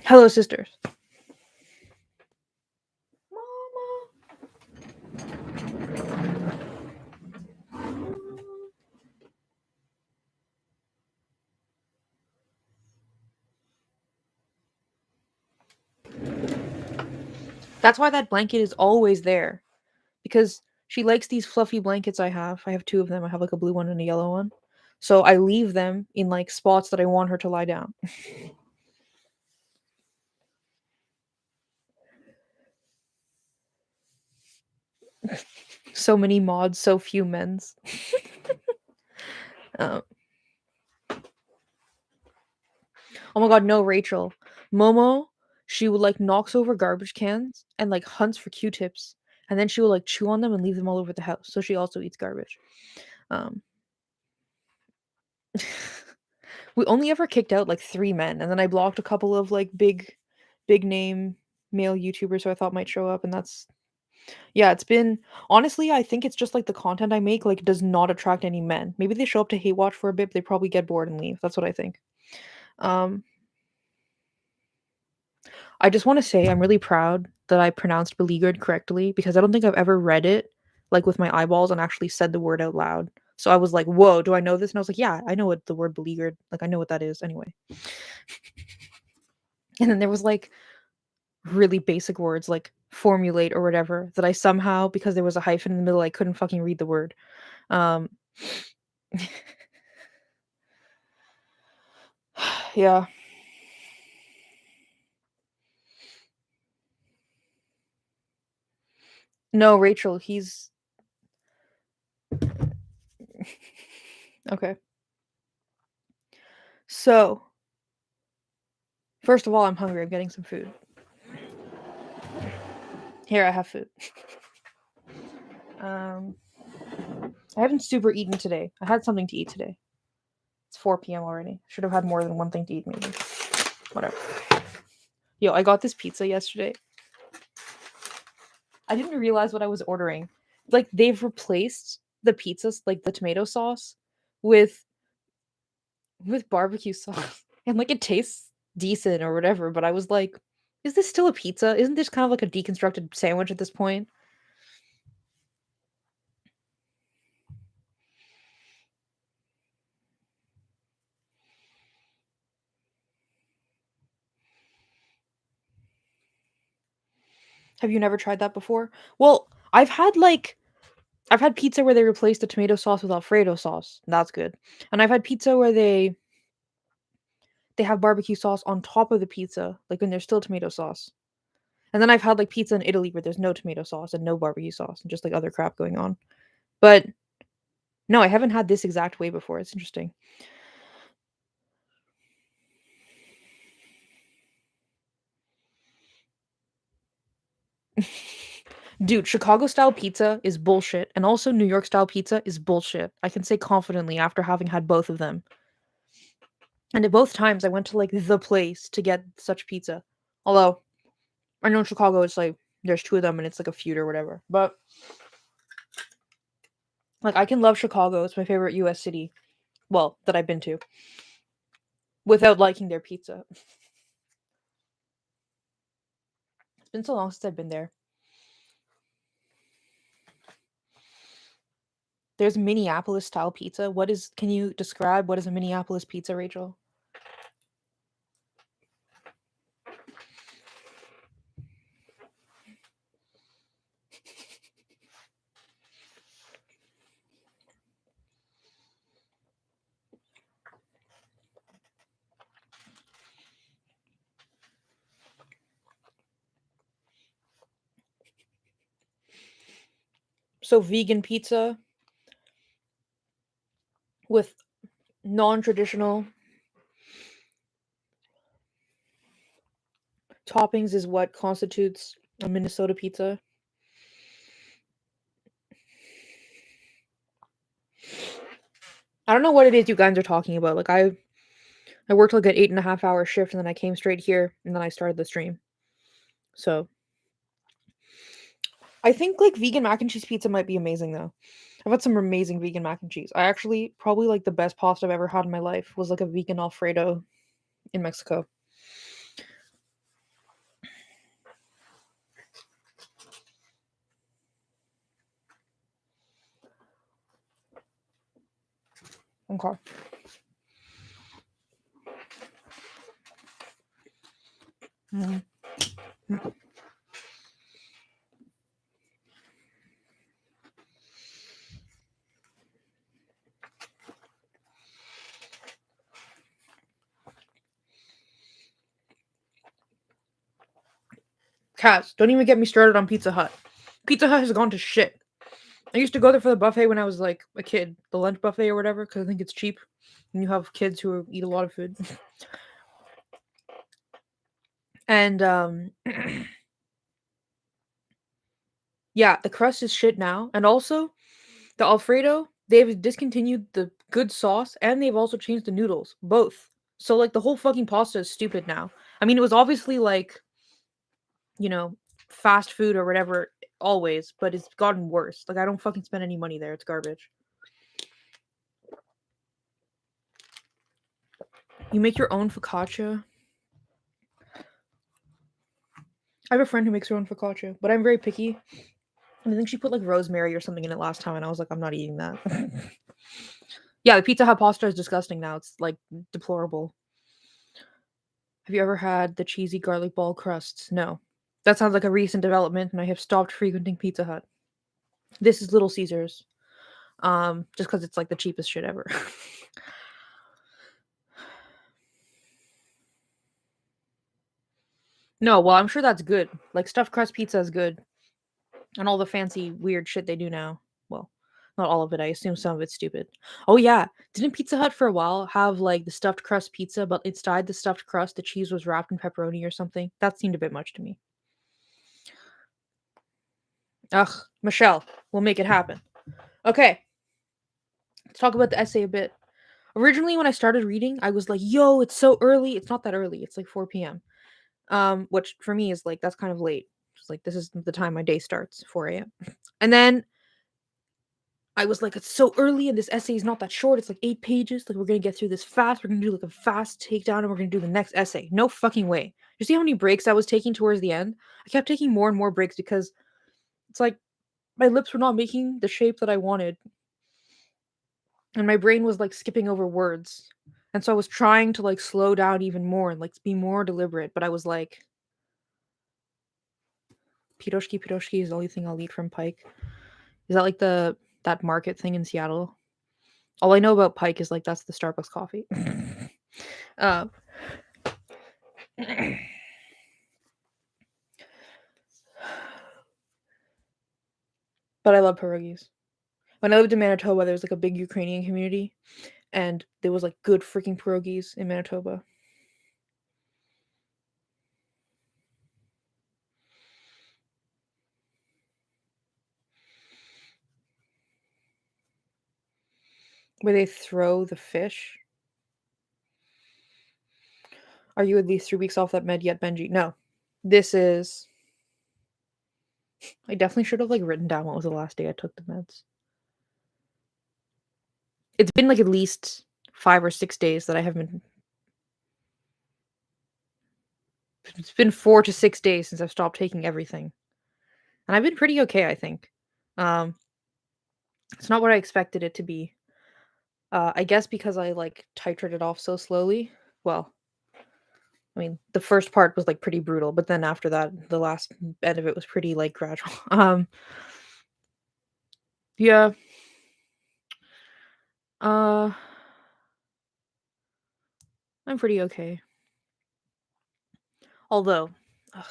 Hello, sisters. That's why that blanket is always there. Because she likes these fluffy blankets I have. I have two of them. I have like a blue one and a yellow one. So I leave them in like spots that I want her to lie down. So many mods, so few men's. Oh my god, no, Rachel. Momo, she would like knocks over garbage cans and like hunts for Q-tips. And then she will like chew on them and leave them all over the house. So she also eats garbage. Um we only ever kicked out like 3 men, and then I blocked a couple of like big name male YouTubers who I thought might show up, and that's yeah, it's been honestly, I think it's just like the content I make like does not attract any men. Maybe they show up to hate watch for a bit, but they probably get bored and leave. That's what I think. Um I just want to say I'm really proud that I pronounced beleaguered correctly because I don't think I've ever read it like with my eyeballs and actually said the word out loud. So I was like, "Whoa, do I know this?" And I was like, "Yeah, I know what the word beleaguered, like I know what that is anyway." And then there was like really basic words like formulate or whatever that I somehow, because there was a hyphen in the middle, I couldn't fucking read the word. Um yeah. No, Rachel, he's okay. So, first of all, I'm hungry. I'm getting some food. Here, I have food. Um I haven't super eaten today. I had something to eat today. It's 4 p.m. already. Should have had more than one thing to eat, maybe. Whatever. Yo, I got this pizza yesterday. I didn't realize what I was ordering. Like, they've replaced the pizzas, like the tomato sauce, with barbecue sauce. And like it tastes decent or whatever, but I was like, is this still a pizza? Isn't this kind of like a deconstructed sandwich at this point? Have you never tried that before? Well, I've had pizza where they replaced the tomato sauce with Alfredo sauce. That's good. And I've had pizza where they have barbecue sauce on top of the pizza, like when there's still tomato sauce. And then I've had like pizza in Italy where there's no tomato sauce and no barbecue sauce and just like other crap going on. But no, I haven't had this exact way before. It's interesting. Dude, Chicago style pizza is bullshit, and also New York style pizza is bullshit. I can say confidently after having had both of them. And at both times, I went to like the place to get such pizza. Although I know in Chicago, it's like there's two of them, and it's like a feud or whatever. But like, I can love Chicago. It's my favorite U.S. city. Well, that I've been to, without liking their pizza. It's been so long since I've been there. There's Minneapolis style pizza. Can you describe what is a Minneapolis pizza, Rachel? So vegan pizza with non-traditional toppings is what constitutes a Minnesota pizza. I don't know what it is you guys are talking about. Like I worked like an 8.5 hour shift and then I came straight here and then I started the stream. So I think like vegan mac and cheese pizza might be amazing though. I've had some amazing vegan mac and cheese. I actually probably like the best pasta I've ever had in my life was like a vegan Alfredo in Mexico. Okay. Mhm. Cass, don't even get me started on Pizza Hut. Pizza Hut has gone to shit. I used to go there for the buffet when I was like a kid, the lunch buffet or whatever, because I think it's cheap. And you have kids who eat a lot of food. And yeah, the crust is shit now. And also, the Alfredo, they've discontinued the good sauce and they've also changed the noodles. Both. So like the whole fucking pasta is stupid now. I mean, it was obviously like, you know, fast food or whatever always, but it's gotten worse. Like I don't fucking spend any money there. It's garbage. You make your own focaccia. I have a friend who makes her own focaccia, but I'm very picky. And I think she put like rosemary or something in it last time, and I was like, I'm not eating that. Yeah, the Pizza Hut pasta is disgusting now. It's like deplorable. Have you ever had the cheesy garlic ball crusts? No. That sounds like a recent development, and I have stopped frequenting Pizza Hut. This is Little Caesars. Just because it's like the cheapest shit ever. No, well, I'm sure that's good. Like stuffed crust pizza is good, and all the fancy weird shit they do now. Well, not all of it. I assume some of it's stupid. Oh yeah, didn't Pizza Hut for a while have like the stuffed crust pizza, but inside the stuffed crust, the cheese was wrapped in pepperoni or something? That seemed a bit much to me. Ugh, Michelle, we'll make it happen. Okay, let's talk about the essay a bit. Originally, when I started reading, I was like, "Yo, it's so early." It's not that early. It's like 4 p.m. Which for me is like that's kind of late. It's like this is the time my day starts, 4 a.m. And then I was like, it's so early and this essay is not that short. It's like 8 pages. Like, we're gonna get through this fast. We're gonna do like a fast takedown and we're gonna do the next essay. No fucking way. You see how many breaks I was taking towards the end? I kept taking more and more breaks because it's like my lips were not making the shape that I wanted. And my brain was like skipping over words. And so I was trying to like slow down even more and like be more deliberate. But I was like, piroshki is the only thing I'll eat from Pike. Is that like that market thing in Seattle? All I know about Pike is like that's the Starbucks coffee. uh, but I love pierogies. When I lived in Manitoba, there was like a big Ukrainian community, and there was like good freaking pierogies in Manitoba. Where they throw the fish. Are you at least 3 weeks off that med yet, Benji? No. This is. I definitely should have like written down what was the last day I took the meds. It's been like at least 5 or 6 days that I haven't been. It's been 4 to 6 days since I've stopped taking everything, and I've been pretty okay, I think. Um, it's not what I expected it to be. I guess because I like titrated off so slowly. Well, I mean, the first part was like pretty brutal, but then after that, the last end of it was pretty like gradual. Yeah. Uh, I'm pretty okay. Although, ugh,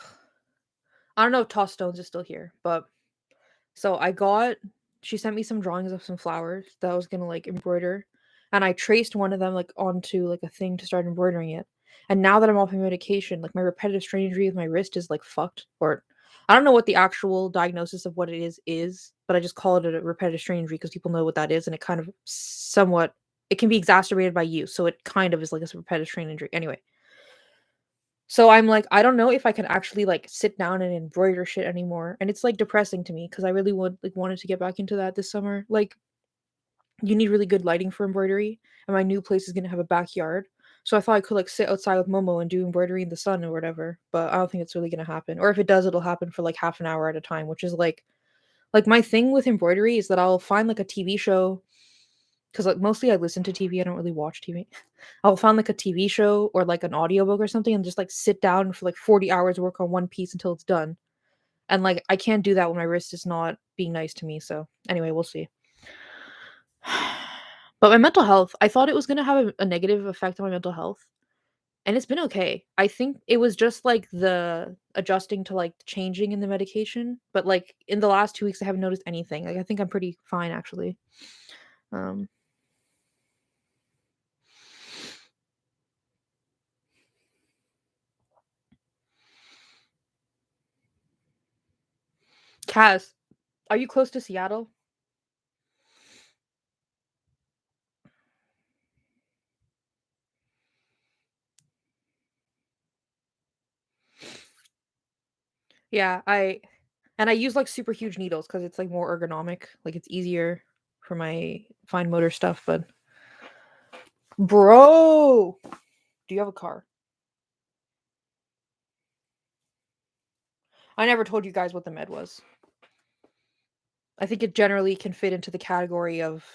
I don't know if Toss Stones is still here, but so she sent me some drawings of some flowers that I was gonna like embroider, and I traced one of them like onto like a thing to start embroidering it. And now that I'm off my medication, like my repetitive strain injury with my wrist is like fucked. Or I don't know what the actual diagnosis of what it is, but I just call it a repetitive strain injury because people know what that is, and it kind of somewhat it can be exacerbated by use, so it kind of is like a repetitive strain injury. Anyway, so I'm like, I don't know if I can actually like sit down and embroider shit anymore. And it's like depressing to me because I really would like wanted to get back into that this summer. Like you need really good lighting for embroidery, and my new place is gonna have a backyard. So I thought I could like sit outside with Momo and do embroidery in the sun or whatever. But I don't think it's really gonna happen. Or if it does, it'll happen for like half an hour at a time, which is like my thing with embroidery is that I'll find like a TV show because like mostly I listen to TV. I don't really watch TV. I'll find like a TV show or like an audiobook or something and just like sit down for like 40 hours, work on one piece until it's done. And like I can't do that when my wrist is not being nice to me. So anyway, we'll see. But my mental health, I thought it was gonna have a negative effect on my mental health. And it's been okay. I think it was just like the adjusting to like changing in the medication. But like in the last 2 weeks I haven't noticed anything. Like I think I'm pretty fine actually. Um Kaz, are you close to Seattle? Yeah, I use like super huge needles because it's like more ergonomic. Like it's easier for my fine motor stuff, but bro, do you have a car? I never told you guys what the med was. I think it generally can fit into the category of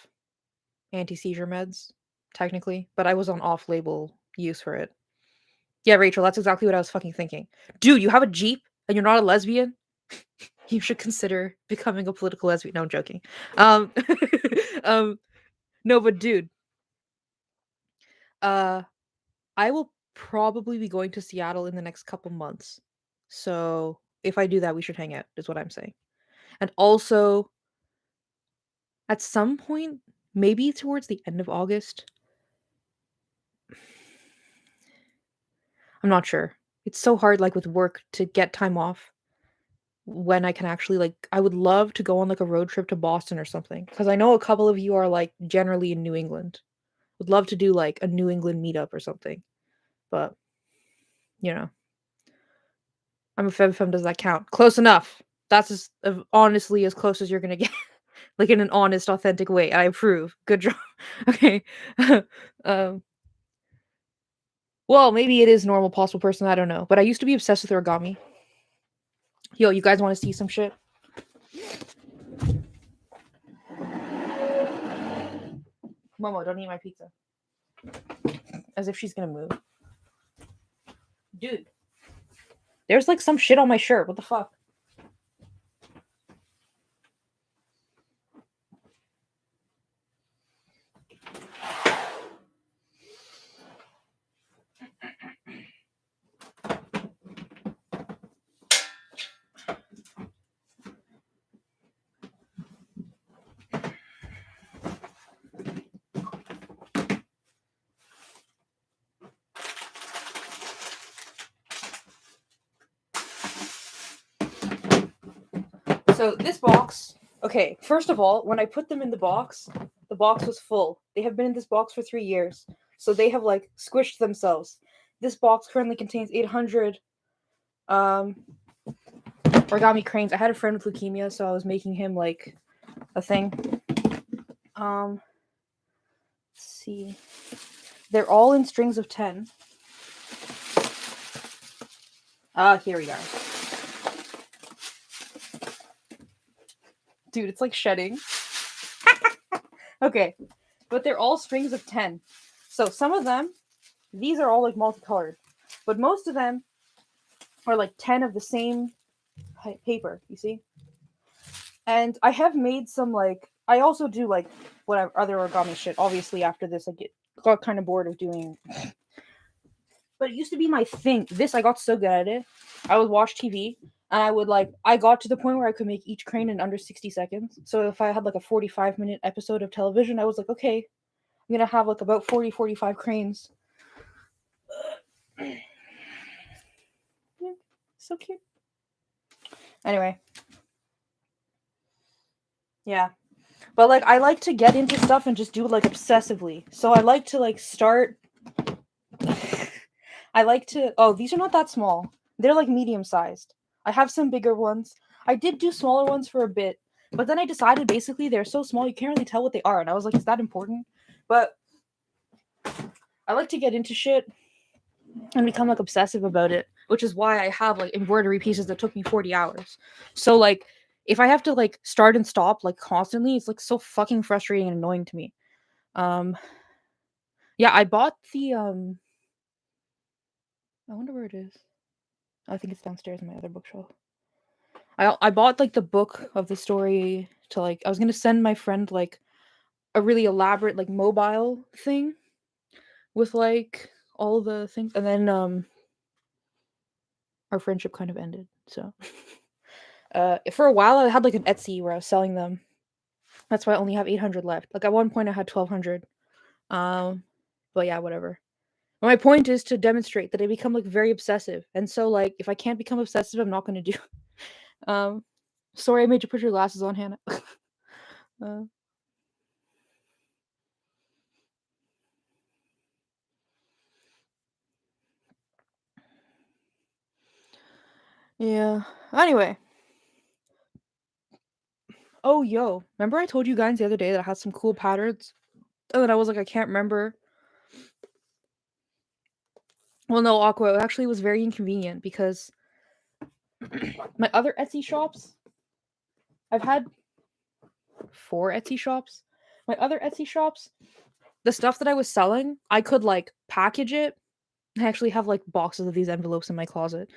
anti-seizure meds, technically, but I was on off-label use for it. Yeah, Rachel, that's exactly what I was fucking thinking. Dude, you have a Jeep and you're not a lesbian? You should consider becoming a political lesbian. No, I'm joking. Um, um, no, but dude, uh, I will probably be going to Seattle in the next couple months. So if I do that, we should hang out, is what I'm saying. And also, at some point, maybe towards the end of August, I'm not sure. It's so hard, like with work, to get time off when I can actually like. I would love to go on like a road trip to Boston or something because I know a couple of you are like generally in New England. Would love to do like a New England meetup or something, but you know, I'm a fem. Does that count? Close enough. That's honestly as close as you're gonna get, like in an honest, authentic way. I approve. Good job. Okay. um. Well, maybe it is normal, possible person. I don't know, but I used to be obsessed with origami. Yo, you guys want to see some shit? Momo, don't eat my pizza. As if she's gonna move. Dude, there's like some shit on my shirt. What the fuck? So this box, okay, first of all, when I put them in the box was full. They have been in this box for 3 years. So they have like squished themselves. This box currently contains 800 um origami cranes. I had a friend with leukemia, so I was making him like a thing. Let's see. They're all in strings of 10. Here we go. Dude, it's like shedding. Okay, but they're all strings of 10. So some of them, these are all like multicolored, but most of them are like 10 of the same paper, you see? And I have made some like, I also do like whatever other origami shit. Obviously, after this, I got kind of bored of doing. But it used to be my thing. This, I got so good at it. I would watch TV and I got to the point where I could make each crane in under 60 seconds. So if I had like a 45-minute episode of television, I was like, okay, I'm going to have like about 45 cranes. Yeah, so cute. Anyway. Yeah. But like I like to get into stuff and just do it like obsessively. So I like to like start oh, these are not that small. They're like medium sized. I have some bigger ones. I did do smaller ones for a bit, but then I decided basically they're so small you can't really tell what they are. And I was like, is that important? But I like to get into shit and become like obsessive about it, which is why I have like embroidery pieces that took me 40 hours. So like if I have to like start and stop like constantly, it's like so fucking frustrating and annoying to me. Um, yeah, I bought the I wonder where it is. I think it's downstairs in my other bookshelf. I bought like the book of the story to like I was gonna send my friend like a really elaborate like mobile thing with like all the things, and then our friendship kind of ended. So for a while I had like an Etsy where I was selling them. That's why I only have 800 left. Like at one point I had 1200. But yeah, whatever. My point is to demonstrate that I become like very obsessive, and so like if I can't become obsessive, I'm not gonna do. um, sorry, I made you put your glasses on, Hannah. uh, yeah. Anyway. Oh, yo. Remember I told you guys the other day that I had some cool patterns, and then I was like, I can't remember. Well, no, Aqua. It actually was very inconvenient because my other Etsy shops, I've had 4 Etsy shops. My other Etsy shops, the stuff that I was selling, I could like package it. I actually have like boxes of these envelopes in my closet.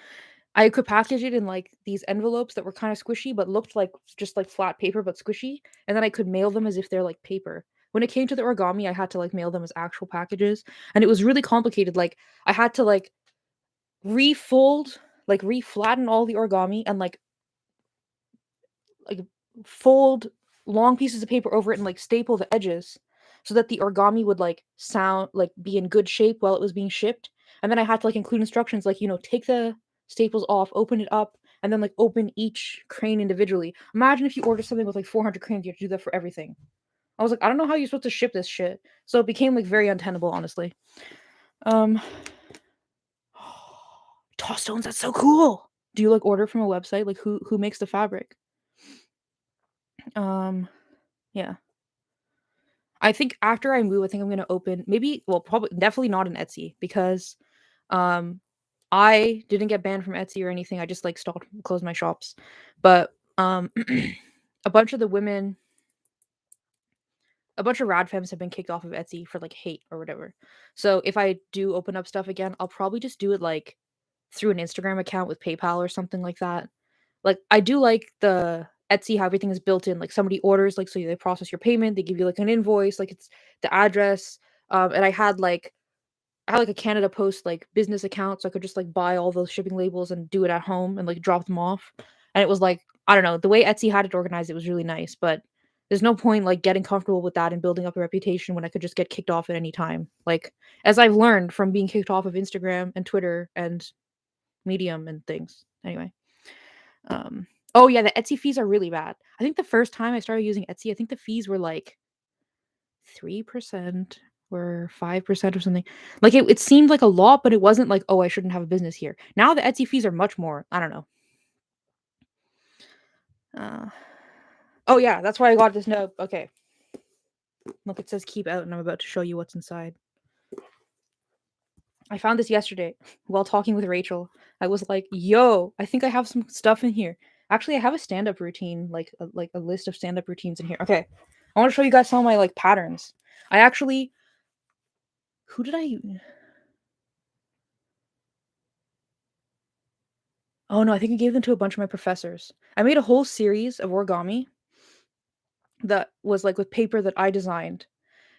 I could package it in like these envelopes that were kind of squishy but looked like just like flat paper but squishy, and then I could mail them as if they're like paper. When it came to the origami, I had to like mail them as actual packages, and it was really complicated. Like I had to like refold, like reflatten all the origami and like fold long pieces of paper over it and like staple the edges so that the origami would like sound like be in good shape while it was being shipped. And then I had to like include instructions like, take the staples off, open it up, and then like open each crane individually. Imagine if you order something with like 400 cranes, you have to do that for everything. I was like, I don't know how you're supposed to ship this shit. So it became like very untenable, honestly. Um Toss stones, that's so cool. Do you like order from a website? Like who makes the fabric? Um yeah. I think after I move, I think I'm gonna open maybe well, probably definitely not an Etsy because um I didn't get banned from Etsy or anything. I just like stopped closed my shops. But a bunch of the women a bunch of rad femmes have been kicked off of Etsy for like hate or whatever. So if I do open up stuff again, I'll probably just do it like through an Instagram account with PayPal or something like that. Like I do like the Etsy how everything is built in. Like somebody orders, like so they process your payment, they give you like an invoice, like it's the address. And I had like a Canada Post like business account, so I could just like buy all those shipping labels and do it at home and like drop them off. And it was like I don't know, the way Etsy had it organized, it was really nice. But there's no point like getting comfortable with that and building up a reputation when I could just get kicked off at any time. Like as I've learned from being kicked off of Instagram and Twitter and Medium and things. Anyway. Oh yeah, the Etsy fees are really bad. I think the first time I started using Etsy, I think the fees were like 3% or 5% or something. Like it seemed like a lot, but it wasn't like, oh, I shouldn't have a business here. Now the Etsy fees are much more. I don't know. Uh, oh yeah, that's why I got this note. Okay. Look, it says keep out, and I'm about to show you what's inside. I found this yesterday while talking with Rachel. I was like, "Yo, I think I have some stuff in here." Actually, I have a stand-up routine, like a list of stand-up routines in here. Okay, I want to show you guys some of my like patterns. I actually, who did I? Oh no, I think I gave them to a bunch of my professors. I made a whole series of origami that was like with paper that I designed.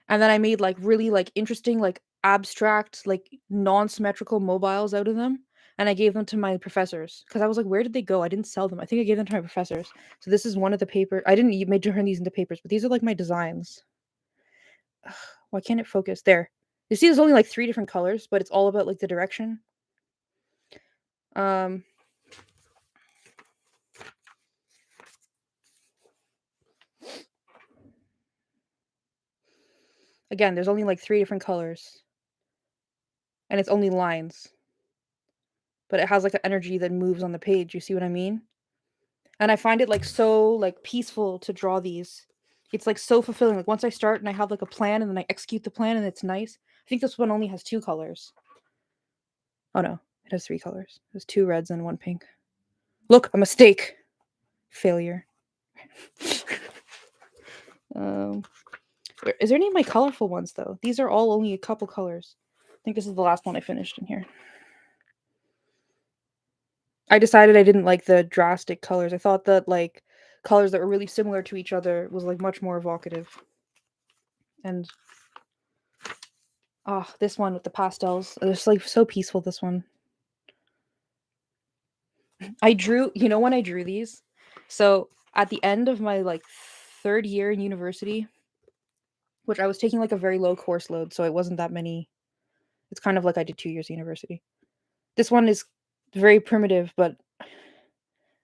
And then I made like really like interesting, like abstract, like non-symmetrical mobiles out of them. And I gave them to my professors because I was like, where did they go? I didn't sell them. I think I gave them to my professors. So this is one of the paper. I didn't turn these into papers, but these are like my designs. Ugh, why can't it focus? There. You see, there's only like 3 different colors, but it's all about like the direction. Um, Again, there's only like 3 different colors, and it's only lines, but it has like an energy that moves on the page. You see what I mean? And I find it like so like peaceful to draw these. It's like so fulfilling. Like once I start and I have like a plan and then I execute the plan and it's nice. I think this one only has 2 colors. Oh no, it has 3 colors. There's 2 reds and 1 pink. Look, a mistake. Failure. um Is there any of my colorful ones, though? These are all only a couple colors. I think this is the last one I finished in here. I decided I didn't like the drastic colors. I thought that, like, colors that were really similar to each other was, like, much more evocative. And this one with the pastels. It's, like, so peaceful, this one. When I drew these? So, at the end of my, like, 3rd year in university, which I was taking, like, a very low course load, so it wasn't that many. It's kind of like I did 2 years of university. This one is very primitive, but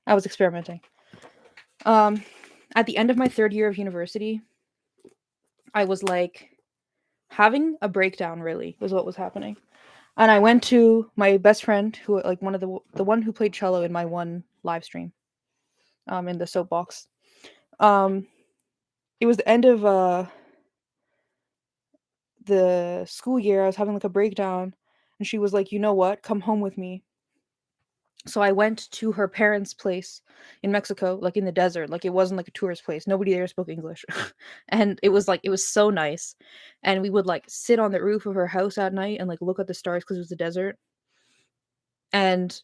I was experimenting. At the end of my 3rd year of university, I was, like, having a breakdown, really, was what was happening. And I went to my best friend, who, like, one of the one who played cello in my one live stream, in the soapbox. It was the end of the school year. I was having, like, a breakdown, and she was like, "You know what? Come home with me." So I went to her parents' place in Mexico, like, in the desert. Like, it wasn't like a tourist place. Nobody there spoke English. And it was so nice. And we would, like, sit on the roof of her house at night and, like, look at the stars because it was the desert. And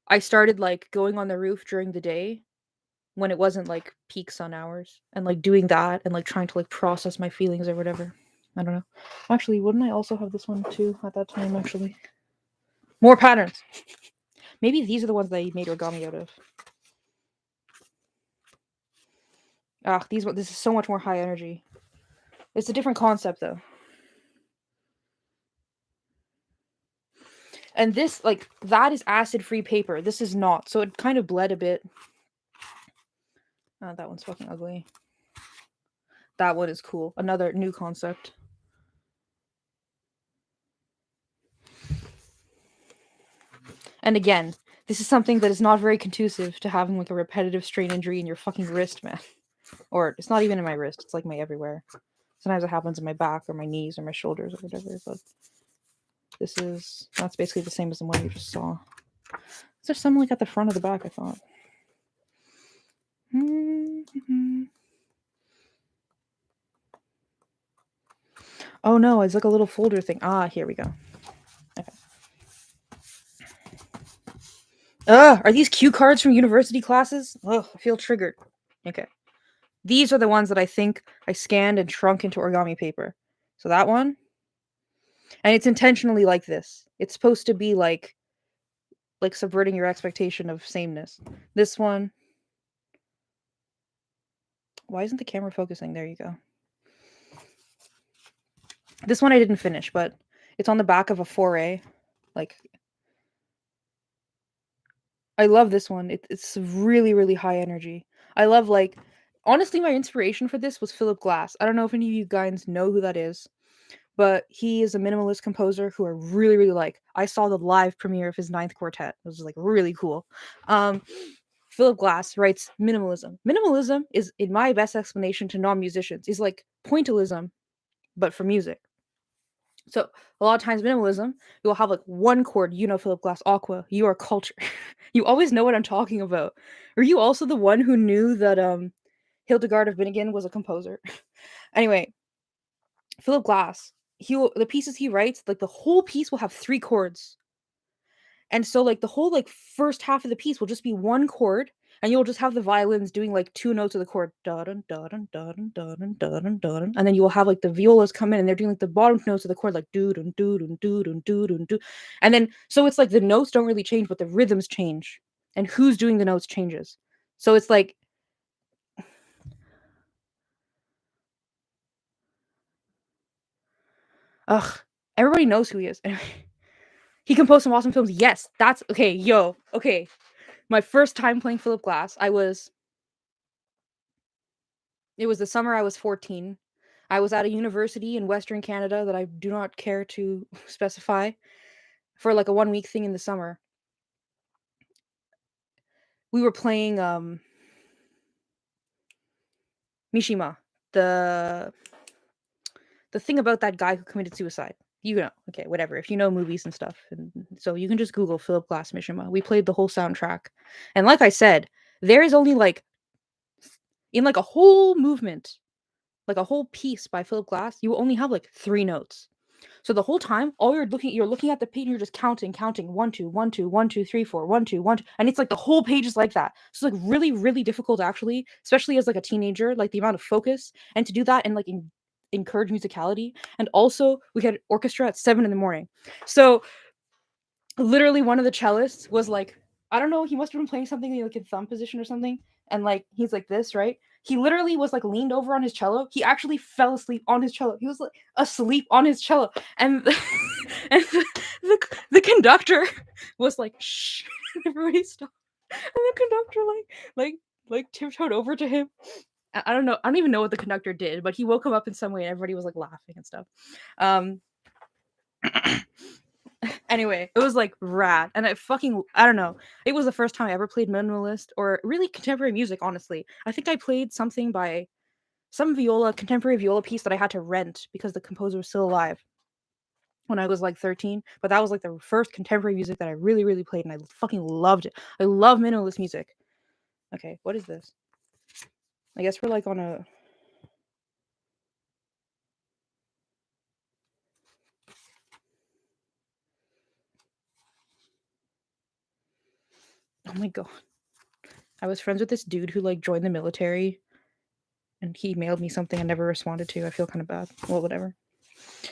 I started, like, going on the roof during the day when it wasn't, like, peak sun hours, and, like, doing that and, like, trying to, like, process my feelings or whatever. I don't know. Actually, wouldn't I also have this one too at that time, actually? More patterns. Maybe these are the ones that I made origami out of. This is so much more high energy. It's a different concept, though. And this, like, that is acid-free paper. This is not. So it kind of bled a bit. That one's fucking ugly. That one is cool. Another new concept. And again, this is something that is not very conducive to having, like, a repetitive strain injury in your fucking wrist, man. Or it's not even in my wrist. It's, like, my everywhere. Sometimes it happens in my back or my knees or my shoulders or whatever. But that's basically the same as the one you just saw. Is there some, like, at the front of the back, I thought? Mm-hmm. Oh no, it's like a little folder thing. Here we go. Okay. Are these cue cards from university classes? Ugh, I feel triggered. Okay. These are the ones that I think I scanned and shrunk into origami paper. So that one. And it's intentionally like this. It's supposed to be like subverting your expectation of sameness. This one. Why isn't the camera focusing? There you go. This one I didn't finish, but it's on the back of a 4A. Like, I love this one. It's really, really high energy. I love, like, honestly, my inspiration for this was Philip Glass. I don't know if any of you guys know who that is, but he is a minimalist composer who I really, really like. I saw the live premiere of his 9th quartet. It was, like, really cool. Philip Glass writes minimalism. Minimalism is, in my best explanation to non-musicians, is like pointillism, but for music. So a lot of times minimalism, you will have, like, one chord, Philip Glass, Aqua, you are culture. You always know what I'm talking about. Are you also the one who knew that Hildegard of Bingen was a composer? Anyway, Philip Glass, the pieces he writes, like, the whole piece will have 3 chords. And so, like, the whole, like, first half of the piece will just be one chord, and you'll just have the violins doing, like, 2 notes of the chord, da dun da dun da dun da dun da dun da dun, and then you will have, like, the violas come in, and they're doing, like, the bottom notes of the chord, like, doo dun doo dun doo dun doo dun doo, and then so it's like the notes don't really change, but the rhythms change, and who's doing the notes changes. So it's like, everybody knows who he is. He composed some awesome films. Yes, that's okay. Okay. My first time playing Philip Glass, it was the summer I was 14. I was at a university in Western Canada that I do not care to specify, for, like, a 1-week thing in the summer. We were playing Mishima, the thing about that guy who committed suicide. Okay, whatever. If you know movies and stuff, and so you can just Google Philip Glass Mishima. We played the whole soundtrack, and like I said, there is only, like, in, like, a whole movement like a whole piece by Philip Glass, you will only have like 3 notes. So the whole time, all you're looking at the page and you're just counting 1, 2, 1, 2, 1, 2, 3, 4, 1, 2, 1, 2, and it's like the whole page is like that. So it's like really, really difficult actually, especially as like a teenager, like the amount of focus and to do that and like encourage musicality. And also we had orchestra at 7 in the morning. So literally one of the cellists was like, I don't know, he must have been playing something in like in thumb position or something, and like he's like this, right? He literally was like leaned over on his cello. He actually fell asleep on his cello. He was like asleep on his cello, and and the conductor was like, "Shh, everybody stop!" And the conductor like tiptoed over to him. I don't know. I don't even know what the conductor did, but he woke him up in some way, and everybody was like laughing and stuff. Um, Anyway, it was like rad, and I don't know. It was the first time I ever played minimalist or really contemporary music. Honestly, I think I played something by some contemporary viola piece that I had to rent because the composer was still alive when I was like 13. But that was like the first contemporary music that I really, really played, and I fucking loved it. I love minimalist music. Okay, what is this? I guess we're like on a. Oh my god. I was friends with this dude who like joined the military and he mailed me something I never responded to. I feel kind of bad. Well, whatever. I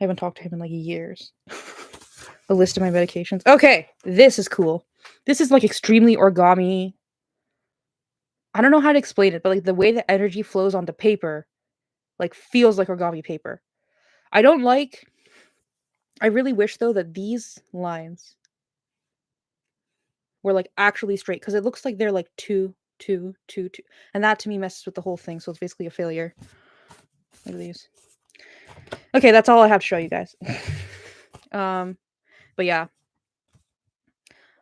haven't talked to him in like years. A list of my medications. Okay, this is cool. This is like extremely origami. I don't know how to explain it, but like the way the energy flows onto paper, like feels like origami paper. I don't like. I really wish though that these lines were like actually straight because it looks like they're like two, two, two, two, and that to me messes with the whole thing. So it's basically a failure. Look at these. Okay, that's all I have to show you guys. But yeah,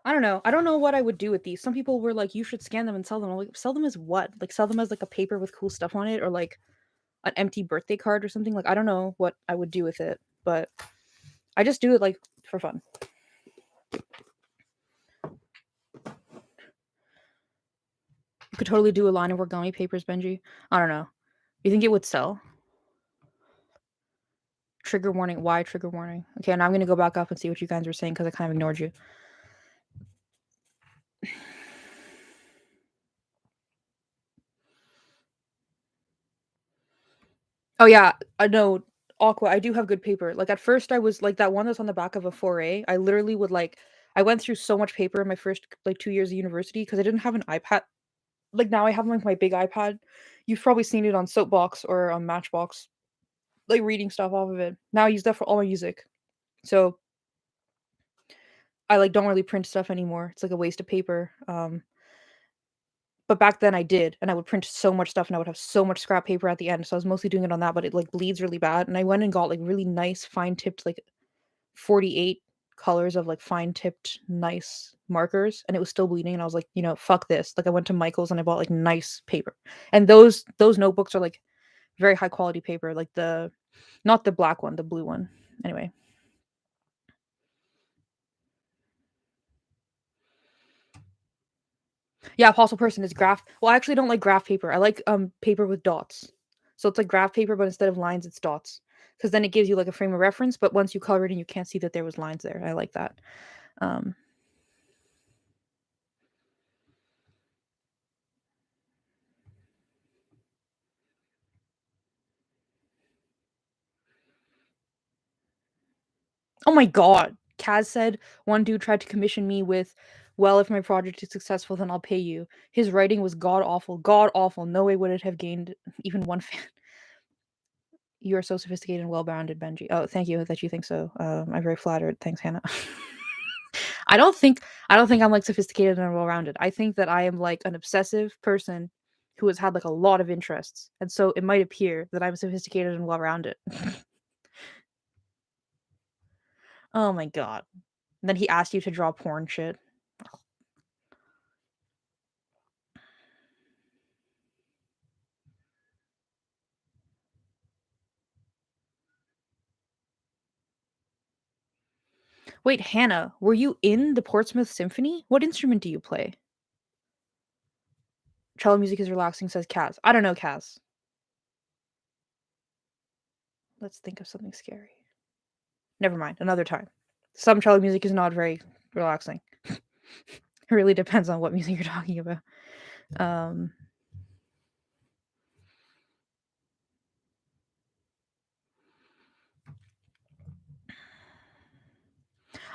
I don't know. I don't know what I would do with these. Some people were like, you should scan them and sell them. I'm like, sell them as what? Like, sell them as like a paper with cool stuff on it, or like an empty birthday card or something. Like, I don't know what I would do with it, but I just do it like for fun. You could totally do a line of origami papers, Benji. I don't know. You think it would sell? Trigger warning. Why trigger warning? Okay, now I'm gonna go back up and see what you guys were saying because I kind of ignored you. Oh yeah, I know. Aqua, I do have good paper. Like at first I was like that one that's on the back of a 4A. I literally would like I went through so much paper in my first like 2 years of university because I didn't have an iPad. Like now I have like my big iPad. You've probably seen it on Soapbox or on Matchbox, like reading stuff off of it. Now I use that for all my music. So I like don't really print stuff anymore. It's like a waste of paper. But back then I did, and I would print so much stuff and I would have so much scrap paper at the end. So I was mostly doing it on that, but it like bleeds really bad. And I went and got like really nice fine tipped like 48 colors of like fine tipped nice markers and it was still bleeding and I was like, fuck this. Like I went to Michael's and I bought like nice paper. And those notebooks are like very high quality paper, like the not the black one, the blue one. Anyway. Yeah, Apostle Person is graph. Well, I actually don't like graph paper. I like paper with dots. So it's like graph paper, but instead of lines, it's dots. Because then it gives you like a frame of reference, but once you color it and you can't see that there was lines there. I like that. Um Oh my god. Kaz said one dude tried to commission me with, well, if my project is successful, then I'll pay you. His writing was god awful. God awful. No way would it have gained even one fan. You are so sophisticated and well bounded, Benji. Oh, thank you that you think so. I'm very flattered. Thanks, Hannah. I don't think I'm like sophisticated and well rounded. I think that I am like an obsessive person who has had like a lot of interests. And so it might appear that I'm sophisticated and well rounded. Oh my god. And then he asked you to draw porn shit. Wait, Hannah, were you in the Portsmouth Symphony? What instrument do you play? Cello music is relaxing, says Kaz. I don't know, Kaz. Let's think of something scary. Never mind, another time. Some cello music is not very relaxing. It really depends on what music you're talking about. Um,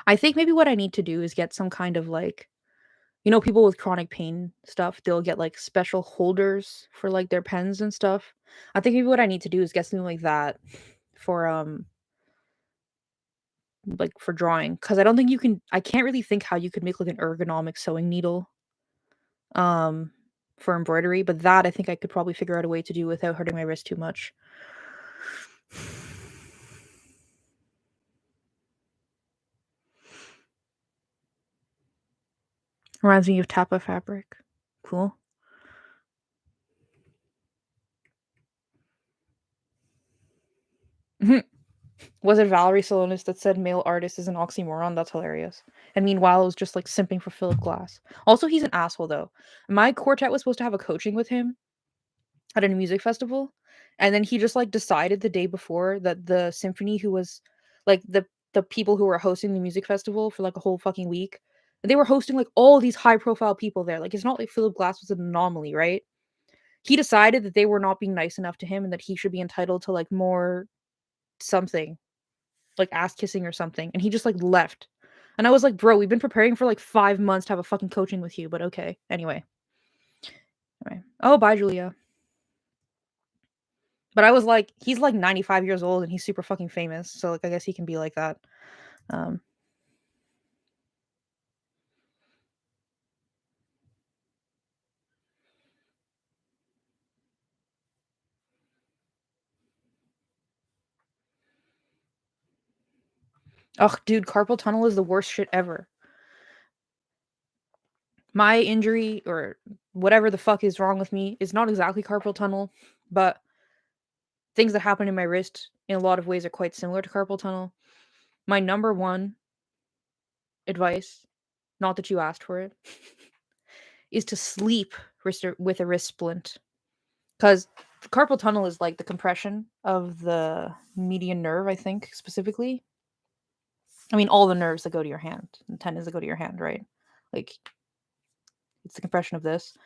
I think maybe what I need to do is get some kind of like, people with chronic pain stuff, they'll get like special holders for like their pens and stuff. I think maybe what I need to do is get something like that for like for drawing, because I can't really think how you could make like an ergonomic sewing needle um for embroidery, but that I think I could probably figure out a way to do without hurting my wrist too much. Reminds me of Tapa fabric. Cool. Was it Valerie Salonis that said male artist is an oxymoron? That's hilarious. And meanwhile, it was just like simping for Philip Glass. Also, he's an asshole though. My quartet was supposed to have a coaching with him at a music festival, and then he just like decided the day before that the symphony who was like the people who were hosting the music festival for like a whole fucking week, they were hosting like all these high profile people there. Like it's not like Philip Glass was an anomaly, right? He decided that they were not being nice enough to him and that he should be entitled to like more something, like ass kissing or something, and he just like left. And I was like, bro, we've been preparing for like 5 months to have a fucking coaching with you, but okay. Anyway. Oh, bye, Julia. But I was like, he's like 95 years old and he's super fucking famous, so like I guess he can be like that. Um, Ugh, dude, carpal tunnel is the worst shit ever. My injury or whatever the fuck is wrong with me is not exactly carpal tunnel, but things that happen in my wrist in a lot of ways are quite similar to carpal tunnel. My number one advice, not that you asked for it, is to sleep with a wrist splint. Because carpal tunnel is like the compression of the median nerve, I think, specifically. I mean, all the nerves that go to your hand, and tendons that go to your hand, right? Like, it's the compression of this.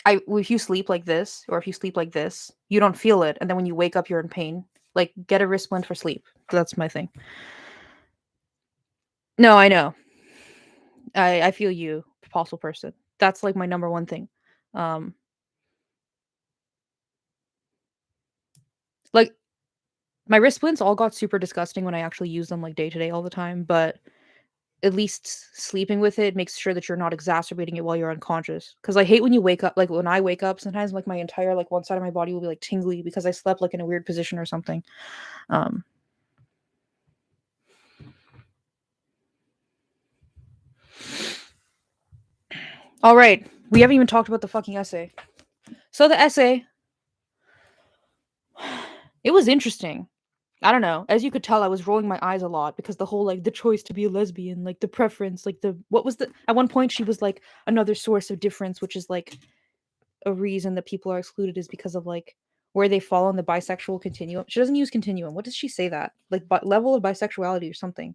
If you sleep like this, or if you sleep like this, you don't feel it, and then when you wake up, you're in pain. Like, get a wrist splint for sleep. That's my thing. No, I know. I feel you, possible person. That's like my number one thing. Um, like my wrist splints all got super disgusting when I actually use them like day to day all the time, but at least sleeping with it makes sure that you're not exacerbating it while you're unconscious. Because I hate when you wake up, like when I wake up, sometimes like my entire like one side of my body will be like tingly because I slept like in a weird position or something. Um, all right, we haven't even talked about the fucking essay. So the essay, it was interesting. I don't know. As you could tell, I was rolling my eyes a lot because the whole like the choice to be a lesbian, like the preference, like the what was the at one point she was like another source of difference, which is like a reason that people are excluded is because of like where they fall on the bisexual continuum. She doesn't use continuum. What does she say that? Like level of bisexuality or something.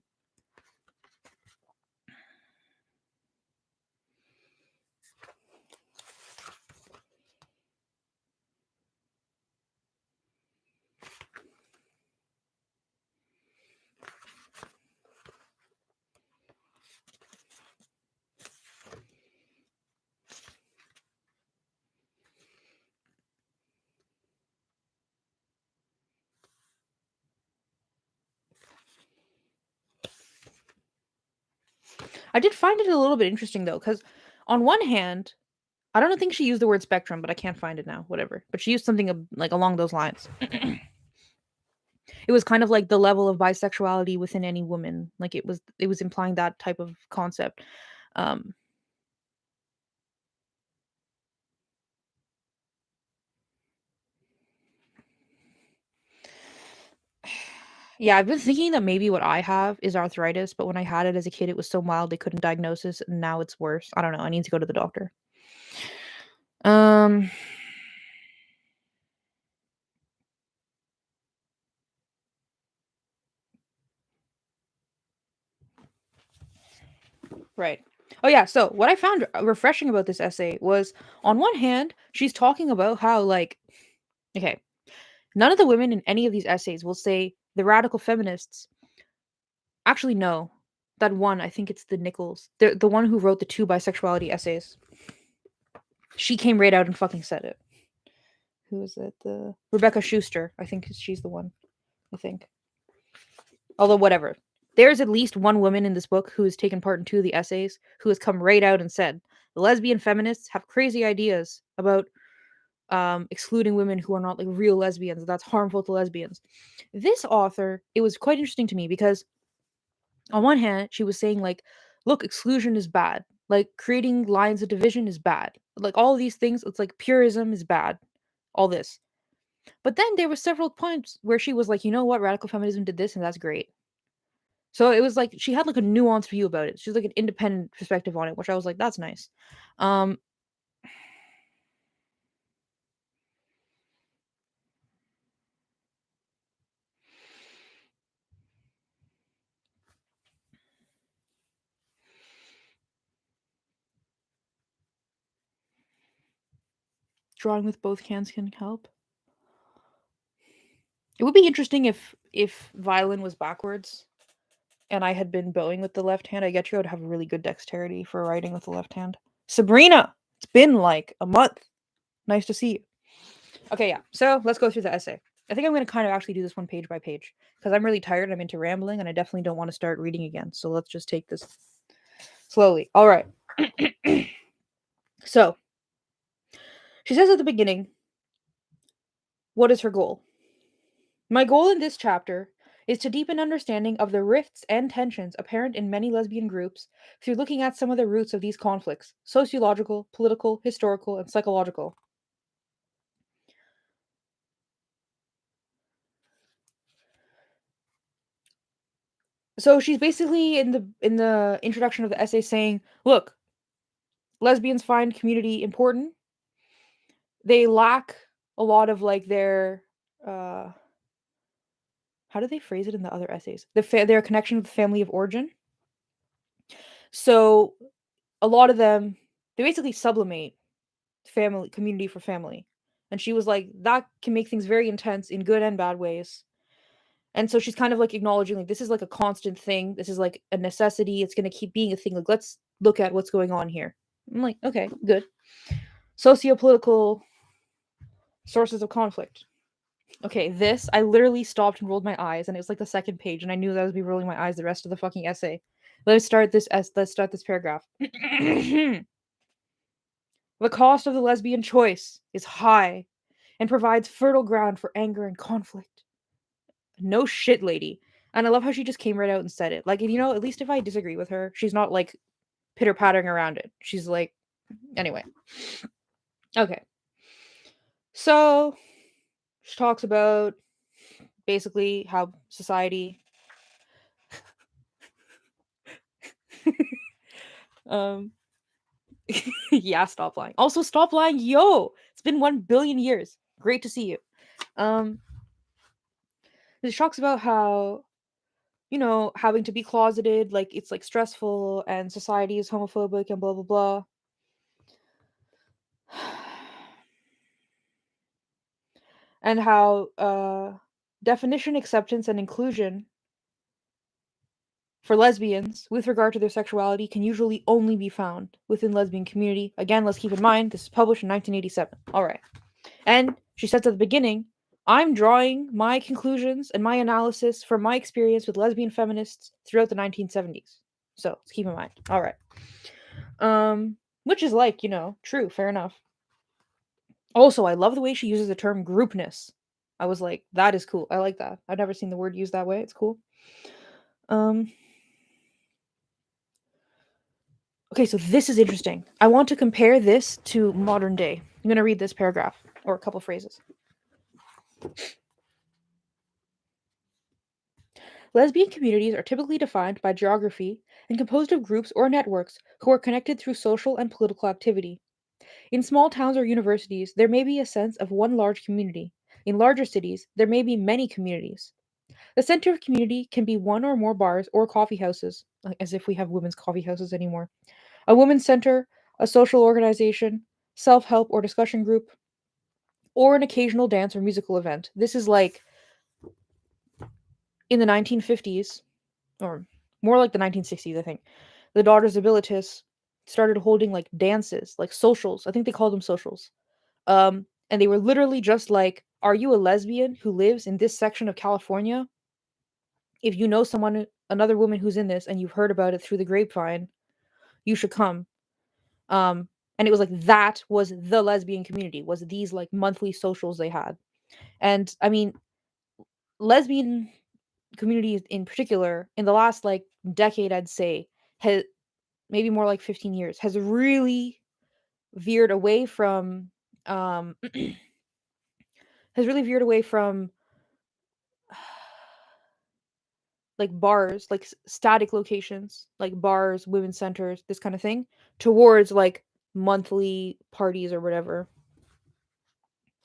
I did find it a little bit interesting though, because on one hand, I don't think she used the word spectrum, but I can't find it now. Whatever. But she used something like along those lines. It was kind of like the level of bisexuality within any woman. Like it was implying that type of concept. Um, yeah, I've been thinking that maybe what I have is arthritis, but when I had it as a kid, it was so mild they couldn't diagnose it, and now it's worse. I don't know. I need to go to the doctor. Um, Right. Oh yeah, so what I found refreshing about this essay was, on one hand, she's talking about how, like, okay, none of the women in any of these essays will say the radical feminists. Actually, no. That one, I think it's the Nichols. The one who wrote the two bisexuality essays. She came right out and fucking said it. Who is it? The Rebecca Schuster. I think she's the one. I think. Although whatever. There's at least one woman in this book who has taken part in two of the essays who has come right out and said the lesbian feminists have crazy ideas about excluding women who are not like real lesbians. That's harmful to lesbians. This author, it was quite interesting to me because on one hand, she was saying like, look, exclusion is bad. Like creating lines of division is bad. Like all of these things, it's like purism is bad. All this. But then there were several points where she was like, you know what, radical feminism did this and that's great. So it was like she had like a nuanced view about it. She was like an independent perspective on it, which I was like, that's nice. Um Drawing with both hands can help. It would be interesting if violin was backwards and I had been bowing with the left hand. I get you, I would have really good dexterity for writing with the left hand. Sabrina, it's been like a month. Nice to see you. Okay, yeah. So let's go through the essay. I think I'm going to kind of actually do this one page by page because I'm really tired. I'm into rambling and I definitely don't want to start reading again. So let's just take this slowly. All right. So she says at the beginning, what is her goal? My goal in this chapter is to deepen understanding of the rifts and tensions apparent in many lesbian groups through looking at some of the roots of these conflicts: sociological, political, historical, and psychological. So she's basically in the introduction of the essay saying, look, lesbians find community important. They lack a lot of like their uh how do they phrase it in the other essays? Their connection with the family of origin. So a lot of them, they basically sublimate family community for family. And she was like, that can make things very intense in good and bad ways. And so she's kind of like acknowledging like this is like a constant thing. This is like a necessity. It's gonna keep being a thing. Like let's look at what's going on here. I'm like, okay, good. Sociopolitical sources of conflict. Okay, this I literally stopped and rolled my eyes, and it was like the second page, and I knew that I would be rolling my eyes the rest of the fucking essay. Let's start this paragraph. The cost of the lesbian choice is high and provides fertile ground for anger and conflict. No shit, lady. And I love how she just came right out and said it. Like, you know, at least if I disagree with her, she's not like pitter pattering around it. She's like, anyway. Okay. So she talks about basically how society um yeah, stop lying. Also, stop lying, yo. It's been 1 billion years. Great to see you. Um, this talks about how, you know, having to be closeted, like it's like stressful, and society is homophobic and blah blah blah. And how definition, acceptance, and inclusion for lesbians with regard to their sexuality can usually only be found within lesbian community. Again, let's keep in mind this is published in 1987. All right. And she says at the beginning, I'm drawing my conclusions and my analysis from my experience with lesbian feminists throughout the 1970s. So let's keep in mind. All right. Which is like, you know, true, fair enough. Also, I love the way she uses the term groupness. I was like, that is cool. I like that. I've never seen the word used that way. It's cool. Um Okay, so this is interesting. I want to compare this to modern day. I'm going to read this paragraph or a couple phrases. Lesbian communities are typically defined by geography and composed of groups or networks who are connected through social and political activity. In small towns or universities, there may be a sense of one large community. In larger cities, there may be many communities. The center of community can be one or more bars or coffee houses, like as if we have women's coffee houses anymore. A women's center, a social organization, self help or discussion group, or an occasional dance or musical event. This is like in the 1950s, or more like the 1960s, I think. The Daughters of Bilitis started holding like dances, like socials. I think they called them socials. And they were literally just like, are you a lesbian who lives in this section of California? If you know someone, another woman who's in this, and you've heard about it through the grapevine, you should come. Um, and it was like that was the lesbian community, was these like monthly socials they had. And I mean, lesbian communities in particular, in the last like decade, I'd say, has maybe more like 15 years, has really veered away from um has really veered away from like bars, like static locations, like bars, women's centers, this kind of thing, towards like monthly parties or whatever.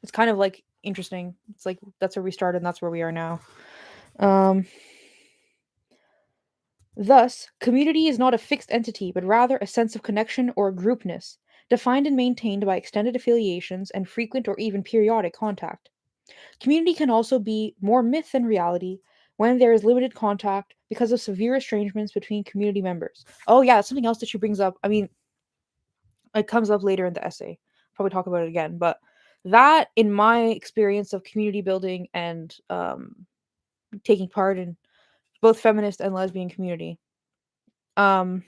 It's kind of like interesting. It's like that's where we started and that's where we are now. Um, Thus, community is not a fixed entity, but rather a sense of connection or groupness, defined and maintained by extended affiliations and frequent or even periodic contact. Community can also be more myth than reality when there is limited contact because of severe estrangements between community members. Oh, yeah, that's something else that she brings up. I mean, it comes up later in the essay. Probably talk about it again. But that, in my experience of community building and taking part in both feminist and lesbian community, um,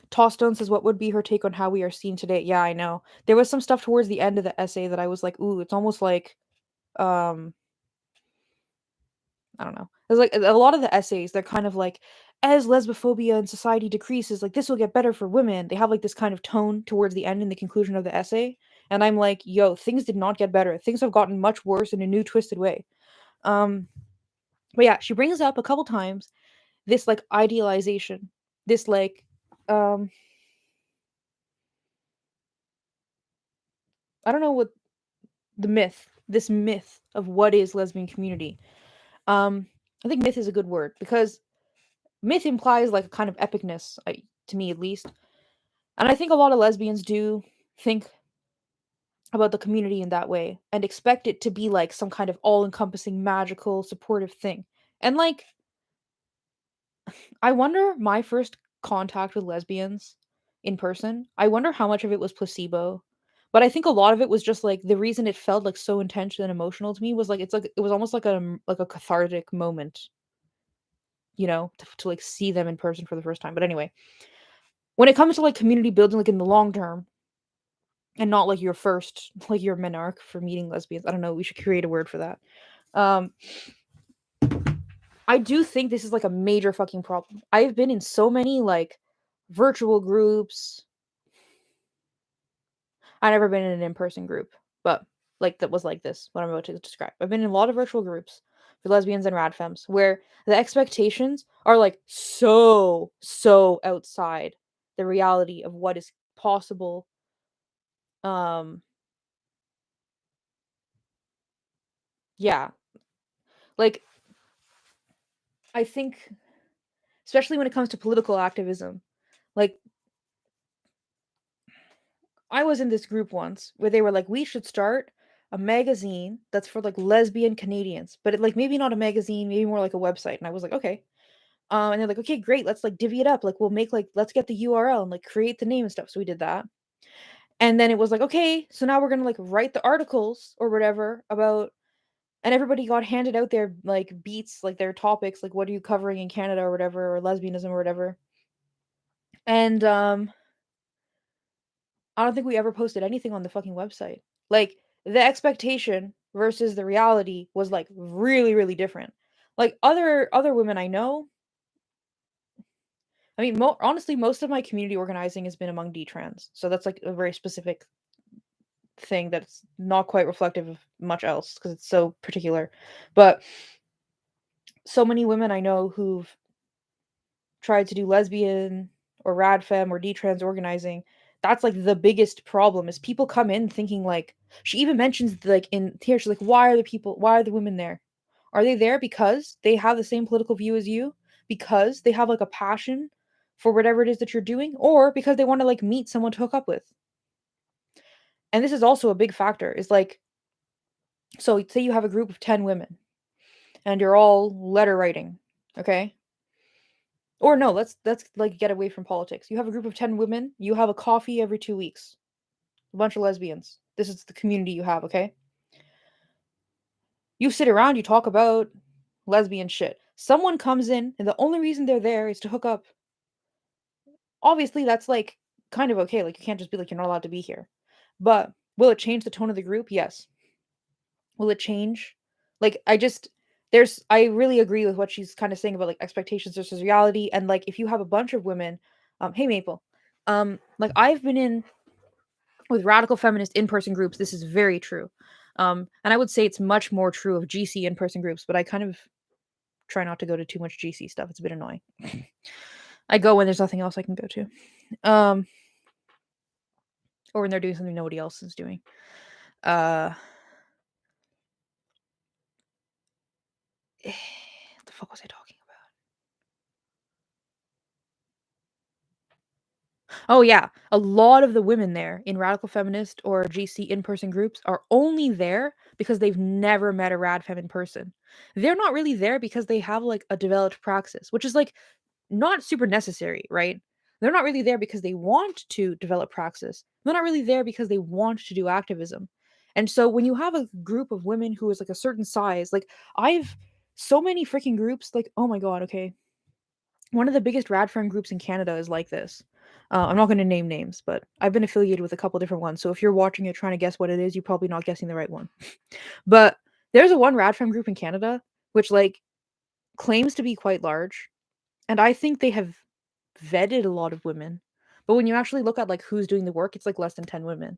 Tossstone says, what would be her take on how we are seen today? Yeah, I know. There was some stuff towards the end of the essay that I was like, ooh, it's almost like um I don't know. It's like a lot of the essays, they're kind of like, as lesbophobia in society decreases, like this will get better for women. They have like this kind of tone towards the end and the conclusion of the essay. And I'm like, yo, things did not get better. Things have gotten much worse in a new twisted way. Um, but yeah, she brings up a couple times this like idealization, this like um I don't know what this myth of what is lesbian community. Um, I think myth is a good word because myth implies like a kind of epicness, to me at least. And I think a lot of lesbians do think about the community in that way and expect it to be like some kind of all-encompassing, magical, supportive thing. And like, I wonder my first contact with lesbians in person, I wonder how much of it was placebo. But I think a lot of it was just like the reason it felt like so intense and emotional to me was like it's like it was almost like a cathartic moment, to like see them in person for the first time. But anyway, when it comes to like community building, like in the long term, and not like your first, like your menarche for meeting lesbians. I don't know. We should create a word for that. Um, I do think this is like a major fucking problem. I've been in so many like virtual groups. I've never been in an in-person group, but like that was like this. What I'm about to describe. I've been in a lot of virtual groups for lesbians and radfems where the expectations are like so outside the reality of what is possible. Um, yeah, like I think especially when it comes to political activism. Like, I was in this group once where they were like, we should start a magazine that's for like lesbian Canadians, but like maybe not a magazine, maybe more like a website. And I was like, okay. And they're like, okay, great, let's like divvy it up. Like, we'll make like, let's get the URL and like create the name and stuff. So we did that. And then it was like, okay, so now we're gonna like write the articles or whatever about, and everybody got handed out their like beats, like their topics, like what are you covering in Canada or whatever, or lesbianism or whatever. And I don't think we ever posted anything on the fucking website. Like the expectation versus the reality was like really different. Like other women I know, I mean, honestly, most of my community organizing has been among D-trans, so that's like a very specific thing that's not quite reflective of much else because it's so particular. But so many women I know who've tried to do lesbian or radfem or D-trans organizing, That's like the biggest problem is people come in thinking like she even mentions like in here she's like why are the women there? Are they there because they have the same political view as you? Because they have like a passion for whatever it is that you're doing or because they want to like meet someone to hook up with? And this is also a big factor. Is like so say you have a group of 10 women and you're all letter writing, okay? Or no, let's like get away from politics. You have a group of 10 women, you have a coffee every 2 weeks. A bunch of lesbians. This is the community you have, okay? You sit around, you talk about lesbian shit. Someone comes in, and the only reason they're there is to hook up. Obviously, that's like kind of okay. Like, you can't just be like, you're not allowed to be here. But will it change the tone of the group? Yes. Will it change? Like, I really agree with what she's kind of saying about like expectations versus reality. And like, if you have a bunch of women, hey, Maple, like I've been in with radical feminist in-person groups. This is very true. And I would say it's much more true of GC in-person groups, but I kind of try not to go to too much GC stuff. It's a bit annoying. I go when there's nothing else I can go to. Or when they're doing something nobody else is doing. What the fuck was I talking about? Oh yeah, a lot of the women there in radical feminist or GC in-person groups are only there because they've never met a rad fem in person. They're not really there because they have like a developed praxis, which is like not super necessary, right? They're not really there because they want to develop praxis. They're not really there because they want to do activism. And so when you have a group of women who is like a certain size, like I've so many freaking groups, like, oh my god, okay. One of the biggest rad friend groups in Canada is like this. I'm not going to name names, but I've been affiliated with a couple different ones. So if you're watching it trying to guess what it is, you're probably not guessing the right one. But there's a one rad friend group in Canada which like claims to be quite large, and I think they have vetted a lot of women. But when you actually look at like who's doing the work, it's like less than 10 women.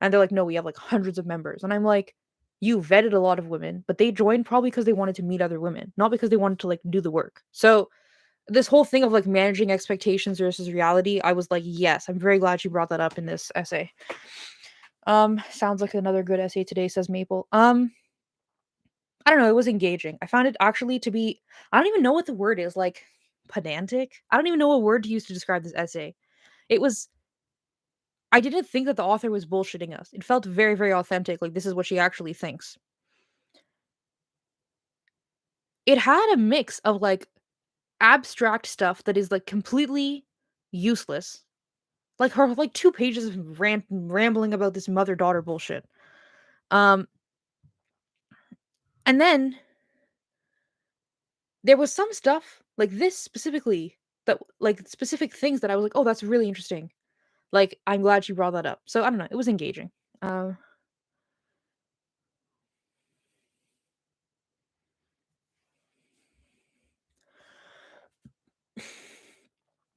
And they're like, no, we have like hundreds of members. And I'm like, you vetted a lot of women, but they joined probably because they wanted to meet other women, not because they wanted to like do the work. So this whole thing of like managing expectations versus reality, I was like, yes, I'm very glad you brought that up in this essay. Sounds like another good essay today, says Maple. I don't know, it was engaging. I found it actually to be, I don't even know what the word is, like pedantic. I don't even know what word to use to describe this essay. It was I didn't think that the author was bullshitting us. It felt very, very authentic, like this is what she actually thinks. It had a mix of like abstract stuff that is like completely useless. Like her like 2 pages of rambling about this mother-daughter bullshit. Um and then there was some stuff like this specifically that like specific things that I was like, "Oh, that's really interesting." Like, I'm glad you brought that up. So I don't know, it was engaging. Uh,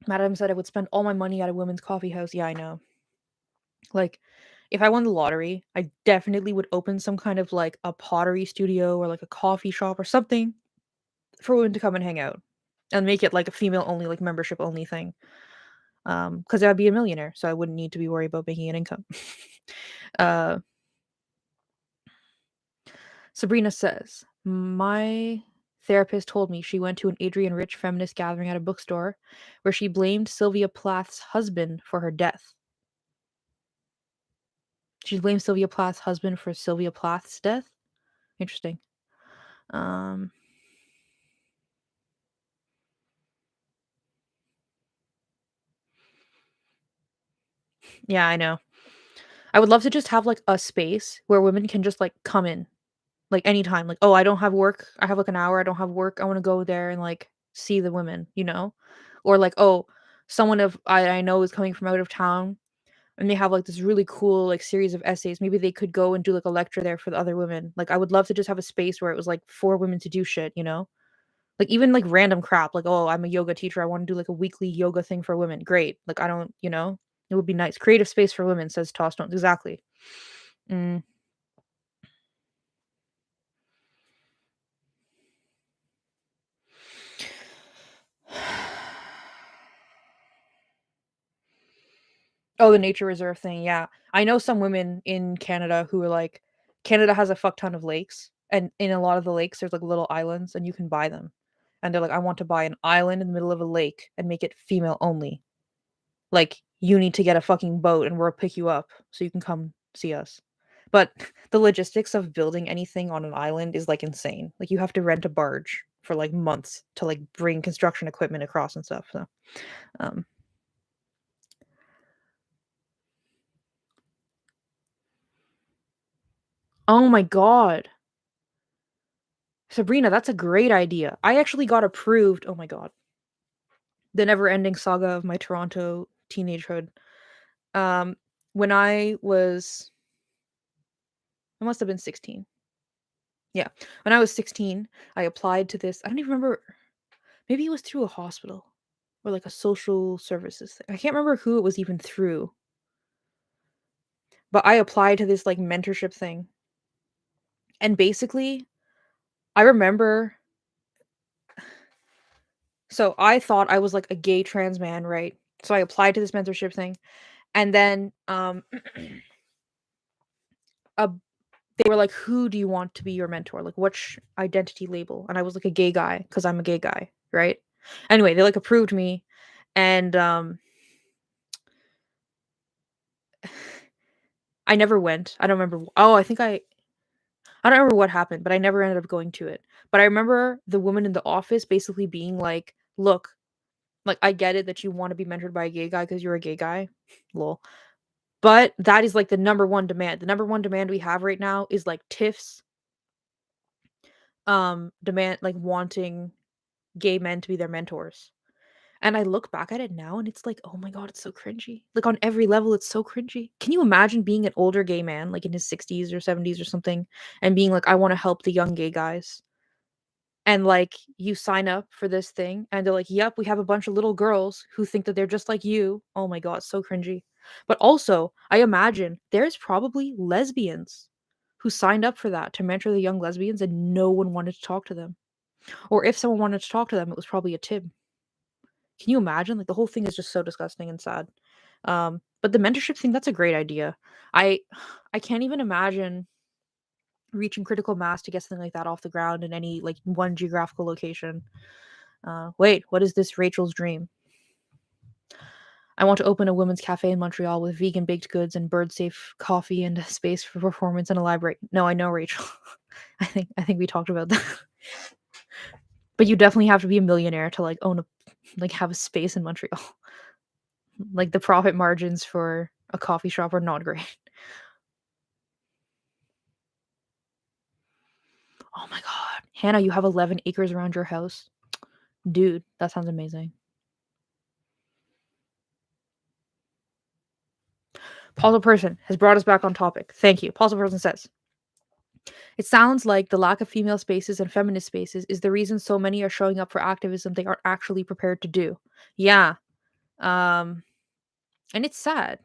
Madam said I would spend all my money at a women's coffee house. Yeah, I know. Like, if I won the lottery, I definitely would open some kind of like a pottery studio or like a coffee shop or something for women to come and hang out and make it like a female only, like membership only thing. Because I'd be a millionaire, so I wouldn't need to be worried about making an income. uh, Sabrina says, my therapist told me she went to an Adrian Rich feminist gathering at a bookstore where she blamed Sylvia Plath's husband for her death. She blamed Sylvia Plath's husband for Sylvia Plath's death. Interesting. Um, yeah, I know. I would love to just have like a space where women can just like come in like anytime. Like, oh, I don't have work. I have like an hour. I don't have work. I want to go there and like see the women, you know? Or like, oh, someone of I know is coming from out of town and they have like this really cool like series of essays. Maybe they could go and do like a lecture there for the other women. Like I would love to just have a space where it was like for women to do shit, you know? Like even like random crap, like, oh, I'm a yoga teacher. I want to do like a weekly yoga thing for women. Great. Like I don't, you know, it would be nice. Creative space for women, says Toss Stones. Exactly. Mm. Oh, the nature reserve thing, yeah. I know some women in Canada who are like, Canada has a fuck ton of lakes, and in a lot of the lakes, there's like little islands, and you can buy them. And they're like, I want to buy an island in the middle of a lake and make it female only. Like, you need to get a fucking boat and we'll pick you up so you can come see us. But the logistics of building anything on an island is like insane. Like, you have to rent a barge for like months to like bring construction equipment across and stuff. So, um, oh my god. Sabrina, that's a great idea. I actually got approved. Oh my god. The never-ending saga of my Toronto teenagehood. Um, when I must have been 16. Yeah. When I was 16, I applied to this. I don't even remember. Maybe it was through a hospital or like a social services thing. I can't remember who it was even through. But I applied to this like mentorship thing. And basically, I remember, so I thought I was like a gay trans man, right? So I applied to this mentorship thing. And then a they were like, "Who do you want to be your mentor? Like, which identity label?" And I was like, "A gay guy," because I'm a gay guy, right? Anyway, they like approved me, and I never went. I don't remember. Oh, I don't remember what happened, but I never ended up going to it. But I remember the woman in the office basically being like, "Look, like I get it that you want to be mentored by a gay guy because you're a gay guy, lol. But that is like the number one demand. The number one demand we have right now is like TIFs, demand like wanting gay men to be their mentors." And I look back at it now and it's like, "Oh my god, it's so cringy." Like on every level, it's so cringy. Can you imagine being an older gay man, like in his 60s or 70s or something, and being like, "I want to help the young gay guys." And like you sign up for this thing and they're like, "Yep, we have a bunch of little girls who think that they're just like you." Oh my god, so cringy. But also, I imagine there's probably lesbians who signed up for that to mentor the young lesbians and no one wanted to talk to them. Or if someone wanted to talk to them, it was probably a Tib. Can you imagine? Like the whole thing is just so disgusting and sad. But the mentorship thing, that's a great idea. I I can't even imagine reaching critical mass to get something like that off the ground in any like one geographical location. Wait, what is this Rachel's dream? I want to open a women's cafe in Montreal with vegan baked goods and bird safe coffee and a space for performance and a library. No, I know, Rachel. I think we talked about that. But you definitely have to be a millionaire to like own a like have a space in Montreal. Like the profit margins for a coffee shop are not great. Oh my god. Hannah, you have 11 acres around your house? Dude, that sounds amazing. Puzzle Person has brought us back on topic. Thank you. Puzzle Person says, "It sounds like the lack of female spaces and feminist spaces is the reason so many are showing up for activism they aren't actually prepared to do." Yeah. Um, and it's sad.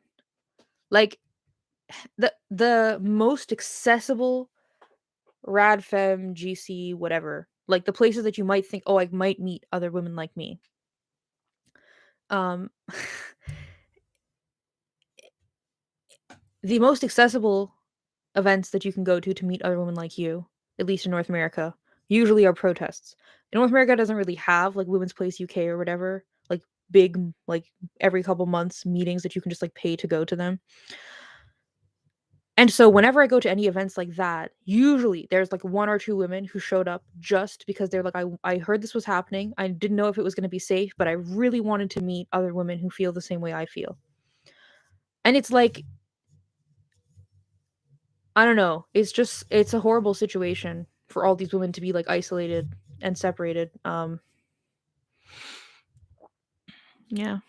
Like the most accessible rad fem, GC, whatever. Like the places that you might think, "Oh, I might meet other women like me." Um the most accessible events that you can go to meet other women like you, at least in North America, usually are protests. North America doesn't really have like Women's Place UK or whatever, like big like every couple months meetings that you can just like pay to go to them. And so whenever I go to any events like that, usually there's like one or two women who showed up just because they're like, I heard this was happening. I didn't know if it was going to be safe, but I really wanted to meet other women who feel the same way I feel. And it's like, I don't know. It's a horrible situation for all these women to be like isolated and separated. Yeah.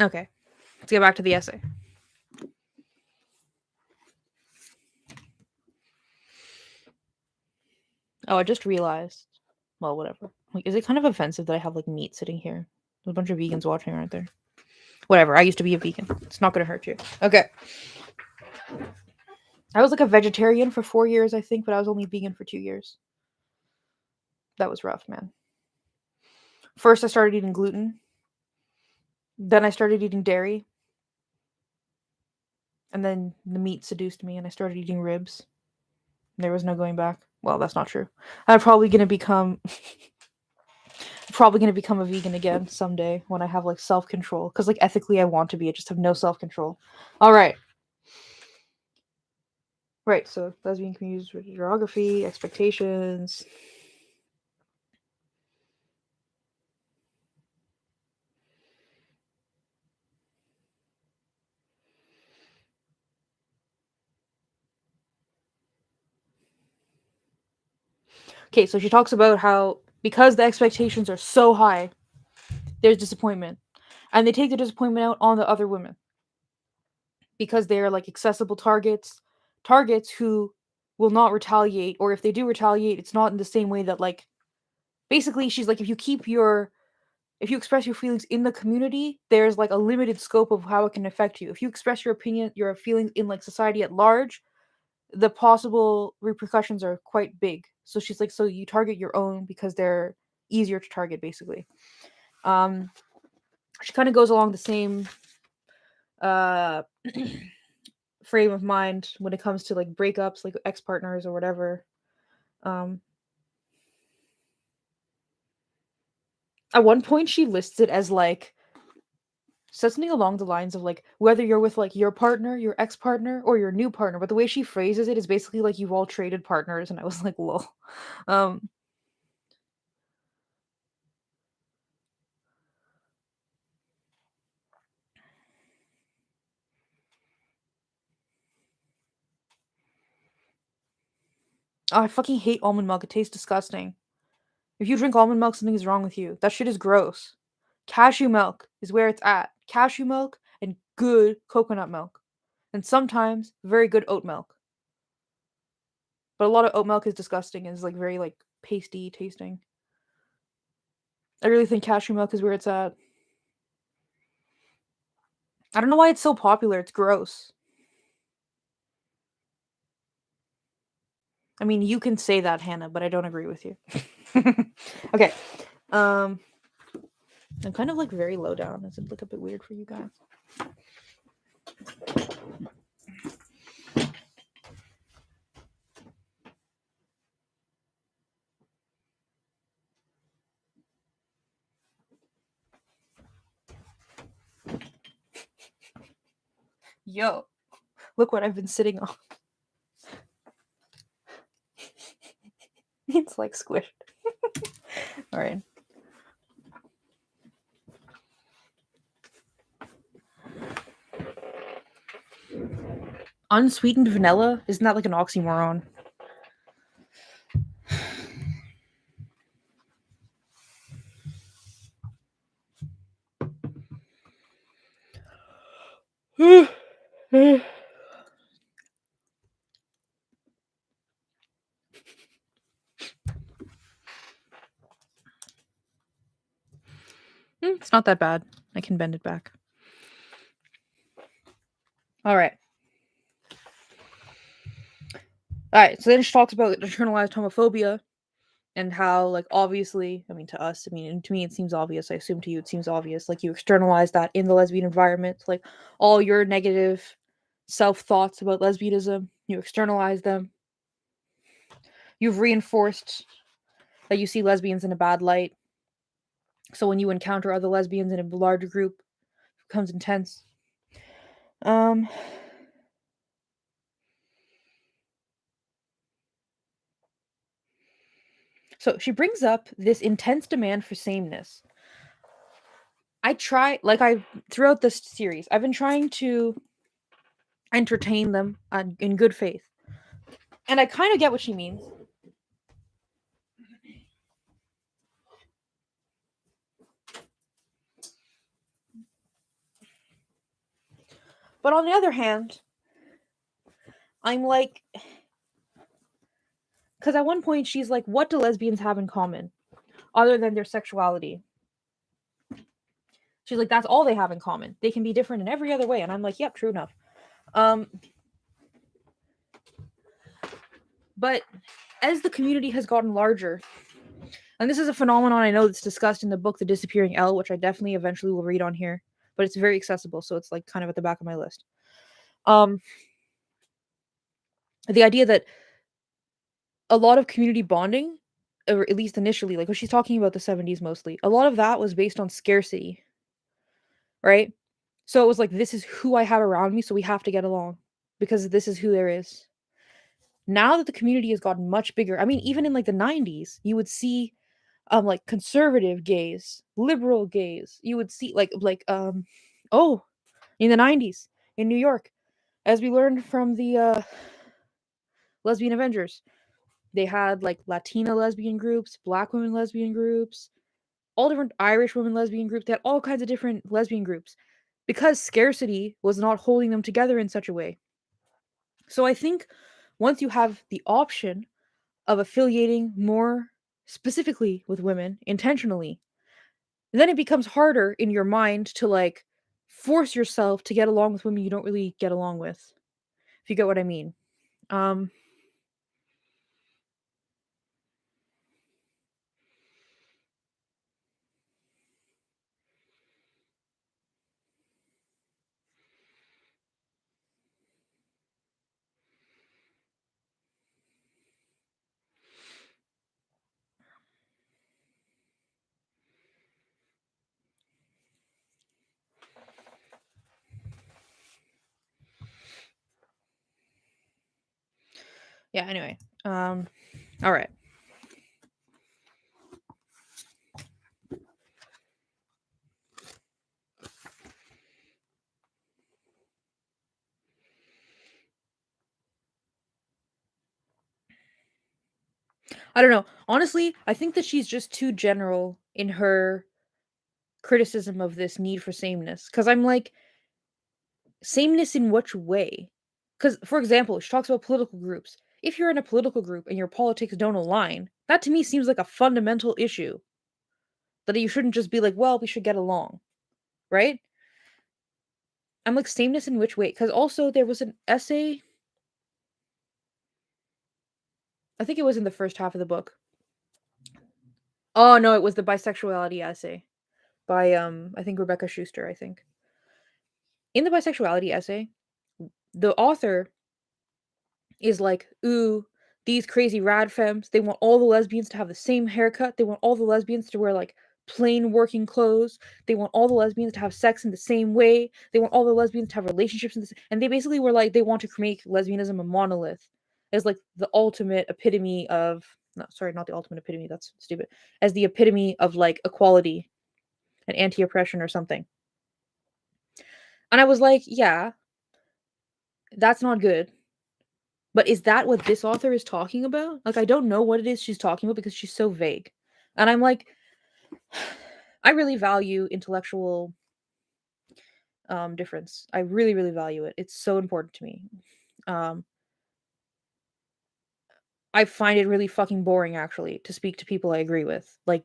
Okay. Let's get back to the essay. Oh, I just realized. Well, whatever. Like, is it kind of offensive that I have, like, meat sitting here? There's a bunch of vegans watching, aren't there? Whatever, I used to be a vegan. It's not gonna hurt you. Okay. I was, like, a vegetarian for 4 years, I think, but I was only vegan for 2 years. That was rough, man. First, I started eating gluten. Then I started eating dairy. And then the meat seduced me, and I started eating ribs. There was no going back. Well, that's not true. I'm probably gonna become a vegan again someday when I have like self-control. Because like ethically I want to be. I just have no self-control. Alright. Right, so lesbian communities with geography, expectations. Okay, so she talks about how because the expectations are so high, there's disappointment. And they take the disappointment out on the other women. Because they're like accessible targets who will not retaliate, or if they do retaliate, it's not in the same way that like basically she's like if you express your feelings in the community, there's like a limited scope of how it can affect you. If you express your opinion, your feelings in like society at large, the possible repercussions are quite big. So she's like, so you target your own because they're easier to target, basically. She kind of goes along the same uh frame of mind when it comes to like breakups, like ex-partners or whatever. Um at one point she lists it as like says something along the lines of like whether you're with like your partner, your ex-partner, or your new partner, but the way she phrases it is basically like you've all traded partners, and I was like, lol. Um oh, I fucking hate almond milk. It tastes disgusting. If you drink almond milk, something is wrong with you. That shit is gross. Cashew milk is where it's at. Cashew milk and good coconut milk. And sometimes very good oat milk. But a lot of oat milk is disgusting and is like very like pasty tasting. I really think cashew milk is where it's at. I don't know why it's so popular. It's gross. I mean, you can say that, Hannah, but I don't agree with you. Okay. Um I'm kind of like very low down. Does it look a bit weird for you guys? Yo, look what I've been sitting on. It's like squished. All right. Unsweetened vanilla? Isn't that like an oxymoron? It's not that bad. I can bend it back. All right. All right. So then she talks about internalized homophobia and how, like, obviously, I mean, to us, I mean, to me, it seems obvious. I assume to you, it seems obvious. Like, you externalize that in the lesbian environment. Like, all your negative self thoughts about lesbianism, you externalize them. You've reinforced that you see lesbians in a bad light. So when you encounter other lesbians in a larger group, it becomes intense. Um, so she brings up this intense demand for sameness. Throughout this series, I've been trying to entertain them in good faith. And I kind of get what she means. But on the other hand, I'm like, because at one point she's like, what do lesbians have in common? other than their sexuality. She's like, that's all they have in common. They can be different in every other way. And I'm like, yep, true enough. But as the community has gotten larger, and this is a phenomenon I know that's discussed in the book The Disappearing L, which I definitely eventually will read on here, but it's very accessible, so it's like kind of at the back of my list. The idea that a lot of community bonding, or at least initially, like when she's talking about the 70s mostly, a lot of that was based on scarcity, right? So it was like, this is who I have around me, so we have to get along because this is who there is. Now that the community has gotten much bigger, I mean, even in like the 90s, you would see like conservative gays, liberal gays. You would see oh, in the 90s in New York, as we learned from the Lesbian Avengers, they had like Latina lesbian groups, Black women lesbian groups, all different Irish women lesbian groups. They had all kinds of different lesbian groups because scarcity was not holding them together in such a way. So I think once you have the option of affiliating more specifically with women intentionally, then it becomes harder in your mind to like force yourself to get along with women you don't really get along with. If you get what I mean. Um yeah, anyway. All right. I don't know. Honestly, I think that she's just too general in her criticism of this need for sameness. Because I'm like, sameness in which way? Because, for example, she talks about political groups. If you're in a political group and your politics don't align, that to me seems like a fundamental issue. That you shouldn't just be like, well, we should get along, right? I'm like, sameness in which way? Because also there was an essay, I think it was in the first half of the book. Oh no, it was the bisexuality essay by I think Rebecca Schuster, I think. In the bisexuality essay, the author is like, ooh, these crazy rad femmes, they want all the lesbians to have the same haircut. They want all the lesbians to wear like plain working clothes. They want all the lesbians to have sex in the same way. They want all the lesbians to have relationships in this. And they basically were like, they want to make lesbianism a monolith as like the ultimate epitome of, no, sorry, not the ultimate epitome, that's stupid, as the epitome of like equality and anti oppression or something. And I was like, yeah, that's not good. But is that what this author is talking about? Like, I don't know what it is she's talking about because she's so vague. And I'm like, I really value intellectual difference. I really, really value it. It's so important to me. Um, I find it really fucking boring actually to speak to people I agree with. Like,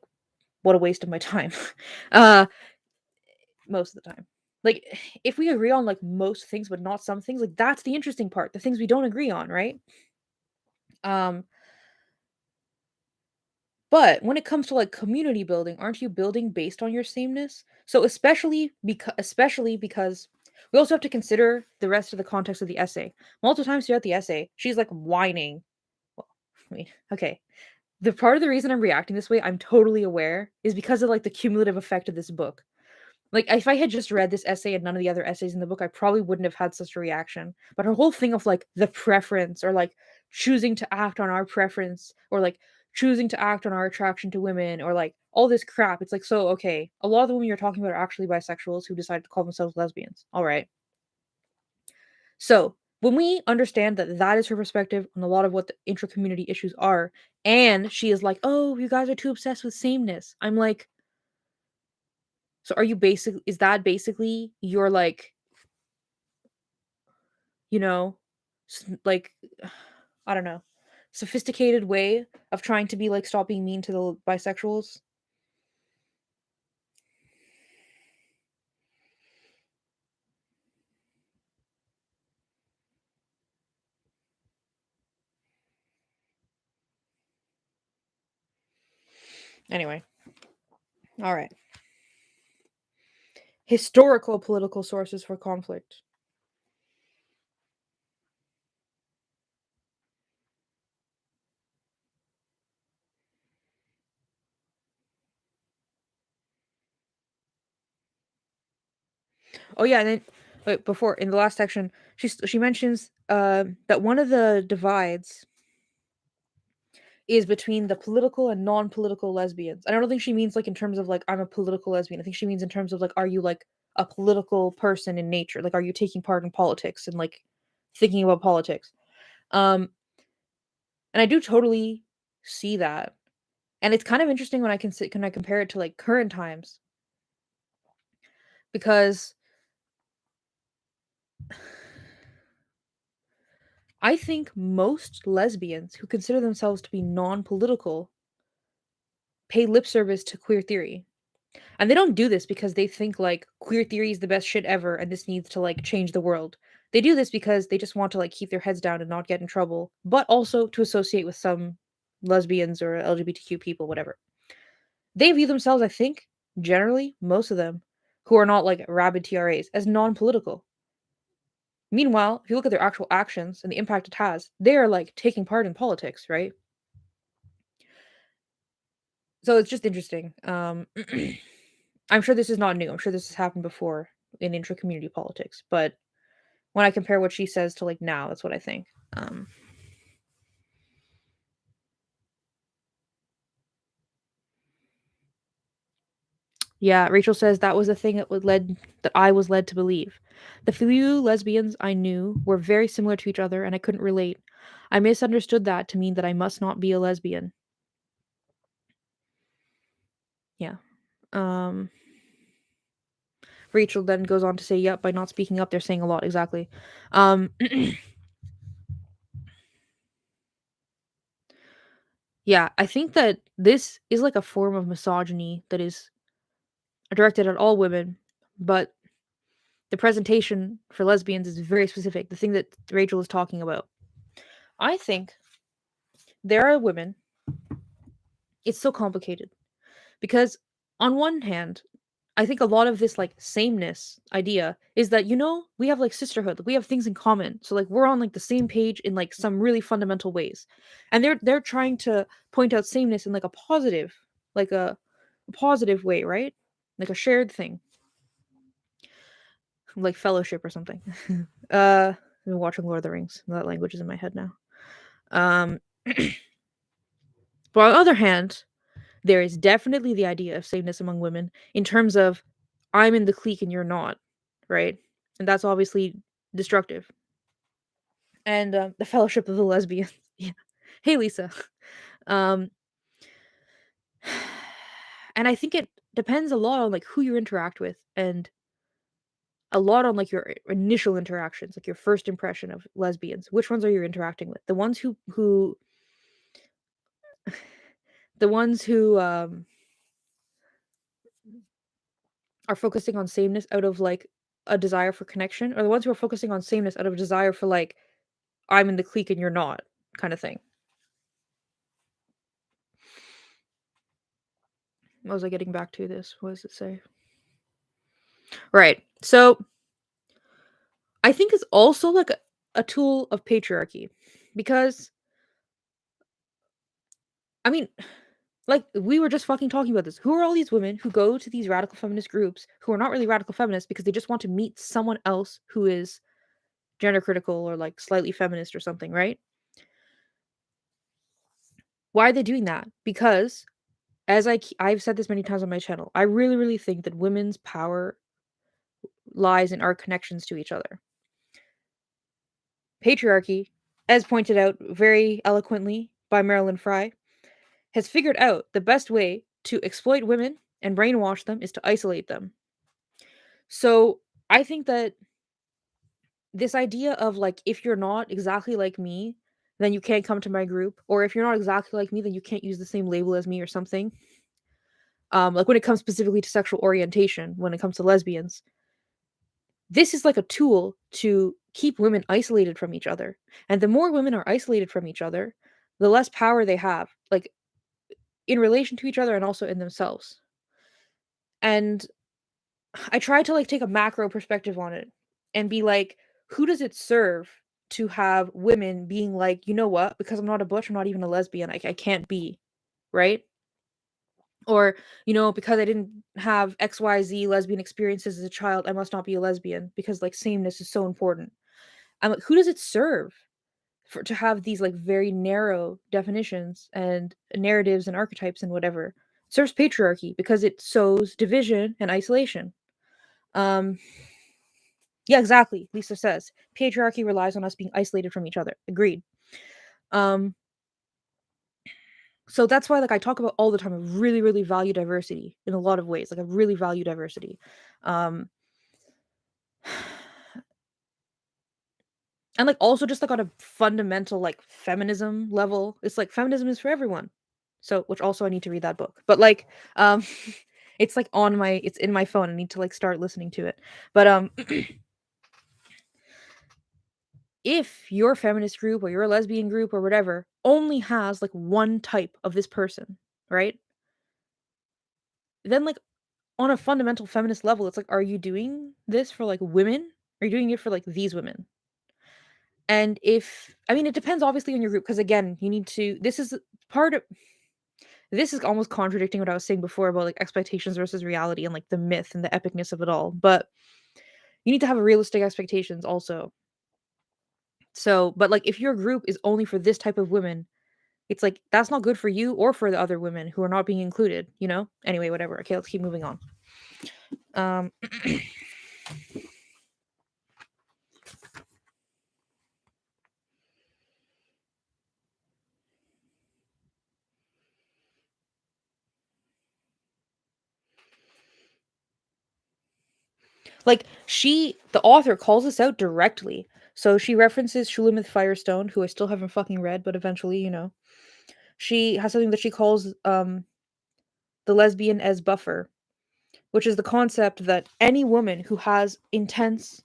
what a waste of my time. uh, most of the time. Like, if we agree on like most things but not some things, like that's the interesting part. The things we don't agree on, right? Um, But when it comes to like community building, aren't you building based on your sameness? So especially because we also have to consider the rest of the context of the essay. Multiple times throughout the essay, she's like whining. Well, I mean, okay. The part of the reason I'm reacting this way, I'm totally aware, is because of like the cumulative effect of this book. Like, if I had just read this essay and none of the other essays in the book, I probably wouldn't have had such a reaction. But her whole thing of like the preference or like choosing to act on our preference or like choosing to act on our attraction to women or like all this crap. It's like, so, okay, a lot of the women you're talking about are actually bisexuals who decide to call themselves lesbians. All right. So, when we understand that that is her perspective on a lot of what the intra community issues are, and she is like, oh, you guys are too obsessed with sameness. I'm like, so are you is that basically your like, you know, like, I don't know, sophisticated way of trying to be like, stop being mean to the bisexuals? Anyway, all right. Historical political sources for conflict. Oh yeah, and then wait, before in the last section, she mentions that one of the divides is between the political and non-political lesbians. And I don't think she means like in terms of like I'm a political lesbian. I think she means in terms of like are you like a political person in nature? Like are you taking part in politics and like thinking about politics? Um and I do totally see that. And it's kind of interesting when I compare it to like current times because I think most lesbians who consider themselves to be non-political pay lip service to queer theory. And they don't do this because they think like queer theory is the best shit ever and this needs to like change the world. They do this because they just want to like keep their heads down and not get in trouble, but also to associate with some lesbians or LGBTQ people, whatever. They view themselves, I think, generally, most of them, who are not like rabid TRAs, as non political. Meanwhile, if you look at their actual actions and the impact it has, they are like taking part in politics, right? So it's just interesting. I'm sure this is not new. I'm sure this has happened before in intra-community politics, but when I compare what she says to like now, that's what I think. Um, yeah, Rachel says that was the thing that I was led to believe. The few lesbians I knew were very similar to each other, and I couldn't relate. I misunderstood that to mean that I must not be a lesbian. Yeah. Um, Rachel then goes on to say, "Yep, by not speaking up, they're saying a lot." Exactly. Um, yeah, I think that this is like a form of misogyny that is directed at all women, but the presentation for lesbians is very specific. The thing that Rachel is talking about. I think there are women, it's so complicated because on one hand, I think a lot of this like sameness idea is that we have like sisterhood, like, we have things in common. So like we're on like the same page in like some really fundamental ways. And they're trying to point out sameness in like a positive, like a positive way, right? Like a shared thing, like fellowship or something. I've been watching Lord of the Rings. That language is in my head now. Um but on the other hand, there is definitely the idea of sameness among women in terms of I'm in the clique and you're not, right? And that's obviously destructive. And the Fellowship of the Lesbians. Yeah. Hey, Lisa. Um, and I think it depends a lot on like who you interact with and a lot on like your initial interactions, like your first impression of lesbians. Which ones are you interacting with? The ones who are focusing on sameness out of like a desire for connection, or the ones who are focusing on sameness out of a desire for like I'm in the clique and you're not kind of thing. What was I getting back to this? What does it say? Right. So I think it's also like a tool of patriarchy because I mean, like we were just fucking talking about this. Who are all these women who go to these radical feminist groups who are not really radical feminists because they just want to meet someone else who is gender critical or like slightly feminist or something, right? Why are they doing that? Because I've said this many times on my channel, I really, really think that women's power lies in our connections to each other. Patriarchy, as pointed out very eloquently by Marilyn Fry, has figured out the best way to exploit women and brainwash them is to isolate them. So I think that this idea of like, if you're not exactly like me, then you can't come to my group, or if you're not exactly like me, then you can't use the same label as me or something. Like when it comes specifically to sexual orientation, when it comes to lesbians, this is like a tool to keep women isolated from each other. And the more women are isolated from each other, the less power they have. Like in relation to each other and also in themselves. And I try to like take a macro perspective on it and be like, who does it serve to have women being like, you know what, because I'm not a butch, I'm not even a lesbian, I can't be, right? Or, because I didn't have XYZ lesbian experiences as a child, I must not be a lesbian because like sameness is so important. I'm like, who does it serve for to have these like very narrow definitions and narratives and archetypes and whatever? It serves patriarchy because it sows division and isolation. Um, yeah, exactly. Lisa says patriarchy relies on us being isolated from each other. Agreed. Um, so that's why like I talk about all the time. I really, really value diversity in a lot of ways. Like I really value diversity. Um, and like also just like on a fundamental like feminism level, it's like feminism is for everyone. So which also I need to read that book. But like it's like it's in my phone. I need to like start listening to it. But if your feminist group or your lesbian group or whatever only has like one type of this person, right? Then like on a fundamental feminist level, it's like, are you doing this for like women? Are you doing it for like these women? And if I mean it depends obviously on your group, because again, you need to part of this is almost contradicting what I was saying before about like expectations versus reality and like the myth and the epicness of it all. But you need to have realistic expectations also. So, but like if your group is only for this type of women, it's like that's not good for you or for the other women who are not being included, you know? Anyway, whatever. Okay, let's keep moving on. Um like the author calls this out directly. So she references Shulamith Firestone, who I still haven't fucking read, but eventually, she has something that she calls the lesbian as buffer, which is the concept that any woman who has intense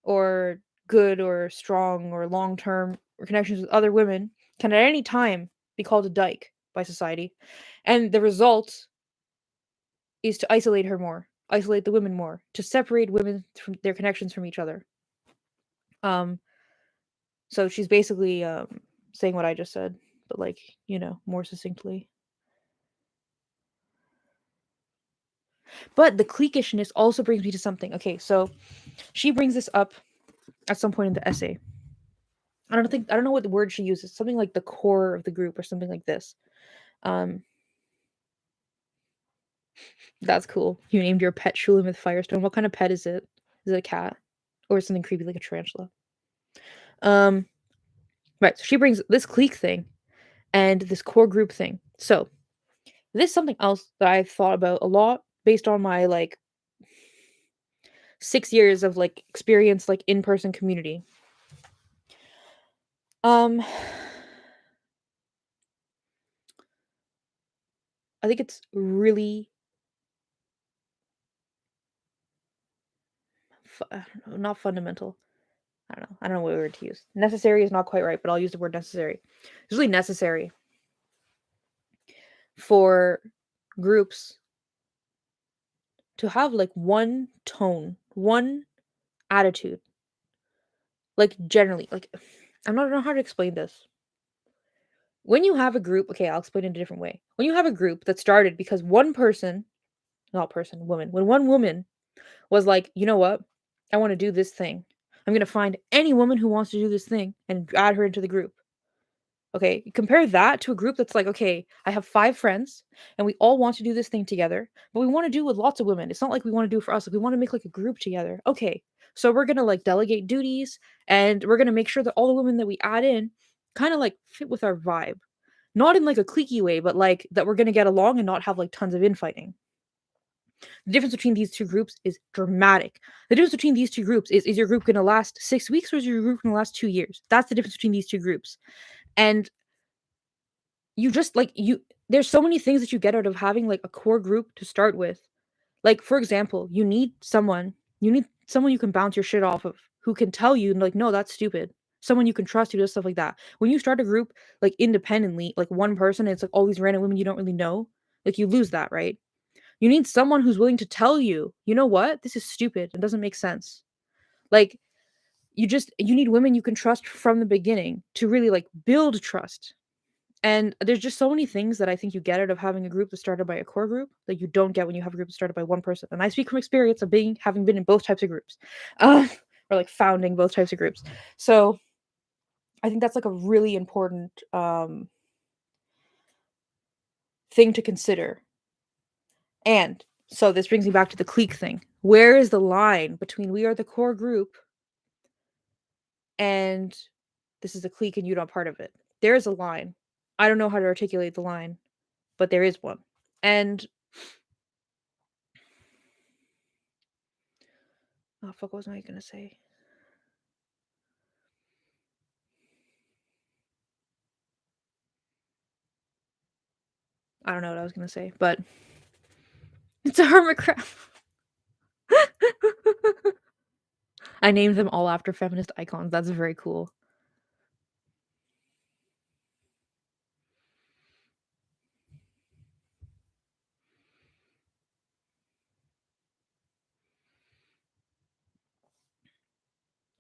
or good or strong or long-term connections with other women can at any time be called a dyke by society. And the result is to isolate her more, isolate the women more, to separate women from their connections from each other. Um, so she's basically saying what I just said, but like, more succinctly. But the cliquishness also brings me to something. Okay, so she brings this up at some point in the essay. I don't know what the word she uses. Something like the core of the group or something like this. Um, that's cool. You named your pet Shulamith Firestone. What kind of pet is it? Is it a cat? Or something creepy like a tarantula? Um, right, so she brings this clique thing and this core group thing. So this is something else that I've thought about a lot based on my like 6 years of like experience like in-person community. Um I think it's really I don't know, not fundamental. I don't know. I don't know what word to use. Necessary is not quite right, but I'll use the word necessary. It's really necessary for groups to have like one tone, one attitude. Like generally, like I don't know how to explain this. When you have a group, okay, I'll explain it in a different way. When you have a group that started because one person, not person, woman, when one woman was like, you know what? I want to do this thing. I'm going to find any woman who wants to do this thing and add her into the group. Okay, compare that to a group that's like, okay, I have 5 friends and we all want to do this thing together, but we want to do it with lots of women. It's not like we want to do it for us. Like we want to make like a group together. Okay, so we're gonna like delegate duties and we're gonna make sure that all the women that we add in kind of like fit with our vibe. Not in like a cliquey way, but like that we're gonna get along and not have like tons of infighting. The difference between these two groups is dramatic. The difference between these two groups is your group gonna last 6 weeks or is your group gonna last 2 years? That's the difference between these two groups. And you just like there's so many things that you get out of having like a core group to start with. Like for example, you need someone you can bounce your shit off of who can tell you like no, that's stupid. someone you can trust who does stuff like that. When you start a group like independently, like one person, it's like all these random women you don't really know, like you lose that, right? You need someone who's willing to tell you, you know what, this is stupid. It doesn't make sense. Like you need women you can trust from the beginning to really like build trust. And there's just so many things that I think you get out of having a group that's started by a core group that you don't get when you have a group that's started by one person. And I speak from experience of having been in both types of groups, or like founding both types of groups. So I think that's like a really important thing to consider. And so this brings me back to the clique thing. Where is the line between we are the core group and this is a clique and you're not part of it? There is a line. I don't know how to articulate the line, but there is one. And oh fuck, what was I gonna say? I don't know what I was gonna say, but it's a hermit crab. I named them all after feminist icons. That's very cool.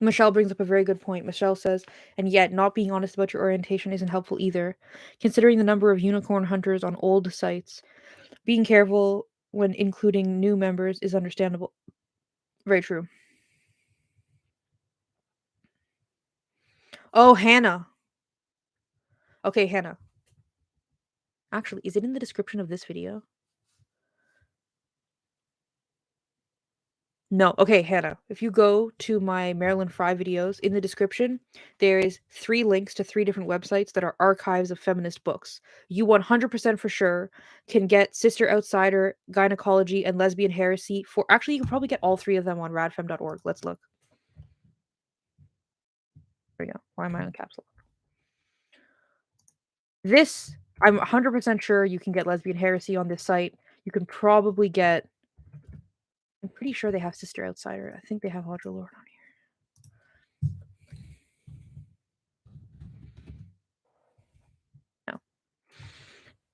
Michelle brings up a very good point. Michelle says, and yet not being honest about your orientation isn't helpful either. Considering the number of unicorn hunters on old sites, being careful when including new members is understandable. Very true. Oh, Hannah. Okay, Hannah. Actually, is it in the description of this video? No. Okay, Hannah. If you go to my Maryland Fry videos, in the description, there is 3 links to 3 different websites that are archives of feminist books. You 100% for sure can get Sister Outsider, Gynecology, and Lesbian Heresy for actually you can probably get all 3 of them on radfem.org. Let's look. There we go. Why am I on caps lock? This I'm 100% sure you can get Lesbian Heresy on this site. You can probably get I'm pretty sure they have Sister Outsider. I think they have Audre Lorde on here. No.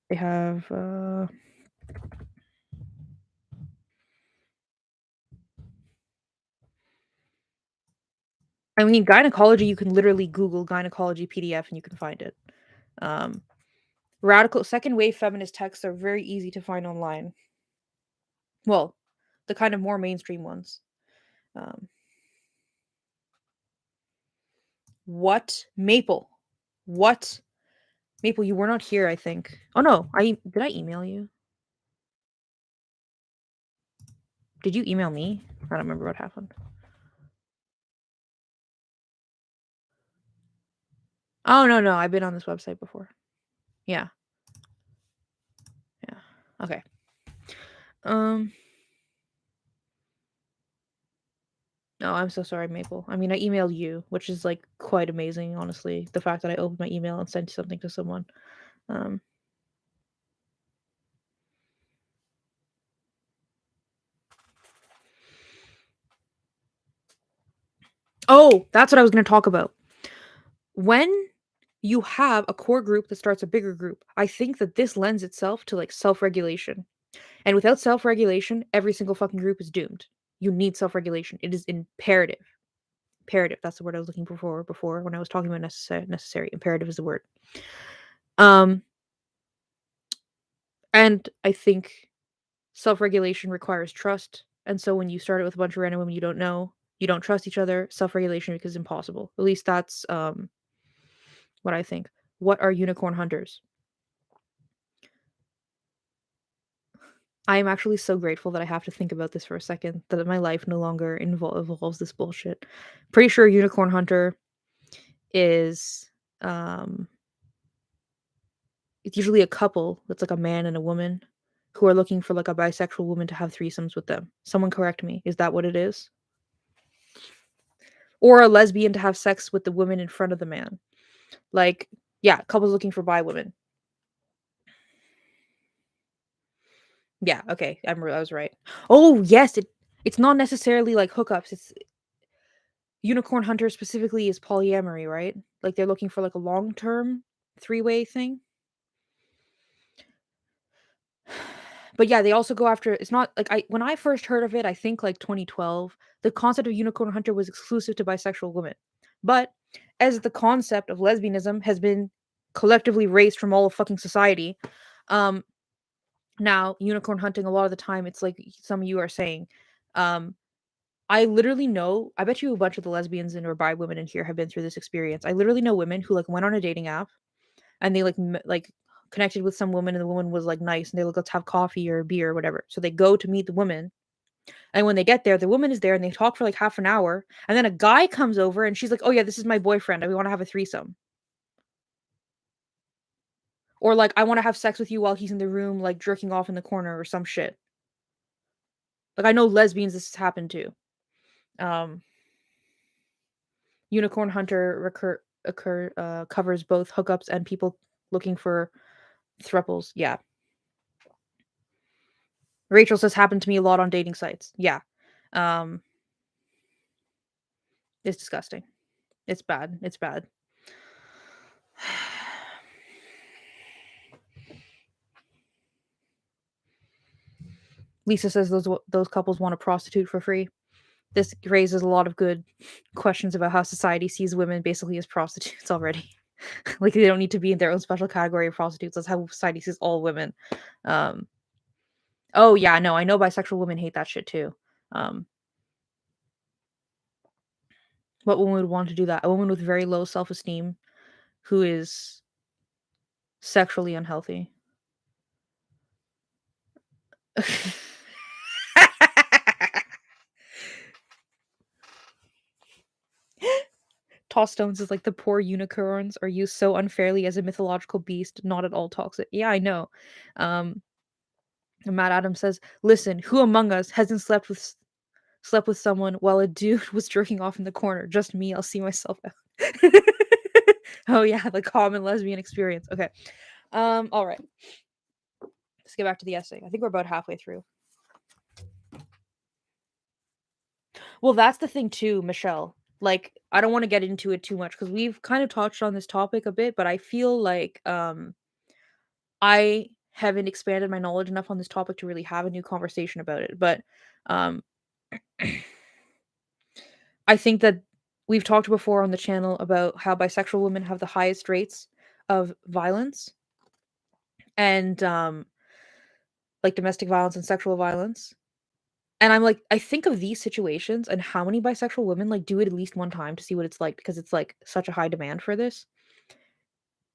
They have I mean, gynecology, you can literally Google gynecology PDF and you can find it. Radical second wave feminist texts are very easy to find online. Well, the kind of more mainstream ones. What? Maple. What? Maple, you were not here, I think. Oh no, did I email you? Did you email me? I don't remember what happened. Oh no, I've been on this website before. Yeah. Yeah. Okay. No, I'm so sorry, Maple. I mean, I emailed you, which is like quite amazing, honestly. The fact that I opened my email and sent something to someone. Oh, that's what I was going to talk about. When you have a core group that starts a bigger group, I think that this lends itself to like self-regulation. And without self-regulation, every single fucking group is doomed. You need self-regulation. It is imperative. Imperative. That's the word I was looking for before when I was talking about necessary. Imperative is the word. And I think self-regulation requires trust. And so when you start it with a bunch of random women you don't know, you don't trust each other, self-regulation becomes impossible. At least that's what I think. What are unicorn hunters? I am actually so grateful that I have to think about this for a second, that my life no longer involves this bullshit. Pretty sure unicorn hunter is it's usually a couple that's like a man and a woman who are looking for like a bisexual woman to have threesomes with them. Someone correct me. Is that what it is? Or a lesbian to have sex with the woman in front of the man. Like, yeah, couples looking for bi women. Yeah, okay, I was right. Oh yes, it's not necessarily like hookups. Unicorn hunter specifically is polyamory, right? Like they're looking for like a long-term three-way thing. But yeah, they also go after, it's not like, when I first heard of it, I think like 2012, the concept of unicorn hunter was exclusive to bisexual women. But as the concept of lesbianism has been collectively erased from all of fucking society, um now unicorn hunting a lot of the time it's like some of you are saying. Um I literally know, I bet you a bunch of the lesbians and or bi women in here have been through this experience. I literally know women who like went on a dating app and they like connected with some woman and the woman was like nice and they like, let's have coffee or beer or whatever. So they go to meet the woman, and when they get there, the woman is there and they talk for like half an hour, and then a guy comes over and she's like, "Oh yeah, this is my boyfriend. We want to have a threesome." Or like, "I want to have sex with you while he's in the room like jerking off in the corner or some shit." Like I know lesbians this has happened to. Um Unicorn hunter covers both hookups and people looking for thruples. Yeah. Rachel says happened to me a lot on dating sites. Yeah. Um, it's disgusting. It's bad. It's bad. Lisa says those couples want a prostitute for free. This raises a lot of good questions about how society sees women basically as prostitutes already. Like they don't need to be in their own special category of prostitutes. That's how society sees all women. Um, oh yeah, no, I know bisexual women hate that shit too. Um, what woman would want to do that? A woman with very low self-esteem who is sexually unhealthy. Toss stones is like the poor unicorns are used so unfairly as a mythological beast, not at all toxic. Yeah, I know. Um, Matt Adams says, "Listen, who among us hasn't slept with someone while a dude was jerking off in the corner? Just me. I'll see myself out." Oh yeah, the common lesbian experience. Okay. All right. Let's get back to the essay. I think we're about halfway through. Well, that's the thing too, Michelle. Like, I don't want to get into it too much because we've kind of touched on this topic a bit, but I feel like I haven't expanded my knowledge enough on this topic to really have a new conversation about it. But um I think that we've talked before on the channel about how bisexual women have the highest rates of violence and like domestic violence and sexual violence. And I'm like, I think of these situations and how many bisexual women like do it at least one time to see what it's like because it's like such a high demand for this.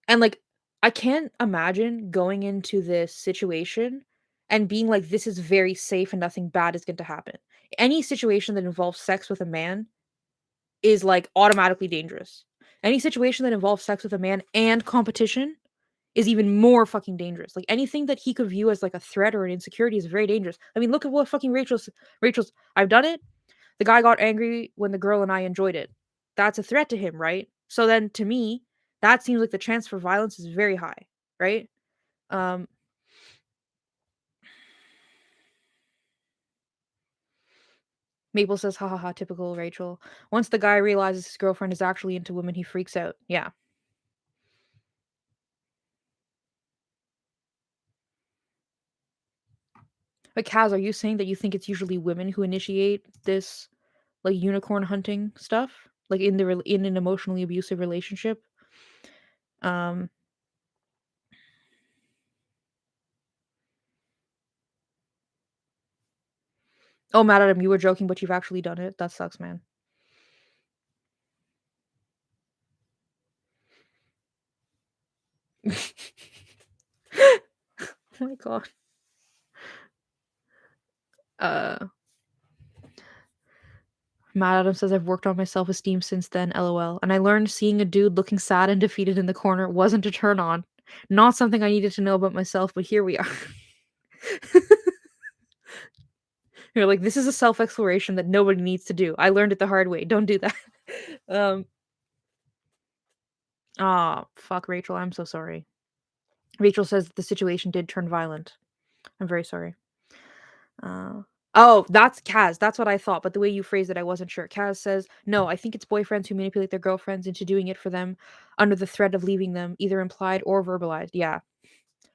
And like I can't imagine going into this situation and being like this is very safe and nothing bad is going to happen. Any situation that involves sex with a man is like automatically dangerous. Any situation that involves sex with a man and competition is even more fucking dangerous. Like anything that he could view as like a threat or an insecurity is very dangerous. I mean, look at what fucking Rachel's I've done it. The guy got angry when the girl and I enjoyed it. That's a threat to him, right? So then to me, that seems like the chance for violence is very high, right? Um Maple says, ha ha ha, typical Rachel. Once the guy realizes his girlfriend is actually into women, he freaks out. Yeah. But Kaz, are you saying that you think it's usually women who initiate this like unicorn hunting stuff? Like in in an emotionally abusive relationship? Um Oh, Matt Adam, you were joking, but you've actually done it. That sucks, man. Oh my god. Uh Matt Adam says I've worked on my self-esteem since then, lol. And I learned seeing a dude looking sad and defeated in the corner wasn't a turn on. Not something I needed to know about myself, but here we are. You're like, this is a self-exploration that nobody needs to do. I learned it the hard way. Don't do that. um Oh, fuck Rachel, I'm so sorry. Rachel says the situation did turn violent. I'm very sorry. Uh Oh, that's Kaz. That's what I thought, but the way you phrased it, I wasn't sure. Kaz says, "No, I think it's boyfriends who manipulate their girlfriends into doing it for them under the threat of leaving them, either implied or verbalized." Yeah.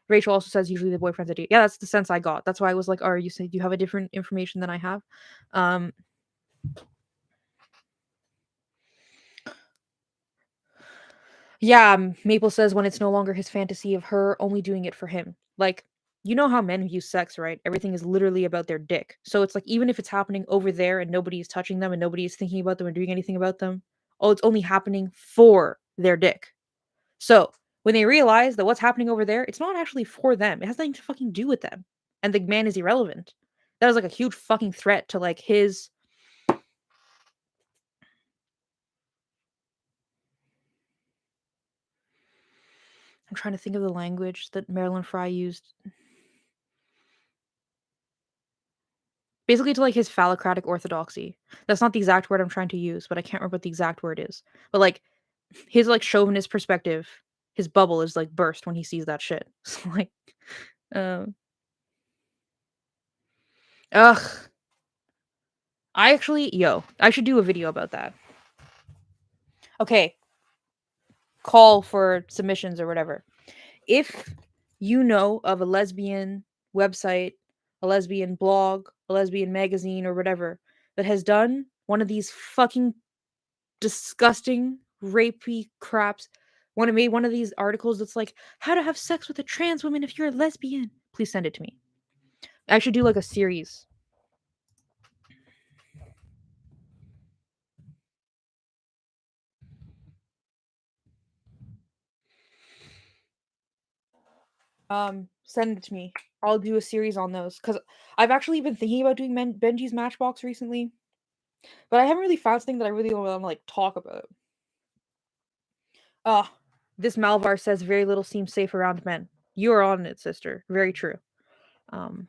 Rachel also says usually the boyfriends are yeah, that's the sense I got. That's why I was like, "Oh, you said you have a different information than I have." Um, yeah, Maple says when it's no longer his fantasy of her only doing it for him. Like, you know how men view sex, right? Everything is literally about their dick. So it's like even if it's happening over there and nobody is touching them and nobody is thinking about them or doing anything about them, oh, it's only happening for their dick. So when they realize that what's happening over there, it's not actually for them. It has nothing to fucking do with them. And the man is irrelevant. That is like a huge fucking threat to like his. I'm trying to think of the language that Marilyn Fry used. Basically to like his phallocratic orthodoxy. That's not the exact word I'm trying to use, but I can't remember what the exact word is. But like his like chauvinist perspective, his bubble is like burst when he sees that shit. So like, um, ugh. I should do a video about that. Okay, call for submissions or whatever. If you know of a lesbian website, a lesbian blog, a lesbian magazine, or whatever that has done one of these fucking disgusting, rapey craps, made one of these articles that's like how to have sex with a trans woman if you're a lesbian, please send it to me. I should do like a series. Send it to me. I'll do a series on those because I've actually been thinking about doing Benji's Matchbox recently, but I haven't really found something that I really want to like talk about. Ah, this Malvar says very little seems safe around men. You are on it, sister. Very true. Um,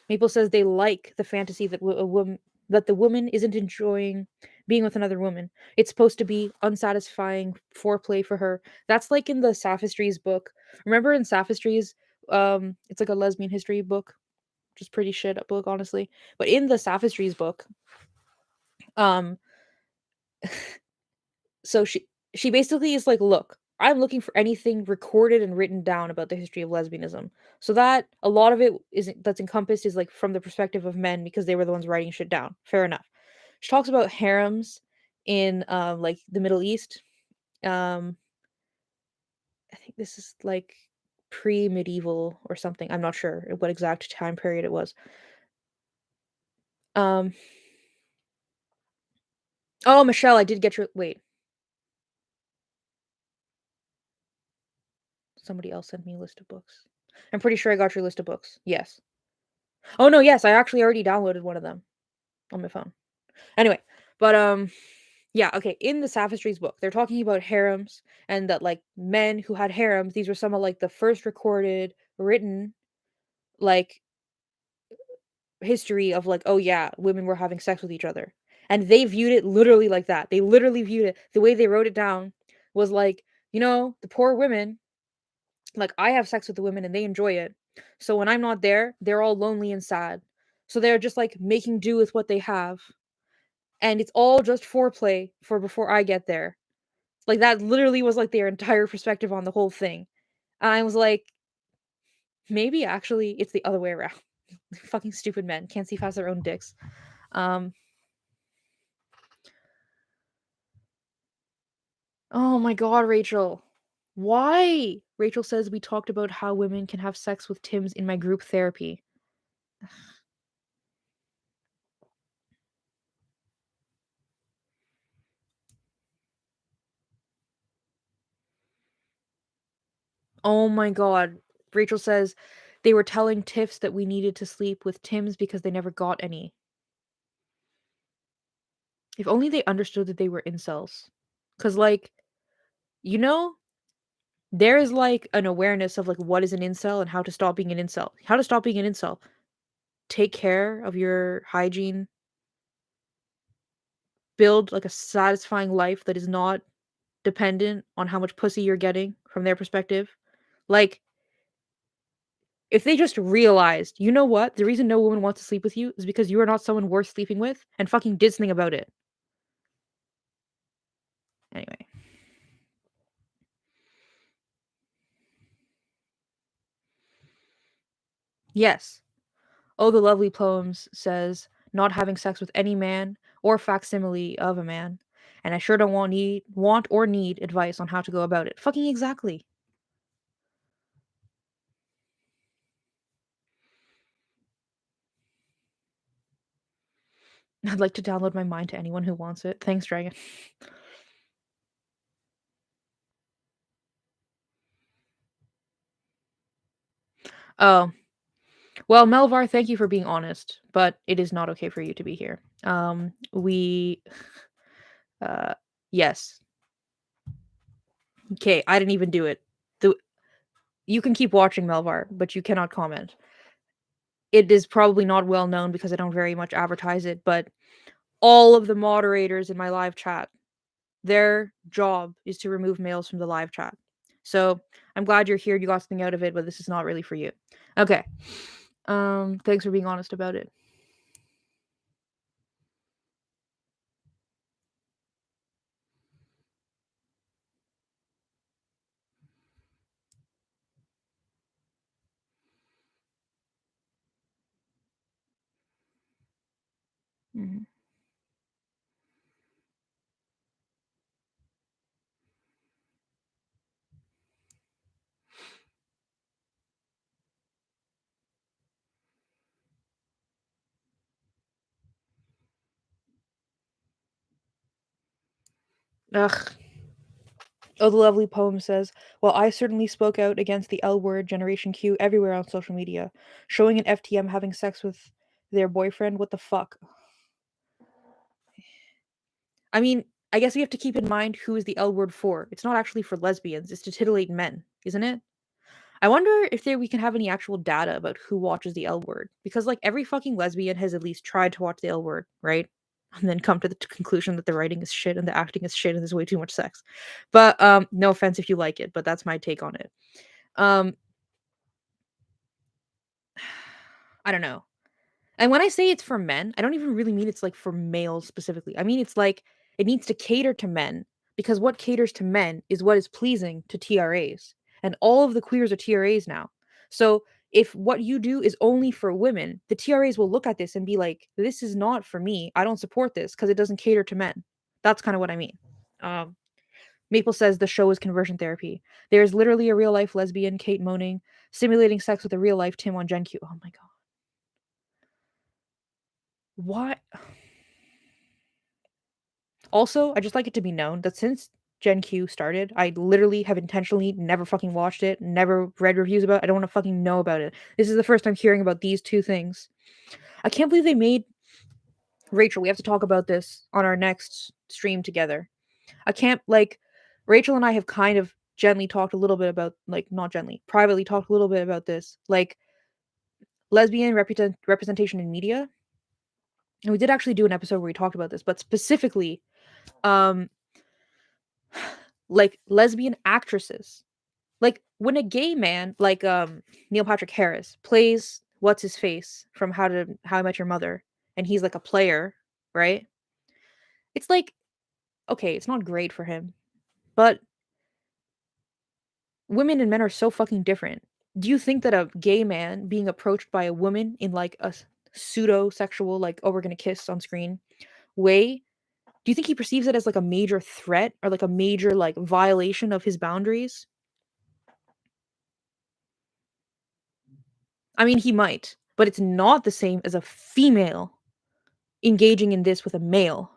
Maple says they like the fantasy that a woman that the woman isn't enjoying being with another woman. It's supposed to be unsatisfying foreplay for her. That's like in the Sophistries book. Remember in Sophistries, it's like a lesbian history book, which is pretty shit book, honestly. But in the Sophistries book, um, so she basically is like, look, I'm looking for anything recorded and written down about the history of lesbianism. So that a lot of it is that's encompassed is like from the perspective of men because they were the ones writing shit down. Fair enough. She talks about harems in like the Middle East. Um I think this is like pre-medieval or something. I'm not sure what exact time period it was. Um oh, Michelle, I did get your wait. Somebody else sent me a list of books. I'm pretty sure I got your list of books. Yes. Oh no, yes, I actually already downloaded one of them on my phone. Anyway, but yeah, okay, in the Sophistries book, they're talking about harems and that like men who had harems, these were some of like the first recorded written like history of like, oh yeah, women were having sex with each other. And they viewed it literally like that. They literally viewed it the way they wrote it down was like, the poor women, like I have sex with the women and they enjoy it. So when I'm not there, they're all lonely and sad. So they're just like making do with what they have. And it's all just foreplay for before I get there. Like that literally was like their entire perspective on the whole thing. And I was like, maybe actually it's the other way around. Fucking stupid men can't see past their own dicks. Um oh my god, Rachel. Why? Rachel says we talked about how women can have sex with Tims in my group therapy. Oh my god. Rachel says they were telling Tiffs that we needed to sleep with Tims because they never got any. If only they understood that they were incels. Cause like, you know, there is like an awareness of like what is an incel and how to stop being an incel. How to stop being an incel. Take care of your hygiene. Build like a satisfying life that is not dependent on how much pussy you're getting from their perspective. Like If they just realized, you know what? The reason no woman wants to sleep with you is because you are not someone worth sleeping with and fucking did something about it. Anyway. Yes. Oh, the Lovely Poems says, not having sex with any man or facsimile of a man. And I sure don't want or need advice on how to go about it. Fucking exactly. I'd like to download my mind to anyone who wants it. Thanks, Dragon. Oh, well, Melvar, thank you for being honest, but it is not okay for you to be here. Uh, yes. Okay, I didn't even do it. The You can keep watching Melvar, but you cannot comment. It is probably not well known because I don't very much advertise it, but all of the moderators in my live chat, their job is to remove males from the live chat. So I'm glad you're here. You got something out of it, but this is not really for you. Okay. Thanks for being honest about it. Mhm. Ugh. Oh, the Lovely Poem says, well, I certainly spoke out against the L word Generation Q everywhere on social media. Showing an FTM having sex with their boyfriend, what the fuck? I mean, I guess we have to keep in mind who is the L word for. It's not actually for lesbians, it's to titillate men, isn't it? I wonder if we can have any actual data about who watches the L word. Because, like, every fucking lesbian has at least tried to watch the L word, right? And then come to the conclusion that the writing is shit and the acting is shit and there's way too much sex. But no offense if you like it, but that's my take on it. Um I don't know. And when I say it's for men, I don't even really mean it's like for males specifically. I mean it's like it needs to cater to men because what caters to men is what is pleasing to TRAs. And all of the queers are TRAs now. So if what you do is only for women, the TRAs will look at this and be like, this is not for me. I don't support this because it doesn't cater to men. That's kind of what I mean. Um, Maple says the show is conversion therapy. There's literally a real life lesbian, Kate Moaning, simulating sex with a real life Tim on Gen Q. Oh my god. Why? Also, I just like it to be known that since Gen Q started, I literally have intentionally never fucking watched it, never read reviews about it. I don't want to fucking know about it. This is the first time hearing about these two things. I can't believe they made Rachel. We have to talk about this on our next stream together. I can't like Rachel and I have kind of gently talked a little bit about like not gently, privately talked a little bit about this. Like lesbian representation in media. And we did actually do an episode where we talked about this, but specifically um like lesbian actresses. Like when a gay man like Neil Patrick Harris plays what's his face from How I Met Your Mother and he's like a player, right? It's like okay, it's not great for him, but women and men are so fucking different. Do you think that a gay man being approached by a woman in like a pseudo sexual like oh we're going to kiss on screen way, do you think he perceives it as like a major threat or like a major like violation of his boundaries? I mean, he might, but it's not the same as a female engaging in this with a male,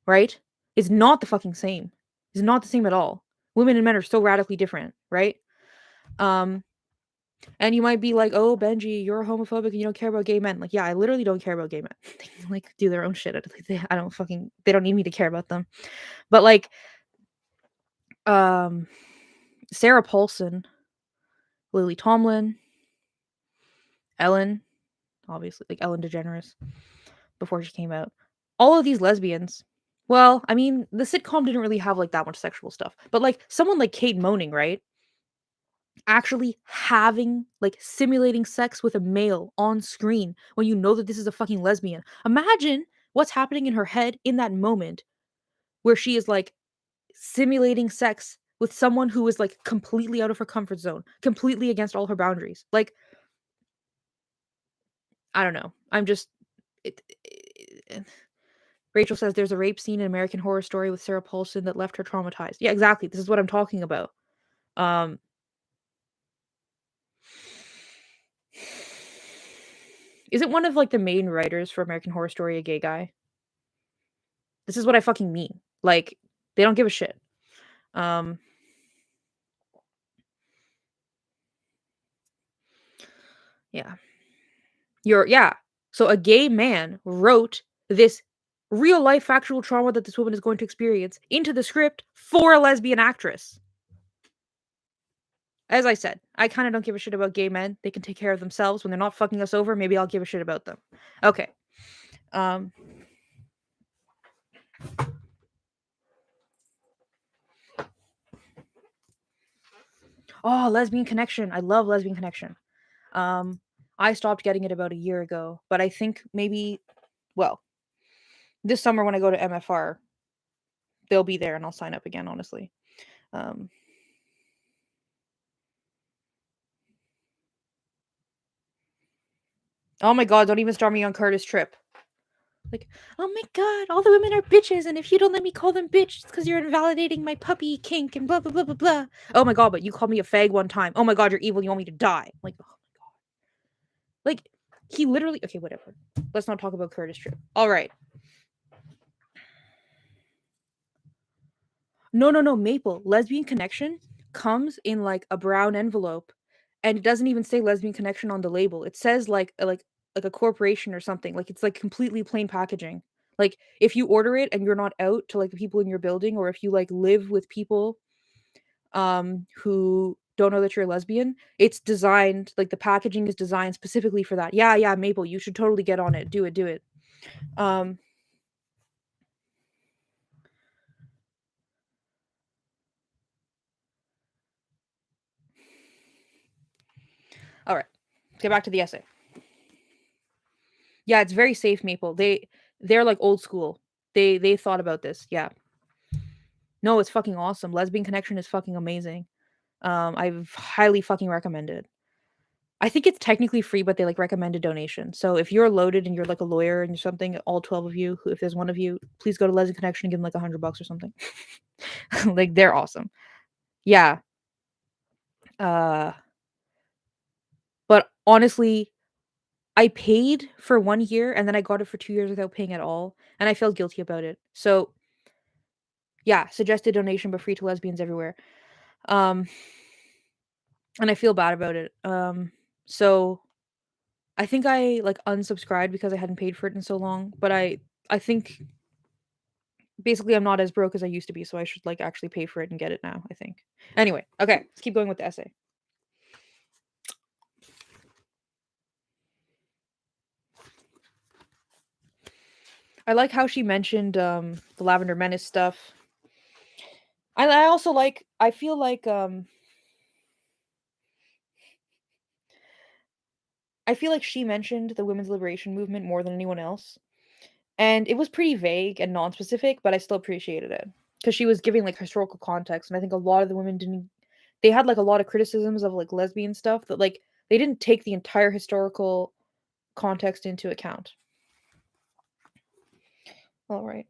right? It's not the fucking same. It's not the same at all. Women and men are so radically different, right? Um, and you might be like, "Oh, Benji, you're homophobic and you don't care about gay men." Like, yeah, I literally don't care about gay men. They can, like do their own shit. I don't fucking. They don't need me to care about them. But like, um, Sarah Paulson, Lily Tomlin, Ellen, obviously, like Ellen DeGeneres before she came out. All of these lesbians. Well, I mean, the sitcom didn't really have like that much sexual stuff, but like someone like Kate Moaning, right? Actually having, like, simulating sex with a male on screen when you know that this is a fucking lesbian. Imagine what's happening in her head in that moment where she is, like, simulating sex with someone who is, like, completely out of her comfort zone, completely against all her boundaries. Like, I don't know. I'm just it Rachel says there's a rape scene in American Horror Story with Sarah Paulson that left her traumatized. Yeah, exactly. This is what I'm talking about. Um, isn't one of like the main writers for American Horror Story a gay guy? This is what I fucking mean. Like, they don't give a shit. Um, yeah. Yeah. So a gay man wrote this real life factual trauma that this woman is going to experience into the script for a lesbian actress. As I said, I kind of don't give a shit about gay men. They can take care of themselves when they're not fucking us over. Maybe I'll give a shit about them. Okay. Um, oh, Lesbian Connection. I love Lesbian Connection. Um, I stopped getting it about a year ago, but I think maybe, well, this summer when I go to MFR, they'll be there and I'll sign up again, honestly. Um, oh my god, don't even start me on Curtis Tripp. Like, oh my god, all the women are bitches, and if you don't let me call them bitch, it's because you're invalidating my puppy kink and blah blah blah blah blah. Oh my god, but you called me a fag one time. Oh my god, you're evil. You want me to die? Like, oh my god. Like, he literally. Okay, whatever. Let's not talk about Curtis Tripp. All right. No, no, no, Maple. Lesbian Connection comes in like a brown envelope, and it doesn't even say Lesbian Connection on the label. It says like a corporation or something. Like it's like completely plain packaging. Like if you order it and you're not out to like the people in your building, or if you like live with people who don't know that you're a lesbian, it's designed like the packaging is designed specifically for that. Yeah, yeah, Maple, you should totally get on it. Do it, do it. Um all right. Let's get back to the essay. Yeah, it's very safe, Maple. They're like old school. They thought about this. Yeah. No, it's fucking awesome. Lesbian Connection is fucking amazing. I've highly fucking recommend it. I think it's technically free, but they like recommend a donation. So if you're loaded and you're like a lawyer and something, all 12 of you, if there's one of you, please go to Lesbian Connection and give them like $100 or something. Like they're awesome. Yeah. Uh, but honestly, I paid for 1 year and then I got it for 2 years without paying at all, and I felt guilty about it. So yeah, suggested donation, but free to lesbians everywhere. Um, and I feel bad about it. So I think I like unsubscribed because I hadn't paid for it in so long. But I think basically I'm not as broke as I used to be, so I should like actually pay for it and get it now. I think. Anyway, okay, let's keep going with the essay. I like how she mentioned the Lavender Menace stuff. I also like. I feel like she mentioned the women's liberation movement more than anyone else. And it was pretty vague and non-specific, but I still appreciated it because she was giving like historical context, and I think a lot of the women didn't. They had like a lot of criticisms of like lesbian stuff that like they didn't take the entire historical context into account. All right.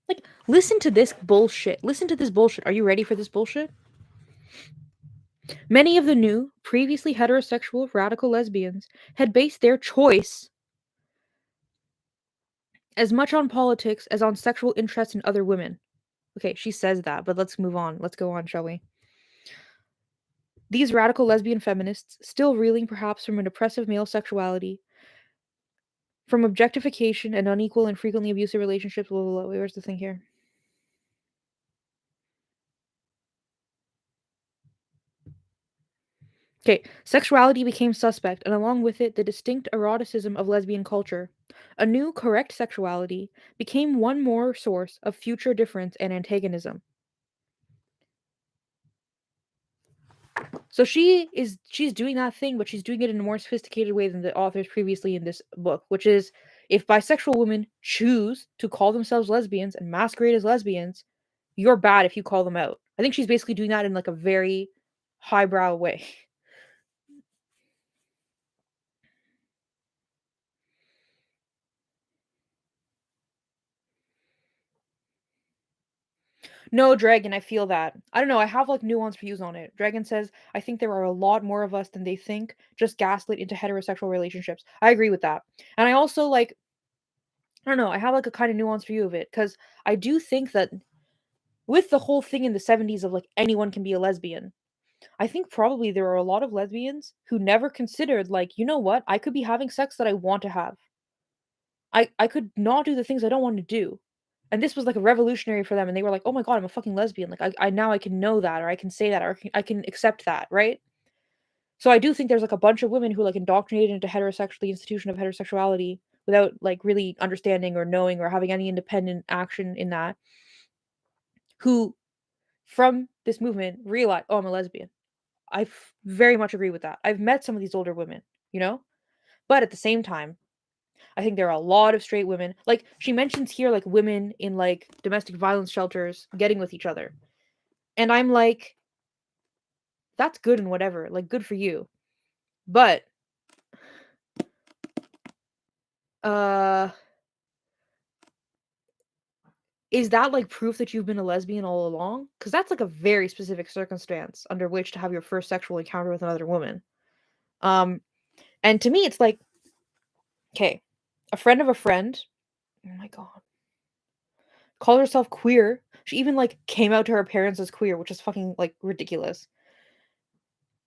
Like, listen to this bullshit. Listen to this bullshit. Are you ready for this bullshit? Many of the new, previously heterosexual radical lesbians had based their choice as much on politics as on sexual interest in other women. Okay, she says that, but let's move on. Let's go on, shall we? These radical lesbian feminists, still reeling perhaps from an oppressive male sexuality, from objectification and unequal and frequently abusive relationships. Blah, blah, blah. Wait, where's the thing here? Okay, sexuality became suspect, and along with it, the distinct eroticism of lesbian culture. A new, correct sexuality became one more source of future difference and antagonism. So she's doing that thing, but she's doing it in a more sophisticated way than the authors previously in this book, which is if bisexual women choose to call themselves lesbians and masquerade as lesbians, you're bad if you call them out. I think she's basically doing that in like a very highbrow way. No, Dragon, I feel that. I don't know, I have like nuanced views on it. Dragon says, I think there are a lot more of us than they think, just gaslit into heterosexual relationships. I agree with that. And I also like, I don't know, I have like a kind of nuanced view of it because I do think that with the whole thing in the 70s of like anyone can be a lesbian, I think probably there are a lot of lesbians who never considered, like, you know what, I could be having sex that I want to have. I could not do the things I don't want to do. And this was like a revolutionary for them, and they were like, "Oh my god, I'm a fucking lesbian." Like I now I can know that, or I can say that, or I can accept that, right? So I do think there's like a bunch of women who like indoctrinated into heterosexual the institution of heterosexuality without like really understanding or knowing or having any independent action in that, who from this movement realize, "Oh, I'm a lesbian." Very much agree with that. I've met some of these older women, you know? But at the same time, I think there are a lot of straight women. Like she mentions here like women in like domestic violence shelters getting with each other. And I'm like, that's good and whatever. Like good for you. But uh is that like proof that you've been a lesbian all along? Cuz that's like a very specific circumstance under which to have your first sexual encounter with another woman. Um and to me it's like, okay, a friend of a friend, oh my god, called herself queer. She even like came out to her parents as queer, which is fucking like ridiculous.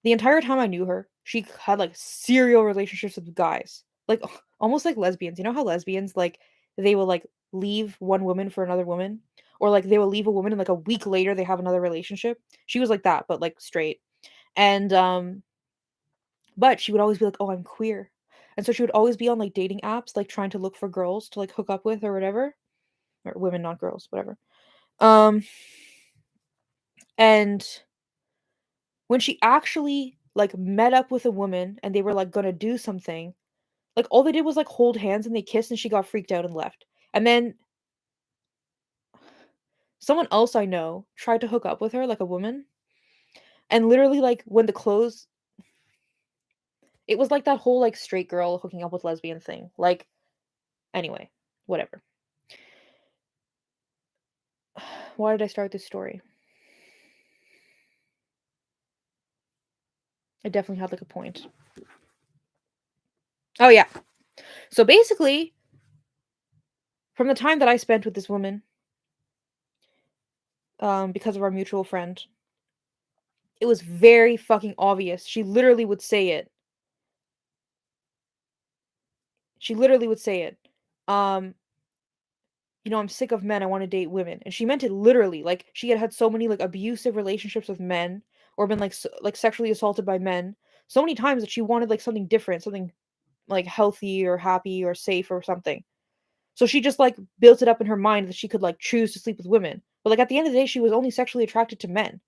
The entire time I knew her, she had like serial relationships with guys. Like almost like lesbians. You know how lesbians like they will like leave one woman for another woman? Or like they will leave a woman and like a week later they have another relationship. She was like that, but like straight. And but she would always be like, "Oh, I'm queer." And so she would always be on like dating apps like trying to look for girls to like hook up with or whatever. Or women, not girls, whatever. Um and when she actually like met up with a woman and they were like gonna do something, like all they did was like hold hands and they kissed and she got freaked out and left. And then someone else I know tried to hook up with her, like a woman, and literally like when the clothes, it was like that whole like straight girl hooking up with lesbian thing. Like anyway, whatever. Why did I start this story? I definitely had like a point. Oh yeah. So basically, from the time that I spent with this woman, because of our mutual friend, it was very fucking obvious. She literally would say it. She literally would say it. Um, I'm sick of men. I want to date women. And she meant it literally. Like she had had so many like abusive relationships with men or been like like sexually assaulted by men so many times that she wanted like something different, something like healthy or happy or safe or something. So she just like built it up in her mind that she could like choose to sleep with women. But like at the end of the day, she was only sexually attracted to men.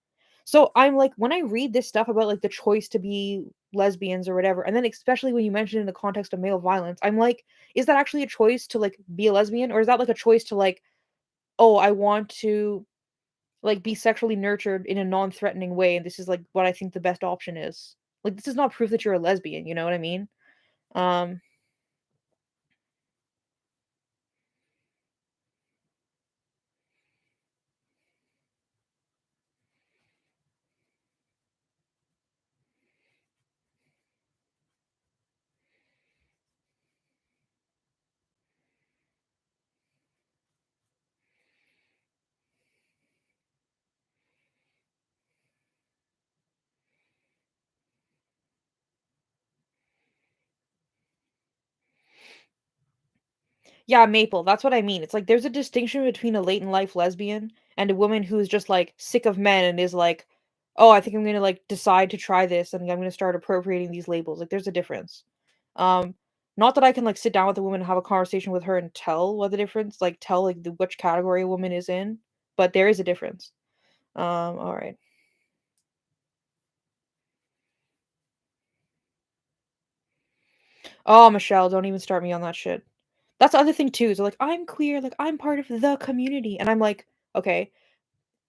So I'm like, when I read this stuff about like the choice to be lesbians or whatever, and then especially when you mention it in the context of male violence, I'm like, is that actually a choice to like be a lesbian? Or is that like a choice to like, oh, I want to like be sexually nurtured in a non-threatening way, and this is like what I think the best option is. Like this is not proof that you're a lesbian, you know what I mean? Um Yeah, Maple, that's what I mean. It's like there's a distinction between a late in life lesbian and a woman who is just like sick of men and is like oh, I think I'm gonna like decide to try this and I'm gonna start appropriating these labels. Like there's a difference. Um, not that I can like sit down with a woman and have a conversation with her and tell what the difference, like tell like which category a woman is in, but there is a difference. All right. Oh, Michelle, don't even start me on that shit. That's the other thing too. Is like I'm queer, like I'm part of the community, and I'm like, okay.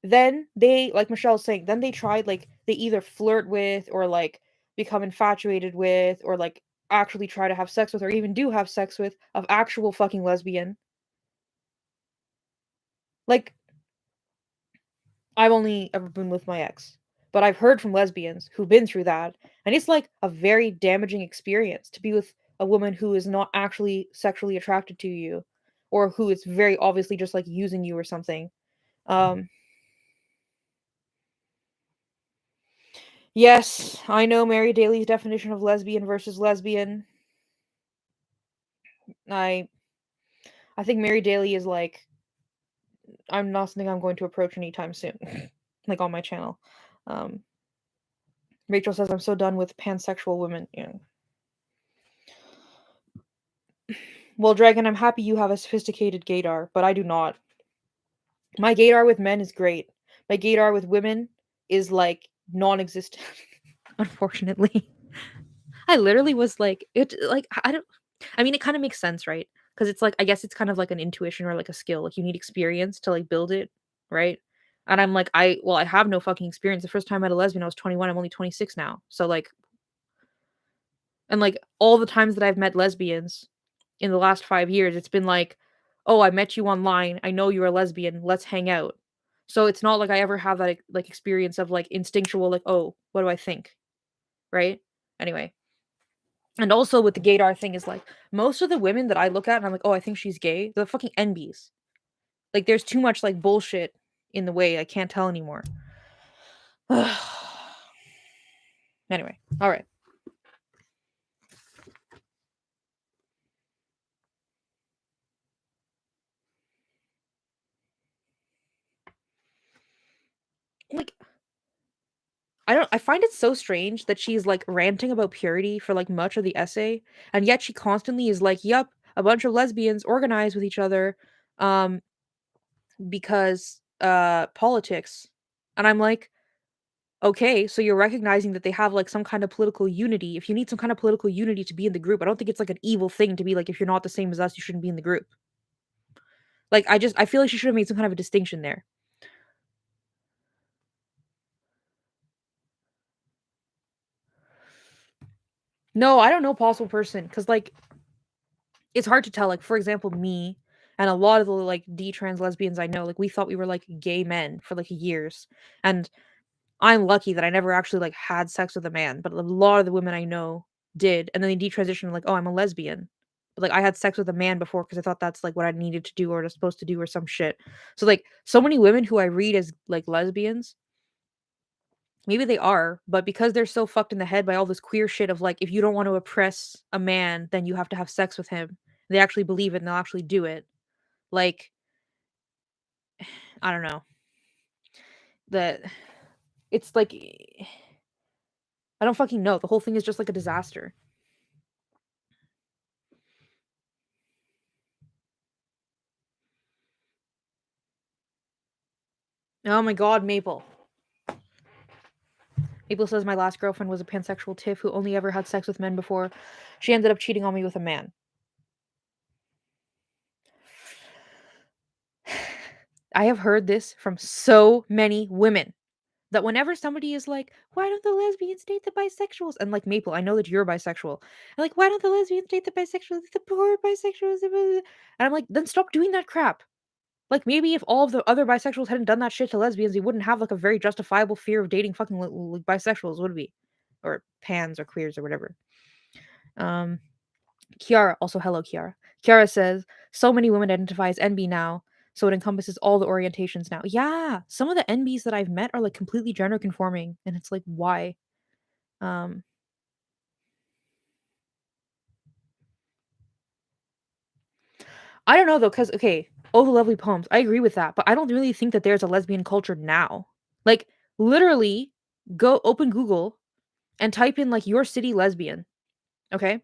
Then they, like Michelle's saying, then they tried like they either flirt with or like become infatuated with or like actually try to have sex with or even do have sex with of actual fucking lesbian. Like I've only ever been with my ex, but I've heard from lesbians who've been through that, and it's like a very damaging experience to be with a woman who is not actually sexually attracted to you or who is very obviously just like using you or something. Um yes, I know Mary Daly's definition of lesbian versus lesbian. I I think Mary Daly is like I'm not something I'm going to approach anytime soon. Like on my channel. Um Rachel says I'm so done with pansexual women. Yeah. Well, Dragon, I'm happy you have a sophisticated gaydar, but I do not. My gaydar with men is great. My gaydar with women is like non-existent. Unfortunately. I literally was like it like I don't I mean it kind of makes sense, right? Because it's like I guess it's kind of like an intuition or like a skill. Like you need experience to like build it, right? And I'm like I have no fucking experience. The first time I met a lesbian I was 21. I'm only 26 now. So like and like all the times that I've met lesbians in the last 5 years, it's been like, "Oh, I met you online. I know you're a lesbian. Let's hang out." So it's not like I ever have that like experience of like instinctual like, "Oh, what do I think?" Right? Anyway, and also with the gaydar thing is like most of the women that I look at and I'm like, "Oh, I think she's gay." They're fucking NBs. Like there's too much like bullshit in the way. I can't tell anymore. Anyway, all right. Like I find it so strange that she's like ranting about purity for like much of the essay, and yet she constantly is like, "Yup, a bunch of lesbians organize with each other, um, because politics." And I'm like, okay, so you're recognizing that they have like some kind of political unity. If you need some kind of political unity to be in the group, I don't think it's like an evil thing to be like, if you're not the same as us, you shouldn't be in the group. Like I feel like she should have made some kind of a distinction there. No, I don't know possible person because like it's hard to tell. Like, for example, me and a lot of the like D-trans lesbians I know, like we thought we were like gay men for like years. And I'm lucky that I never actually like had sex with a man, but a lot of the women I know did. And then they detransitioned like, oh, I'm a lesbian. But like I had sex with a man before because I thought that's like what I needed to do or was supposed to do or some shit. So like so many women who I read as like lesbians, maybe they are, but because they're so fucked in the head by all this queer shit of like, if you don't want to oppress a man, then you have to have sex with him. They actually believe it and they'll actually do it. Like, I don't know. That it's like I don't fucking know. The whole thing is just like a disaster. Oh my god, Maple. Maple says my last girlfriend was a pansexual tiff who only ever had sex with men before. She ended up cheating on me with a man. I have heard this from so many women that whenever somebody is like, "Why don't the lesbians date the bisexuals?" And like Maple, I know that you're bisexual. And like, "Why don't the lesbians date the bisexuals? The poor bisexuals." And I'm like, then stop doing that crap. Like maybe if all of the other bisexuals hadn't done that shit to lesbians, we wouldn't have like a very justifiable fear of dating fucking like bisexuals, would we? Or pans or queers or whatever. Um, Kiara, also hello Kiara. Kiara says, so many women identify as NB now, so it encompasses all the orientations now. Yeah, some of the NBs that I've met are like completely gender conforming, and it's like why? Um, I don't know though, because okay, oh the lovely poems, I agree with that, but I don't really think that there's a lesbian culture now. Like literally. Go open Google and type in like your city lesbian, okay?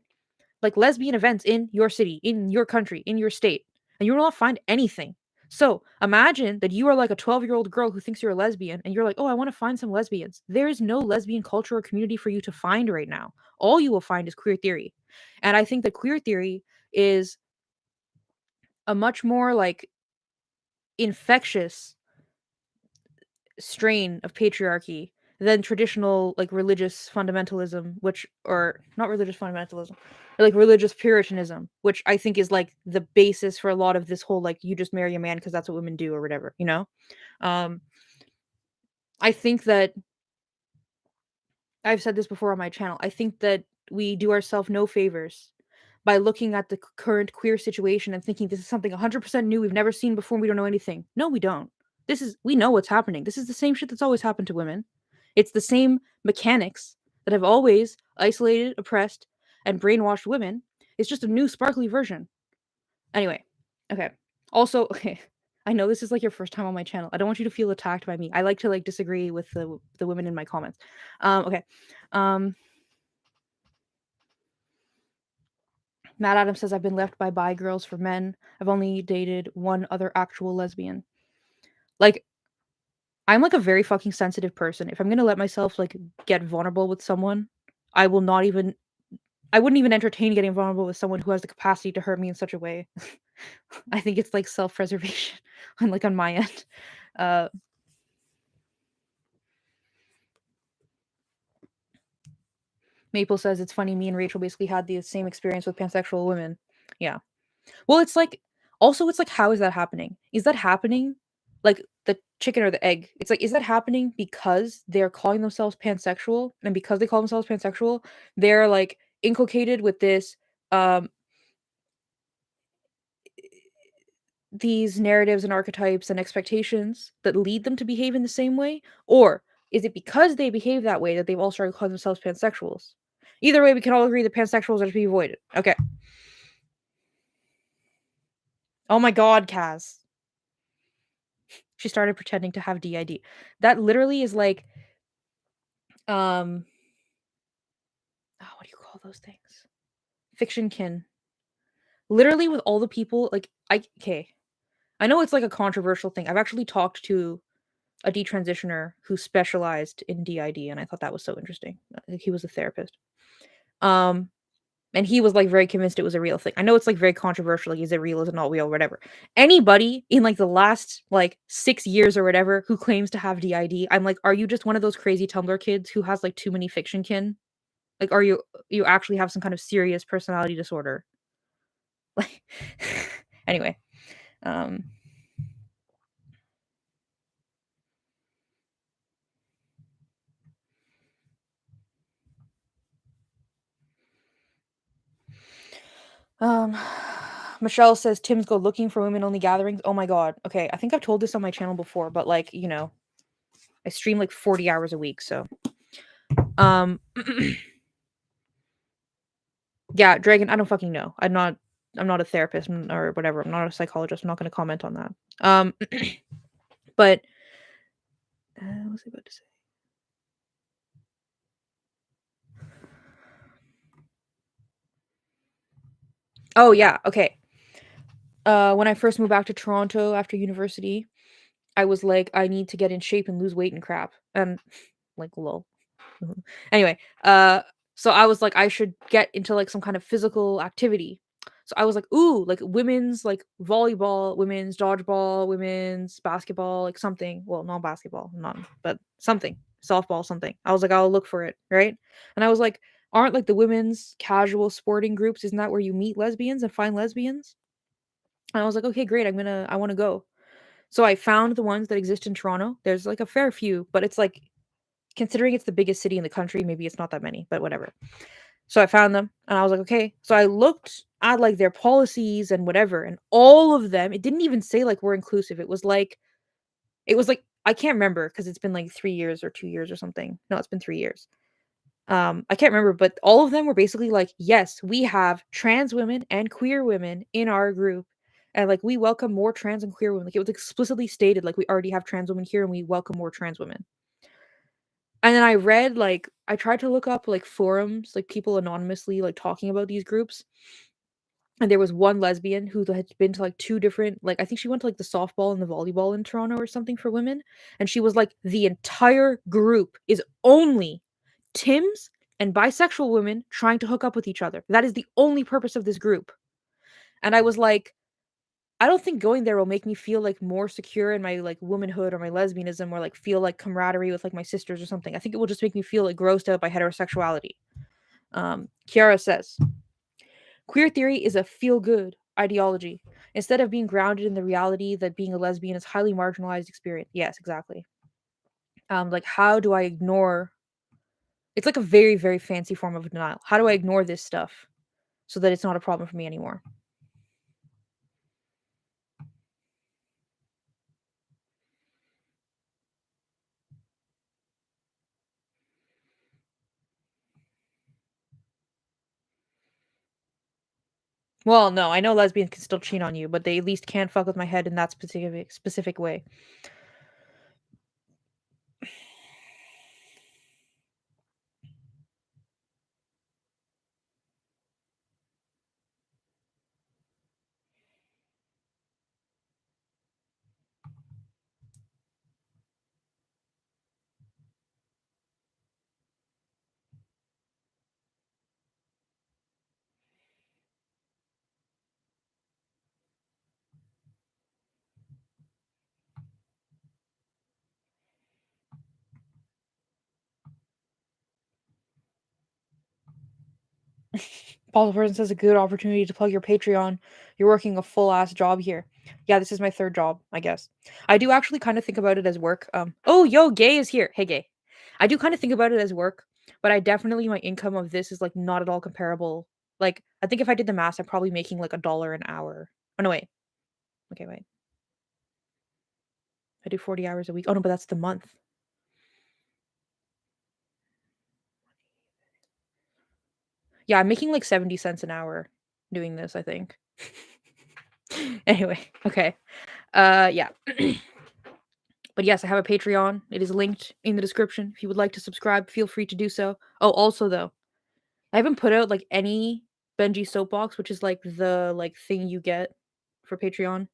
Like lesbian events in your city, in your country, in your state, and you will not find anything. So imagine that you are like a 12-year-old girl who thinks you're a lesbian and you're like, oh, I want to find some lesbians. There is no lesbian culture or community for you to find right now. All you will find is queer theory. And I think that queer theory is a much more like infectious strain of patriarchy than traditional like religious fundamentalism, which or not religious fundamentalism, but, like religious puritanism, which I think is like the basis for a lot of this whole like you just marry a man because that's what women do or whatever, you know. um I think that I've said this before on my channel. I think that we do ourselves no favors by looking at the current queer situation and thinking this is something 100% new we've never seen before and we don't know anything. No, we don't. We know what's happening. This is the same shit that's always happened to women. It's the same mechanics that have always isolated, oppressed, and brainwashed women. It's just a new sparkly version. Anyway, okay. Also, okay, I know this is like your first time on my channel. I don't want you to feel attacked by me. I like to like disagree with the women in my comments. Okay. Um, Matt Adams says I've been left by bi girls for men. I've only dated one other actual lesbian. Like, I'm like a very fucking sensitive person. If I'm gonna let myself like get vulnerable with someone, I will not even. I wouldn't even entertain getting vulnerable with someone who has the capacity to hurt me in such a way. I think it's like self-preservation on like on my end. Uh, Maple says it's funny. Me and Rachel basically had the same experience with pansexual women. Yeah. Well, it's like also it's like how is that happening? Is that happening like the chicken or the egg? It's like is that happening because they're calling themselves pansexual and because they call themselves pansexual, they're like inculcated with this um these narratives and archetypes and expectations that lead them to behave in the same way? Or is it because they behave that way that they've all started calling themselves pansexuals? Either way, we can all agree that pansexuals are to be avoided. Okay. Oh my god, Kaz. She started pretending to have DID. That literally is like, what do you call those things? Fiction kin. Literally with all the people, like, okay. I know it's like a controversial thing. I've actually talked to a detransitioner who specialized in DID, and I thought that was so interesting. I think he was a therapist. Um, and he was like very convinced it was a real thing. I know it's like very controversial. Like, is it real? Is it not real? Whatever. Anybody in like the last like 6 years or whatever who claims to have DID, I'm like, are you just one of those crazy Tumblr kids who has like too many fiction kin? Like, are you actually have some kind of serious personality disorder? Like, anyway, um, um, Michelle says Tim's go looking for women only gatherings. Oh my god. Okay, I think I've told this on my channel before, but like, you know, I stream like 40 hours a week, so um yeah, Dragon, I don't fucking know. I'm not a therapist or whatever. I'm not a psychologist. I'm not going to comment on that. But what was I about to say? Oh yeah, okay. When I first moved back to Toronto after university, I was like, I need to get in shape and lose weight and crap. And like, lol. Anyway, so I was like, I should get into like some kind of physical activity. So I was like, ooh, like women's like volleyball, women's dodgeball, women's basketball, like something. Well, not basketball, none, but something, softball, something. I was like, I'll look for it, right? And I was like, aren't like the women's casual sporting groups? Isn't that where you meet lesbians and find lesbians? And I was like, okay, great. I want to go. So I found the ones that exist in Toronto. There's like a fair few, but it's like considering it's the biggest city in the country, maybe it's not that many, but whatever. So I found them and I was like, okay. So I looked at like their policies and whatever, and all of them, it didn't even say like we're inclusive. It was like I can't remember because it's been like 3 years or 2 years or something. No, it's been 3 years. I can't remember, but all of them were basically like, yes, we have trans women and queer women in our group. And like we welcome more trans and queer women. Like it was explicitly stated, like we already have trans women here and we welcome more trans women. And then I read, like I tried to look up, like, forums, like, people anonymously, like, talking about these groups, and there was one lesbian who had been to, like, 2 different like, I think she went to, like, the softball and the volleyball in Toronto or something for women, and she was like, "The entire group is only Tims and bisexual women trying to hook up with each other. That is the only purpose of this group." And I was like, I don't think going there will make me feel, like, more secure in my, like, womanhood or my lesbianism or, like, feel, like, camaraderie with, like, my sisters or something. I think it will just make me feel, like, grossed out by heterosexuality. Kiara says, "Queer theory is a feel-good ideology, instead of being grounded in the reality that being a lesbian is highly marginalized experience." Yes, exactly. Like, how do I ignore it's like a very, very fancy form of denial. How do I ignore this stuff so that it's not a problem for me anymore? Well, no, I know lesbians can still cheat on you, but they at least can't fuck with my head in that specific way. Paul Person says a good opportunity to plug your Patreon. You're working a full ass job here. Yeah, this is my third job, I guess. I do actually kind of think about it as work. Oh, yo, Gay is here. Hey, Gay. I do kind of think about it as work, but I definitely my income of this is like not at all comparable. Like, I think if I did the math, I'm probably making like $1 an hour. Oh no, wait. Okay, wait. I do 40 hours a week. Oh no, but that's the month. Yeah, I'm making like 70 cents an hour doing this, I think. Anyway, okay. Yeah. But yes, I have a Patreon. It is linked in the description. If you would like to subscribe, feel free to do so. Oh, also though, I haven't put out like any Benji soapbox, which is like the like thing you get for Patreon.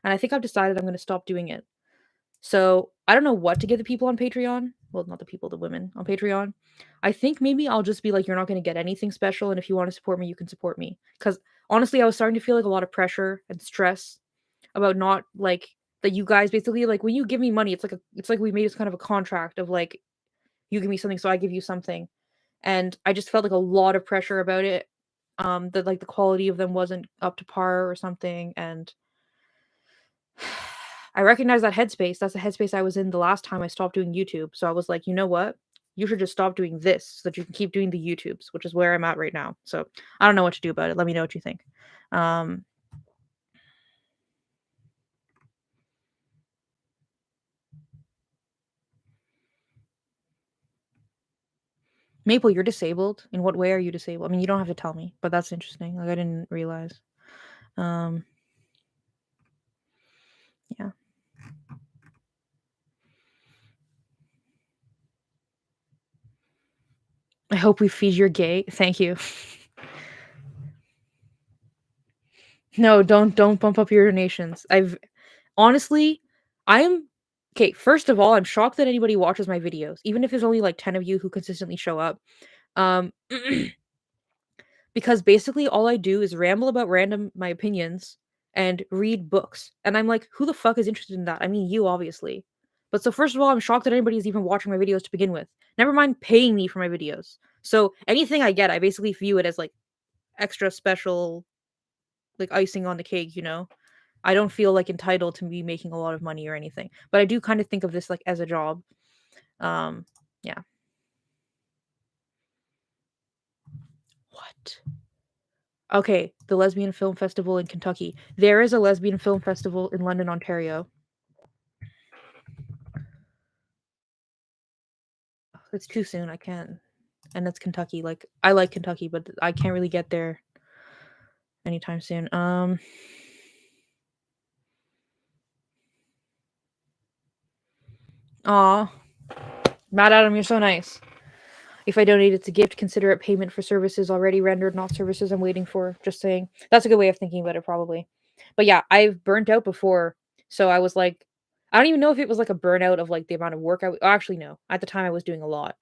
And I think I've decided I'm gonna stop doing it. So I don't know what to give the people on Patreon. Well, not the people, the women on Patreon. I think maybe I'll just be like, you're not gonna get anything special, and if you want to support me, you can support me. Because honestly, I was starting to feel like a lot of pressure and stress about not like that you guys basically like when you give me money, it's like we made this kind of a contract of like you give me something, so I give you something. And I just felt like a lot of pressure about it. That like the quality of them wasn't up to par or something. And I recognize that headspace. That's the headspace I was in the last time I stopped doing YouTube. So I was like, you know what? You should just stop doing this so that you can keep doing the YouTubes, which is where I'm at right now. So I don't know what to do about it. Let me know what you think. Um, Maple, you're disabled. In what way are you disabled? I mean, you don't have to tell me, but that's interesting. Like I didn't realize. Um, yeah. I hope we feed your gay. Thank you. No, don't bump up your donations. I've honestly, I'm okay. First of all, I'm shocked that anybody watches my videos, even if there's only like 10 of you who consistently show up. Um, because basically all I do is ramble about random my opinions and read books. And I'm like, who the fuck is interested in that? I mean, you obviously. But so first of all, I'm shocked that anybody is even watching my videos to begin with. Never mind paying me for my videos. So anything I get, I basically view it as like extra special, like icing on the cake, you know? I don't feel like entitled to be making a lot of money or anything. But I do kind of think of this like as a job. Um, yeah. What? Okay, the Lesbian Film Festival in Kentucky. There is a lesbian film festival in London, Ontario. It's too soon. I can't. And that's Kentucky. Like I like Kentucky, but I can't really get there anytime soon. Aw. Matt Adam, you're so nice. If I donate, it's a gift. Consider it payment for services already rendered, not services I'm waiting for. Just saying. That's a good way of thinking about it, probably. But yeah, I've burnt out before. So I was like, I don't even know if it was like a burnout of like the amount of work actually, no. At the time, I was doing a lot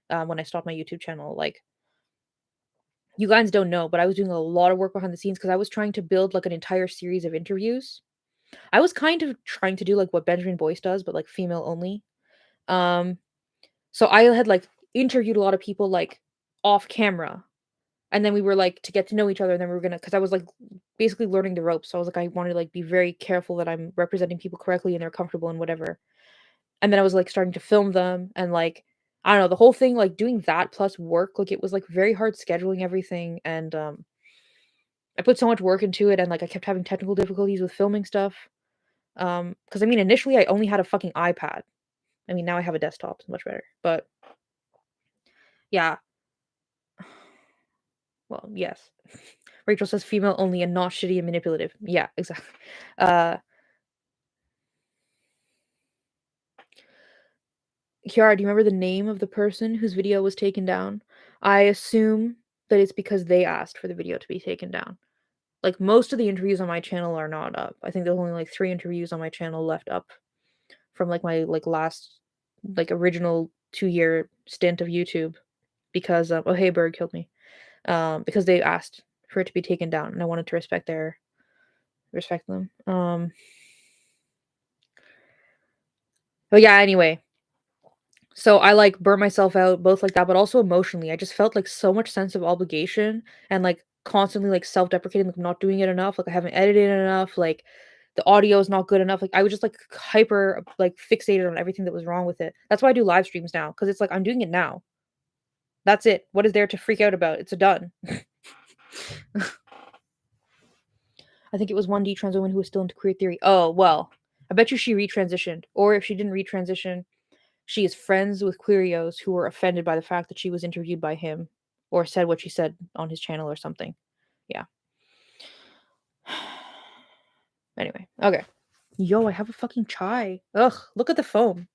when I stopped my YouTube channel. Like, you guys don't know, but I was doing a lot of work behind the scenes because I was trying to build like an entire series of interviews. I was kind of trying to do like what Benjamin Boyce does, but like female only. Um, so I had like interviewed a lot of people like off camera, and then we were like to get to know each other, and then we were gonna, because I was like basically learning the ropes. So I was like, I wanted to like be very careful that I'm representing people correctly and they're comfortable and whatever. And then I was like starting to film them and like I don't know, the whole thing, like doing that plus work, like it was like very hard scheduling everything. And I put so much work into it, and like I kept having technical difficulties with filming stuff. Because I mean, initially I only had a fucking iPad. I mean, now I have a desktop, it's much better. But yeah, well, yes. Rachel says female only and not shitty and manipulative. Yeah, exactly. Uh, Kiara, do you remember the name of the person whose video was taken down? I assume that it's because they asked for the video to be taken down. Like most of the interviews on my channel are not up. I think there's only like 3 interviews on my channel left up from like my like last like original 2-year stint of YouTube because oh hey bird killed me. Because they asked for it to be taken down and I wanted to respect them. But yeah, anyway. So I like burnt myself out both like that, but also emotionally. I just felt like so much sense of obligation and like constantly like self-deprecating, like I'm not doing it enough, like I haven't edited it enough, like the audio is not good enough. Like I was just like hyper like fixated on everything that was wrong with it. That's why I do live streams now, because it's like I'm doing it now. That's it. What is there to freak out about? It's a done. I think it was one D trans woman who was still into queer theory. Oh well, I bet you she retransitioned, or if she didn't retransition, she is friends with Queerios who were offended by the fact that she was interviewed by him or said what she said on his channel or something. Yeah. Anyway, okay. Yo, I have a fucking chai. Ugh, look at the foam.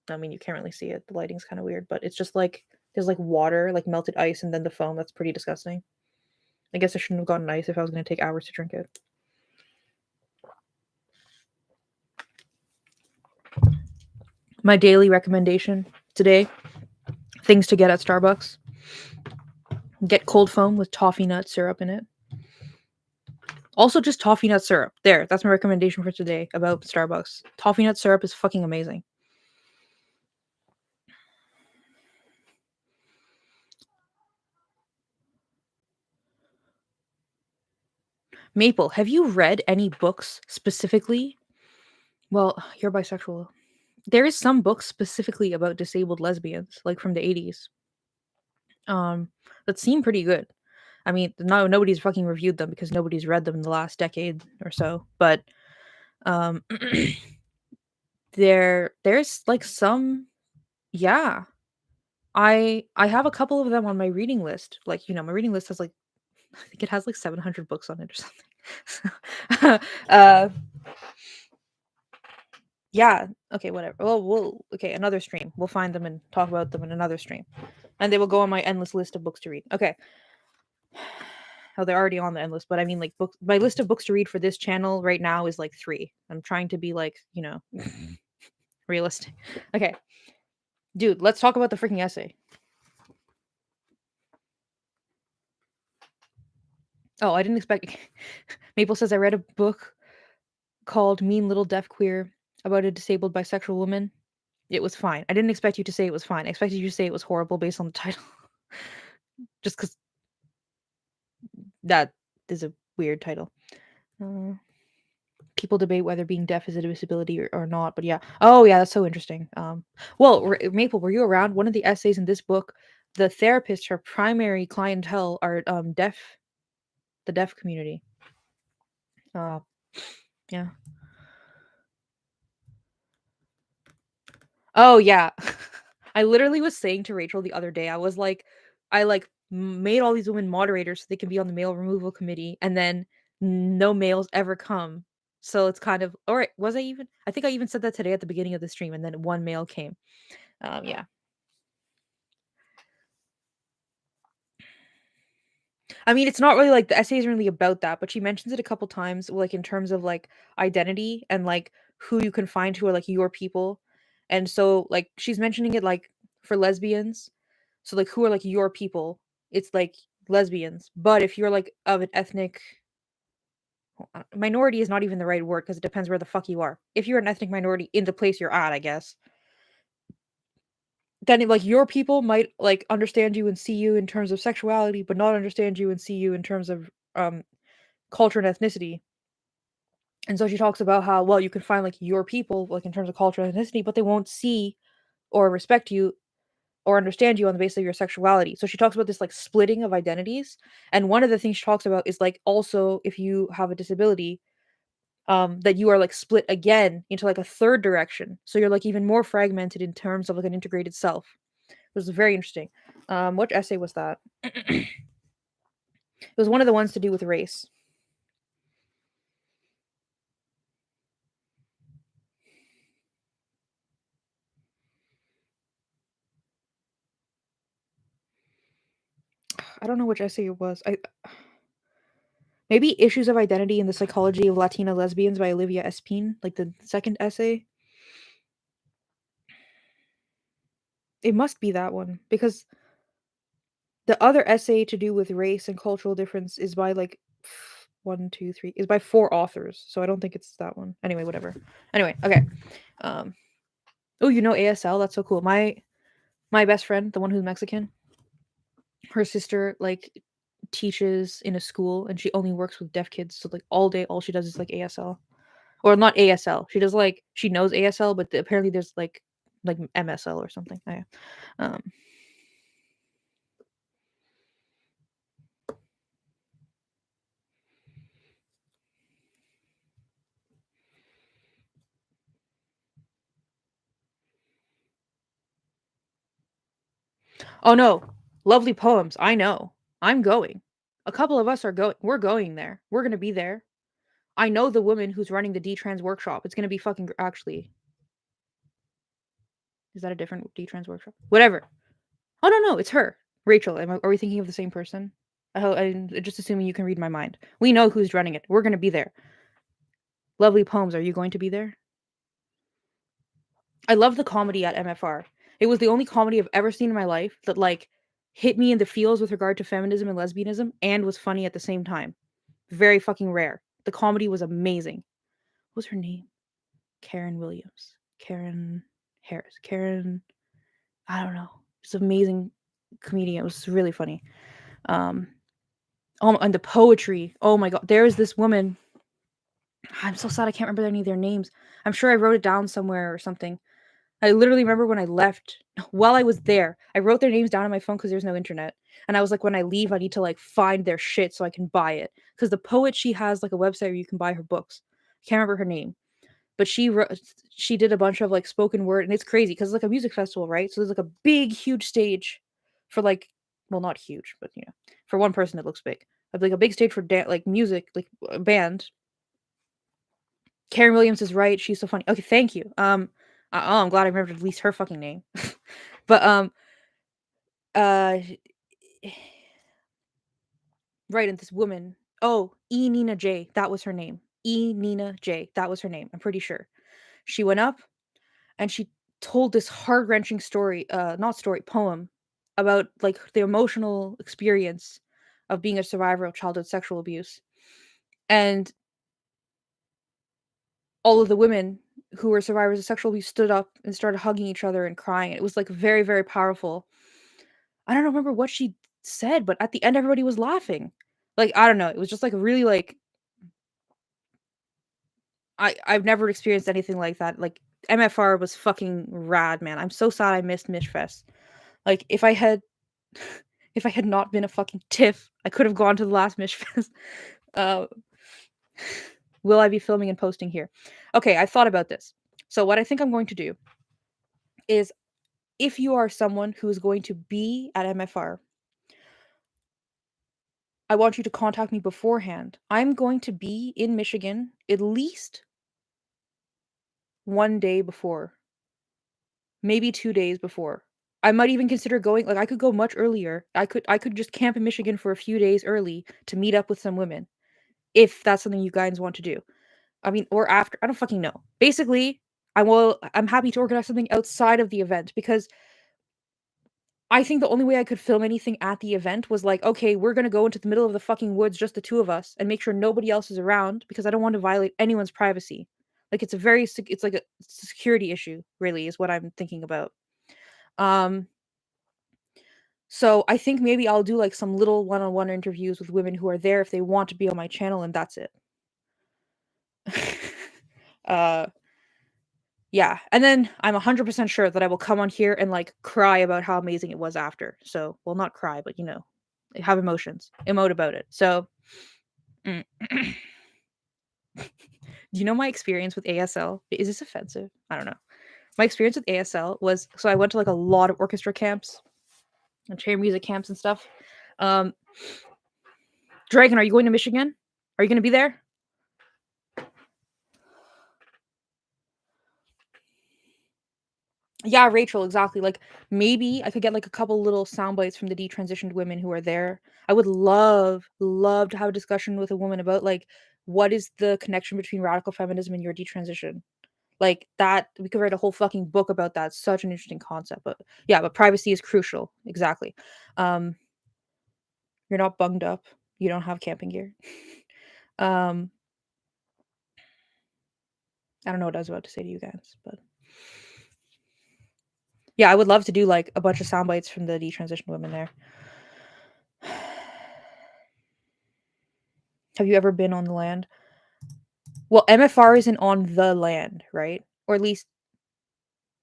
I mean, you can't really see it. The lighting's kind of weird, but it's just like there's like water, like melted ice, and then the foam. That's pretty disgusting. I guess I shouldn't have gotten ice if I was going to take hours to drink it. My daily recommendation today, things to get at Starbucks. Get cold foam with toffee nut syrup in it. Also, just toffee nut syrup. There, that's my recommendation for today about Starbucks. Toffee nut syrup is fucking amazing. Maple, have you read any books specifically? Well, you're bisexual. There is some books specifically about disabled lesbians, like from the 80s. That seem pretty good. I mean, nobody's fucking reviewed them because nobody's read them in the last decade or so. But um, there's like some, yeah. I have a couple of them on my reading list. Like my reading list has like I think it has like 700 books on it or something. uh, yeah. Okay. Whatever. Well, okay. Another stream. We'll find them and talk about them in another stream, and they will go on my endless list of books to read. Okay. Oh, they're already on the endless, but I mean, like books. My list of books to read for this channel right now is like 3. I'm trying to be like realistic. Okay, dude. Let's talk about the freaking essay. Oh, I didn't expect. Maple says I read a book called Mean Little Deaf Queer about a disabled bisexual woman. It was fine. I didn't expect you to say it was fine. I expected you to say it was horrible based on the title. Just because that is a weird title. People debate whether being deaf is a disability or not, but yeah. Oh, yeah, that's so interesting. Well, Maple, were you around? One of the essays in this book, the therapist, her primary clientele are deaf, the deaf community. Yeah. Oh, yeah. I literally was saying to Rachel the other day, I was like, I like made all these women moderators so they can be on the male removal committee, and then no males ever come. So it's kind of, all right. Was I even? I think I even said that today at the beginning of the stream, and then one male came. Yeah. I mean, it's not really like the essay isn't really about that, but she mentions it a couple times, like in terms of like identity and like who you can find who are like your people. And so like she's mentioning it like for lesbians. So like who are like your people? It's like lesbians. But if you're like of an ethnic minority is not even the right word because it depends where the fuck you are. If you're an ethnic minority in the place you're at, I guess, then like your people might like understand you and see you in terms of sexuality, but not understand you and see you in terms of um culture and ethnicity. And so she talks about how well you can find like your people like in terms of culture and ethnicity, but they won't see or respect you or understand you on the basis of your sexuality. So she talks about this like splitting of identities. And one of the things she talks about is like also if you have a disability, that you are like split again into like a third direction. So you're like even more fragmented in terms of like an integrated self. It was very interesting. What essay was that? It was one of the ones to do with race. I don't know which essay it was. I maybe Issues of Identity and the Psychology of Latina Lesbians by Olivia Espin, like the second essay. It must be that one because the other essay to do with race and cultural difference is by like one, two, three, is by four authors. So I don't think it's that one. Anyway, whatever. Anyway, okay. Um, oh, you know ASL? That's so cool. My best friend, the one who's Mexican, her sister like teaches in a school and she only works with deaf kids. So like all day, all she does is like ASL. Or not ASL. She does like she knows ASL, but apparently there's like MSL or something. Yeah. Um, oh no, lovely poems. I know. I'm going. A couple of us are going. We're going there. We're gonna be there. I know the woman who's running the D-Trans workshop. It's gonna be fucking actually. Is that a different D-Trans workshop? Whatever. Oh no, no, it's her. Rachel. Are we thinking of the same person? I'm just assuming you can read my mind. We know who's running it. We're gonna be there. Lovely poems. Are you going to be there? I love the comedy at MFR. It was the only comedy I've ever seen in my life that like hit me in the feels with regard to feminism and lesbianism and was funny at the same time. Very fucking rare. The comedy was amazing. What was her name? Karen Williams. Karen Harris. Karen I don't know. It's an amazing comedian. It was really funny. Um oh, and the poetry. Oh my god. There is this woman. I'm so sad I can't remember any of their names. I'm sure I wrote it down somewhere or something. I literally remember when I left, while I was there, I wrote their names down on my phone because there's no internet. And I was like, when I leave, I need to like find their shit so I can buy it. Because the poet, she has like a website where you can buy her books. I can't remember her name, but she did a bunch of like spoken word, and it's crazy because it's like a music festival, right? So there's like a big, huge stage for like, well, not huge, but you know, for one person it looks big. Like a big stage for like music, like a band. Karen Williams is right. She's so funny. Okay, thank you. Oh, I'm glad I remembered at least her fucking name. But uh, right, and this woman. Oh, Nina J. That was her name. Nina J. That was her name. I'm pretty sure. She went up and she told this heart wrenching story. Not story, poem about like the emotional experience of being a survivor of childhood sexual abuse, and all of the women who were survivors of sexual abuse stood up and started hugging each other and crying. It was like very, very powerful. I don't remember what she said, but at the end everybody was laughing. Like, I don't know, it was just like really like I've never experienced anything like that. Like MFR was fucking rad, man. I'm so sad I missed Mishfest. Like if I had not been a fucking tiff, I could have gone to the last Mishfest. Uh will I be filming and posting here? Okay, I thought about this. So what I think I'm going to do is if you are someone who is going to be at MFR, I want you to contact me beforehand. I'm going to be in Michigan at least 1 day before, maybe 2 days before. I might even consider going, like, I could go much earlier. I could just camp in Michigan for a few days early to meet up with some women, if that's something you guys want to do. I mean, or after, I don't fucking know. Basically, I'm happy to organize something outside of the event, because I think the only way I could film anything at the event was like, okay, we're gonna go into the middle of the fucking woods, just the two of us, and make sure nobody else is around, because I don't want to violate anyone's privacy. Like, it's like a security issue, really, is what I'm thinking about. Um, so I think maybe I'll do like some little one-on-one interviews with women who are there if they want to be on my channel, and that's it. uh, yeah, and then I'm 100% sure that I will come on here and like cry about how amazing it was after. So, well, not cry, but have emotions, emote about it. So, mm. Do you know my experience with ASL? Is this offensive? I don't know. My experience with ASL was, so I went to like a lot of orchestra camps and chamber music camps and stuff. Um, Dragon, are you going to Michigan? Are you going to be there? Yeah, Rachel, exactly. Like, maybe I could get like a couple little sound bites from the detransitioned women who are there. I would love to have a discussion with a woman about like what is the connection between radical feminism and your detransition. Like that, we could write a whole fucking book about that. Such an interesting concept. But yeah, but privacy is crucial. Exactly. Um, you're not bunged up. You don't have camping gear. um, I don't know what I was about to say to you guys, but yeah, I would love to do like a bunch of sound bites from the detransitioned women there. Have you ever been on the land? Well, MFR isn't on the land, right? Or at least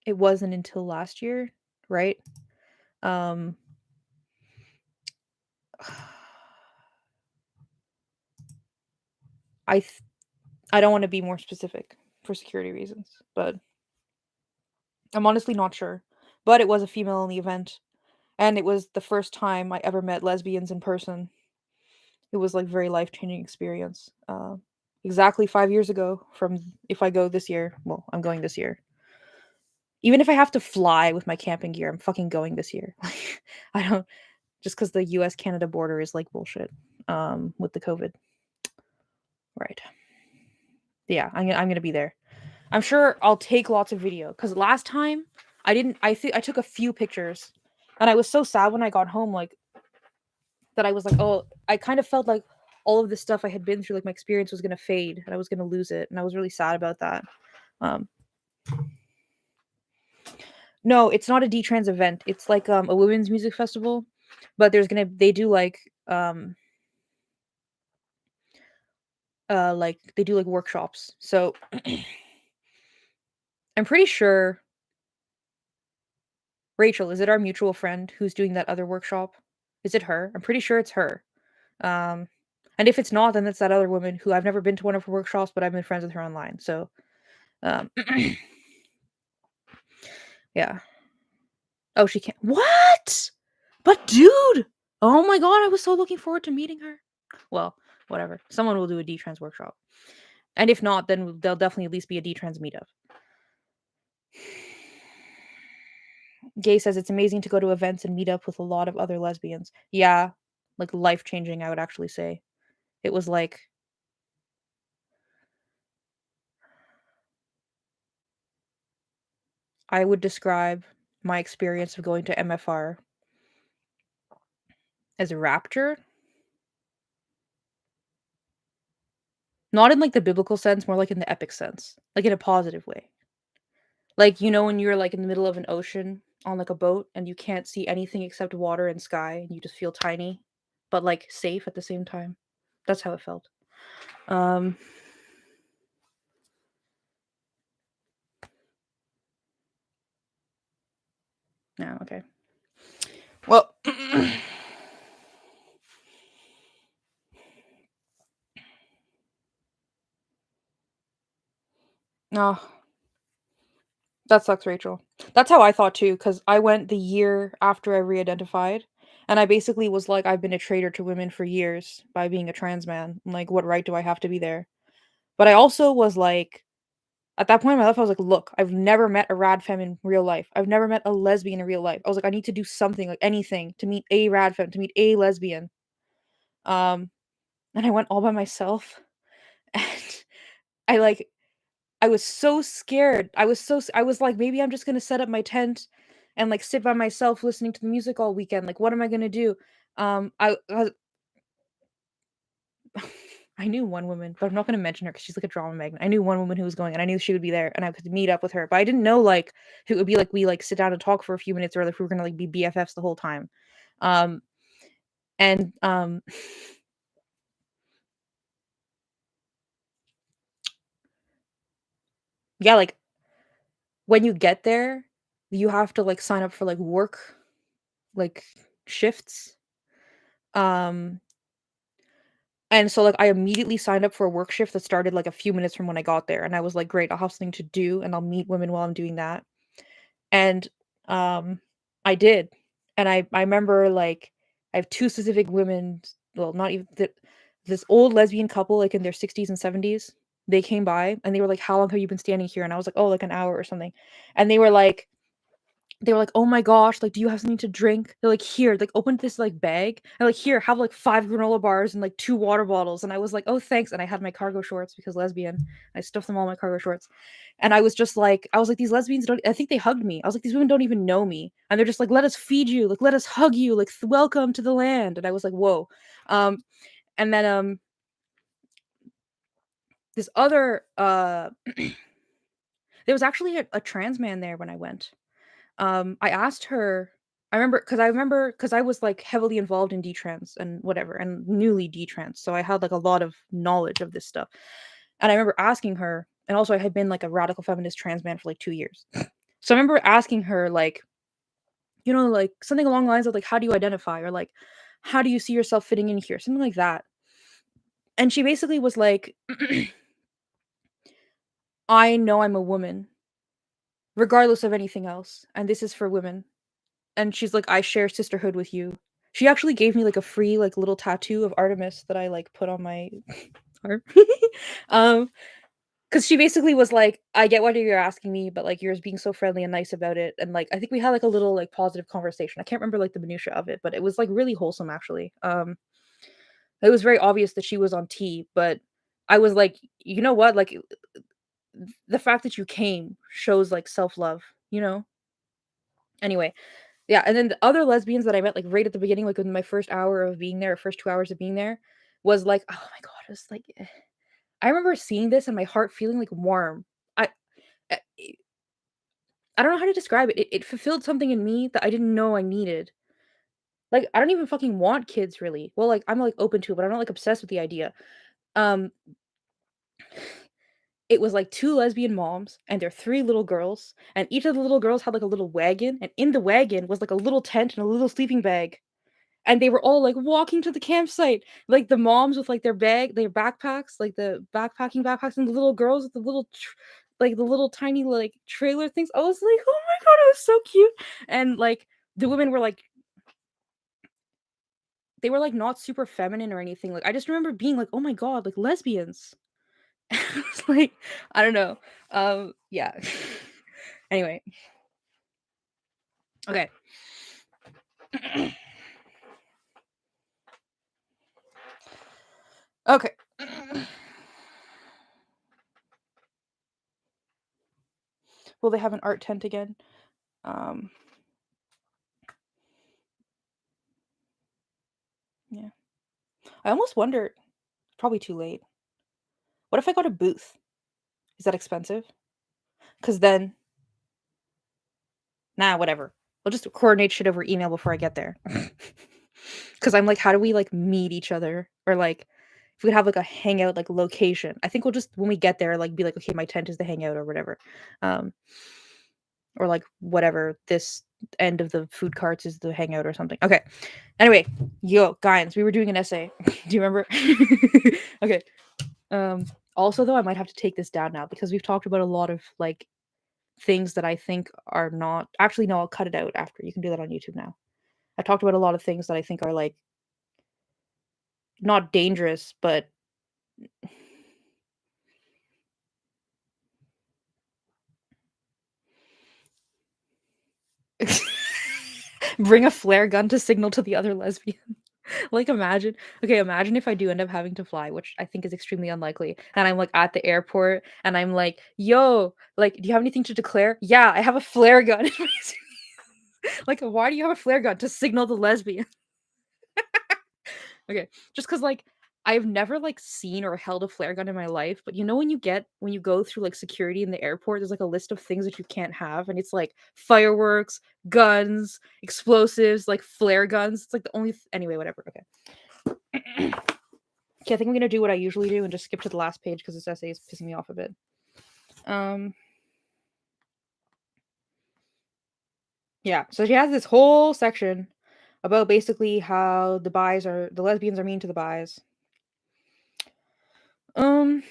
it wasn't until last year, right? Um I th- I don't want to be more specific for security reasons, but I'm honestly not sure. But it was a female in the event, and it was the first time I ever met lesbians in person. It was like very life-changing experience. Exactly 5 years ago from, if I go this year, well, I'm going this year. Even if I have to fly with my camping gear, I'm fucking going this year. Like, I don't, just because the US Canada border is like bullshit with the COVID. Right. Yeah, I'm gonna be there. I'm sure I'll take lots of video, because last time I didn't. I think I took a few pictures, and I was so sad when I got home, like that. I was like, oh, I kind of felt like all of the stuff I had been through, like my experience was gonna fade, and I was gonna lose it, and I was really sad about that. Um, no, it's not a D-trans event. It's like a women's music festival, but they do like they do like workshops. So I'm pretty sure, Rachel, is it our mutual friend who's doing that other workshop? Is it her? I'm pretty sure it's her. Um, and if it's not, then it's that other woman who I've never been to one of her workshops, but I've been friends with her online. So, um, yeah. Oh, she can't. What? But dude, oh my god, I was so looking forward to meeting her. Well, whatever. Someone will do a D-trans workshop, and if not, then there'll definitely at least be a D-trans meetup. Gay says it's amazing to go to events and meet up with a lot of other lesbians. Yeah, like life changing, I would actually say. It was like, I would describe my experience of going to MFR as a rapture. Not in like the biblical sense, more like in the epic sense, like in a positive way. Like, when you're like in the middle of an ocean on like a boat and you can't see anything except water and sky, and you just feel tiny, but like safe at the same time. That's how it felt. Um, no, okay. Well, no, that sucks, Rachel. That's how I thought too, because I went the year after I re-identified, and I basically was like, I've been a traitor to women for years by being a trans man. Like, what right do I have to be there? But I also was like, At that point in my life, I was like, "Look, I've never met a rad femme in real life. I've never met a lesbian in real life." I was like, "I need to do something, like anything, to meet a rad femme, to meet a lesbian." Um, and I went all by myself, and I like I was so scared. I was like, "Maybe I'm just gonna set up my tent and, like, sit by myself listening to the music all weekend. Like, what am I gonna do?" I I knew one woman, but I'm not gonna mention her because she's like a drama magnet. I knew one woman who was going, and I knew she would be there, and I could meet up with her. But I didn't know like if it would be like we like sit down and talk for a few minutes, or if we were gonna like be BFFs the whole time. Um, and yeah, like when you get there, you have to like sign up for like work, like shifts. Um, and so like I immediately signed up for a work shift that started like a few minutes from when I got there, and I was like, great, I'll have something to do, and I'll meet women while I'm doing that. And, I did, and I remember, like, I have 2 specific women, well, not even this old lesbian couple, like, in their 60s and 70s, they came by, and they were like, "How long have you been standing here?" And I was like, "Oh, like, an hour or something." And they were like, "Oh my gosh, like, do you have something to drink?" They're like, "Here," like, opened this, like, bag, and like, "Here, have, like, 5 granola bars and, like, 2 water bottles," and I was like, "Oh, thanks," and I had my cargo shorts because lesbian. I stuffed them all in my cargo shorts, and I was like, "These lesbians don't," I think they hugged me. I was like, "These women don't even know me," and they're just like, "Let us feed you, like, let us hug you, like, welcome to the land," and I was like, "Whoa." Um, and then, this other, there was actually a trans man there when I went. I asked her. I remember because I was like heavily involved in detrans and whatever, and newly detrans, so I had like a lot of knowledge of this stuff. And I remember asking her, and also I had been like a radical feminist trans man for like 2 years. So I remember asking her like, like something along the lines of like, how do you identify, or like, how do you see yourself fitting in here, something like that. And she basically was like, I know I'm a woman, regardless of anything else, and this is for women. And she's like, "I share sisterhood with you." She actually gave me, like, a free, like, little tattoo of Artemis that I, like, put on my arm. Um, because she basically was like, "I get what you're asking me, but, like, you're being so friendly and nice about it," and, like, I think we had, like, a little, like, positive conversation. I can't remember, like, the minutia of it, but it was, like, really wholesome, actually. It was very obvious that she was on tea, but I was like, "You know what? Like, the fact that you came shows, like, self-love," you know? Anyway, yeah, and then the other lesbians that I met, like, right at the beginning, like, in my first hour of being there, or first 2 hours of being there, was like, oh my god, it was like, I remember seeing this and my heart feeling, like, warm. I I I don't know how to describe it. It fulfilled something in me that I didn't know I needed. Like, I don't even fucking want kids, really. Well, like, I'm, like, open to it, but I'm not, like, obsessed with the idea. Um, it was, like, 2 lesbian moms and their 3 little girls, and each of the little girls had, like, a little wagon, and in the wagon was, like, a little tent and a little sleeping bag. And they were all, like, walking to the campsite, like, the moms with, like, their backpacks, like, the backpacking backpacks, and the little girls with the little like, the little tiny, like, trailer things. I was like, "Oh my god," it was so cute. And, like, the women were, like, they were, like, not super feminine or anything. Like, I just remember being like, "Oh my god, like, lesbians." It's like, I don't know. Yeah. Anyway, okay. Okay. Will they have an art tent again? Um, yeah. I almost wonder, probably too late. What if I got a booth? Is that expensive? Because then, nah, whatever. We'll just coordinate shit over email before I get there. Because I'm like, how do we like meet each other? Or like, if we could have like a hangout like location. I think we'll just when we get there, like be like, okay, my tent is the hangout or whatever. Um, or like whatever, this end of the food carts is the hangout or something. Okay. Anyway, yo, guys, we were doing an essay. Do you remember? Okay. Also though, I might have to take this down now because we've talked about a lot of like things that I think are not actually, no, I'll cut it out after. You can do that on YouTube now. I talked about a lot of things that I think are like not dangerous, but Bring a flare gun to signal to the other lesbian. Like, imagine okay, imagine if I do end up having to fly, which I think is extremely unlikely, and I'm, like, at the airport, and I'm like, "Yo, like, do you have anything to declare?" "Yeah, I have a flare gun." Like, why do you have a flare gun? To signal the lesbian. Okay, just because like, I've never, like, seen or held a flare gun in my life, but you know when you go through, like, security in the airport, there's, like, a list of things that you can't have, and it's, like, fireworks, guns, explosives, like, flare guns, it's, like, the only anyway, whatever, okay. Okay, I think I'm gonna do what I usually do and just skip to the last page because this essay is pissing me off a bit. Um, yeah, so she has this whole section about basically how the lesbians are mean to the bis. Um,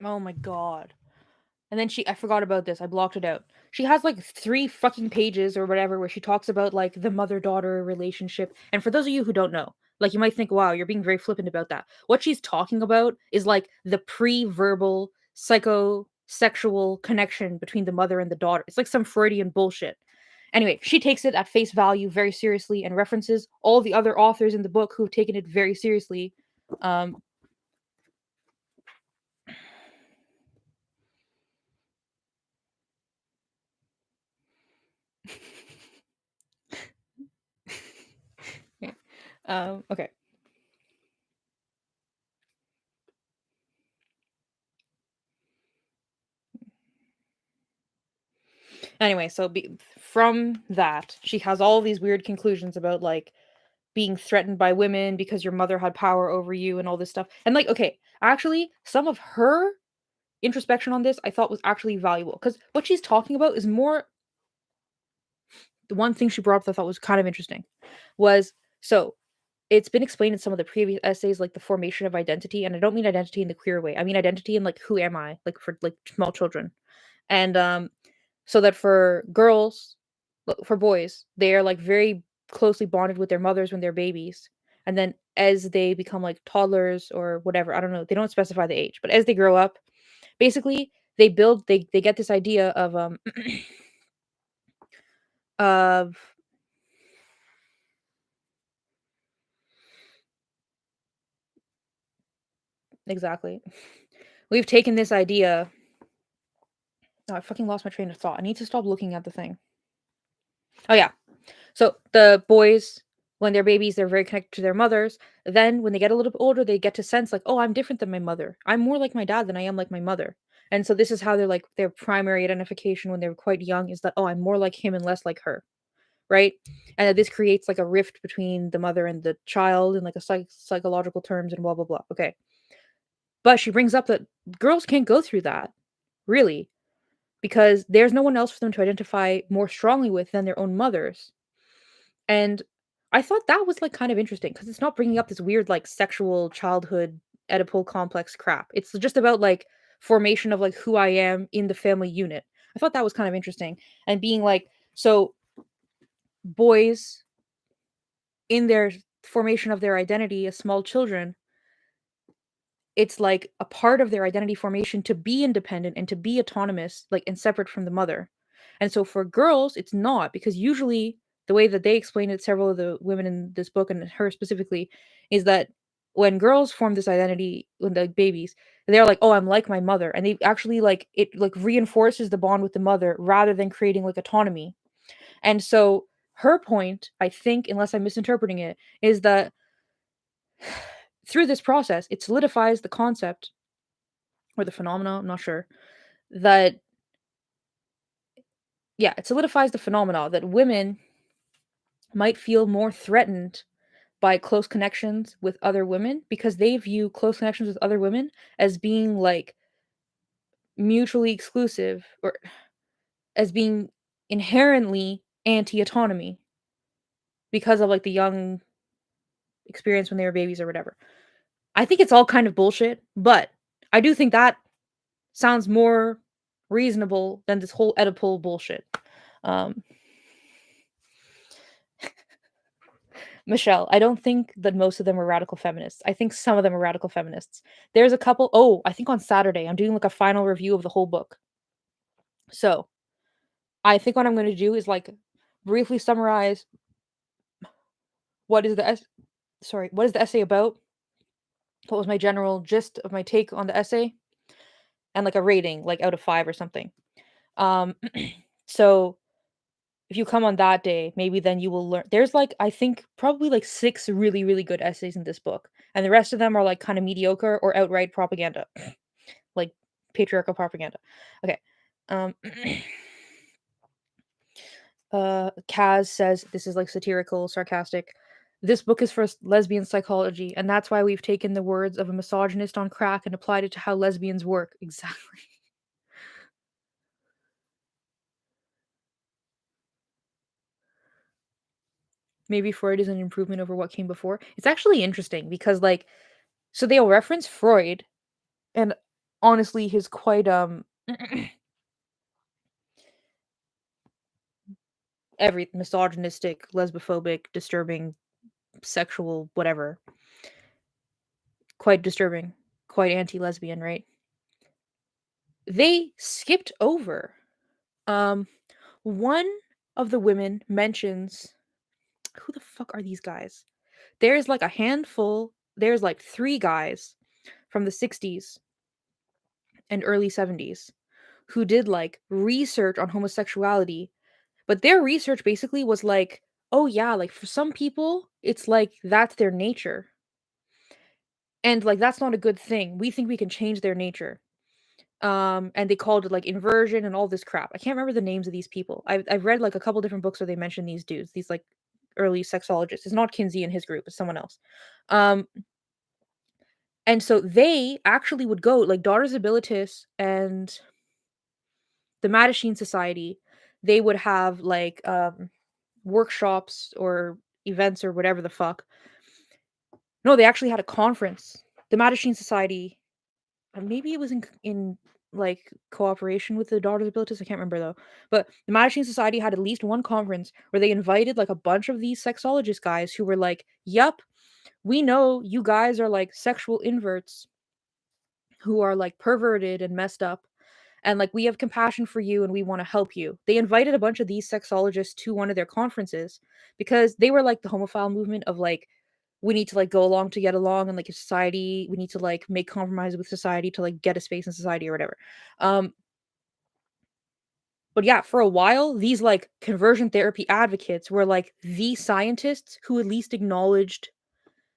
oh my god. And then I forgot about this. I blocked it out. She has like 3 fucking pages or whatever where she talks about like the mother-daughter relationship. And for those of you who don't know, like you might think, wow, you're being very flippant about that. What she's talking about is like the pre-verbal psychosexual connection between the mother and the daughter. It's like some Freudian bullshit. Anyway, she takes it at face value very seriously and references all the other authors in the book who've taken it very seriously. Um yeah. Okay. Anyway, so from that, she has all these weird conclusions about like being threatened by women because your mother had power over you and all this stuff. And like, okay, actually, some of her introspection on this I thought was actually valuable because what she's talking about is more the one thing she brought up that I thought was kind of interesting was so it's been explained in some of the previous essays, like the formation of identity, and I don't mean identity in the queer way. I mean identity in like who am I, like for like small children. And so that for girls for boys, they are like very closely bonded with their mothers when they're babies. And then as they become like toddlers or whatever, I don't know, they don't specify the age, but as they grow up, basically they get this idea of exactly. We've taken this idea. Oh, I fucking lost my train of thought. I need to stop looking at the thing. Oh yeah. So the boys, when they're babies, they're very connected to their mothers. Then when they get a little bit older, they get to sense like, oh, I'm different than my mother. I'm more like my dad than I am like my mother. And so this is how they're like their primary identification when they're quite young is that, oh, I'm more like him and less like her. Right. And that this creates like a rift between the mother and the child in like a psychological terms and blah blah blah. Okay. But she brings up that girls can't go through that, really, because there's no one else for them to identify more strongly with than their own mothers. And I thought that was, like, kind of interesting because it's not bringing up this weird, like, sexual childhood Oedipal complex crap. It's just about, like, formation of, like, who I am in the family unit. I thought that was kind of interesting, and being like so boys in their formation of their identity as small children, it's like a part of their identity formation to be independent and to be autonomous, like, and separate from the mother. And so for girls, it's not because usually the way that they explain it, several of the women in this book and her specifically, is that when girls form this identity when they're babies, they're like, "Oh, I'm like my mother," and they actually like it like reinforces the bond with the mother rather than creating like autonomy. And so her point, I think, unless I'm misinterpreting it, is that through this process, it solidifies the concept or the phenomena, I'm not sure, that yeah, it solidifies the phenomena that women might feel more threatened by close connections with other women because they view close connections with other women as being like mutually exclusive or as being inherently anti-autonomy because of like the young experience when they were babies or whatever. I think it's all kind of bullshit, but I do think that sounds more reasonable than this whole Oedipal bullshit. Um, Michelle, I don't think that most of them are radical feminists. I think some of them are radical feminists. There's a couple. Oh, I think on Saturday I'm doing like a final review of the whole book. So I think what I'm going to do is like briefly summarize what is the what is the essay about? What was my general gist of my take on the essay? And like a rating, like out of 5 or something. Um, so if you come on that day, maybe then you will learn. There's like, I think probably like 6 really, really good essays in this book. And the rest of them are like kind of mediocre or outright propaganda, like patriarchal propaganda. Okay. Um, Kaz says this is like satirical, sarcastic. This book is for lesbian psychology, and that's why we've taken the words of a misogynist on crack and applied it to how lesbians work. Exactly. Maybe Freud is an improvement over what came before. It's actually interesting because like so they'll reference Freud and honestly his quite every misogynistic, lesbophobic, disturbing, sexual, whatever. Quite disturbing, quite anti-lesbian, right? They skipped over um one of the women mentions who the fuck are these guys? There's like a handful, there's like 3 guys from the 60s and early 70s who did like research on homosexuality, but their research basically was like, oh yeah, like for some people, it's like that's their nature. And like that's not a good thing. We think we can change their nature. And they called it like inversion and all this crap. I can't remember the names of these people. I've read like a couple different books where they mention these dudes, these like early sexologists. It's not Kinsey and his group, it's someone else. Um, and so they actually would go like Daughters Abilitas and the Mattachine Society. They would have like workshops or events or whatever the fuck. No, they actually had a conference. The Mattachine Society, maybe it was in like cooperation with the Daughters Abilitas. I can't remember though. But the Mattachine Society had at least one conference where they invited like a bunch of these sexologist guys who were like, "Yup, we know you guys are like sexual inverts who are like perverted and messed up, and like we have compassion for you and we want to help you." They invited a bunch of these sexologists to one of their conferences because they were like the homophile movement of like we need to like go along to get along, and like a society we need to like make compromise with society to like get a space in society or whatever. um but yeah, for a while these like conversion therapy advocates were like the scientists who at least acknowledged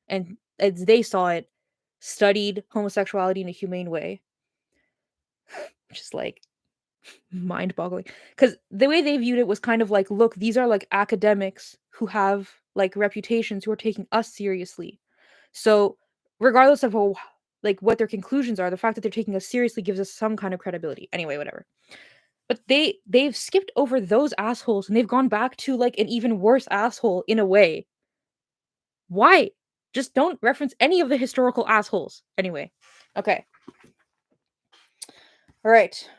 and as they saw it studied homosexuality in a humane way, which is like mind-boggling because the way they viewed it was kind of like, look, these are like academics who have like reputations who are taking us seriously. So regardless of like what their conclusions are, the fact that they're taking us seriously gives us some kind of credibility. Anyway, whatever. But they've skipped over those assholes and they've gone back to like an even worse asshole in a way. Why? Just don't reference any of the historical assholes. Anyway. Okay. All right.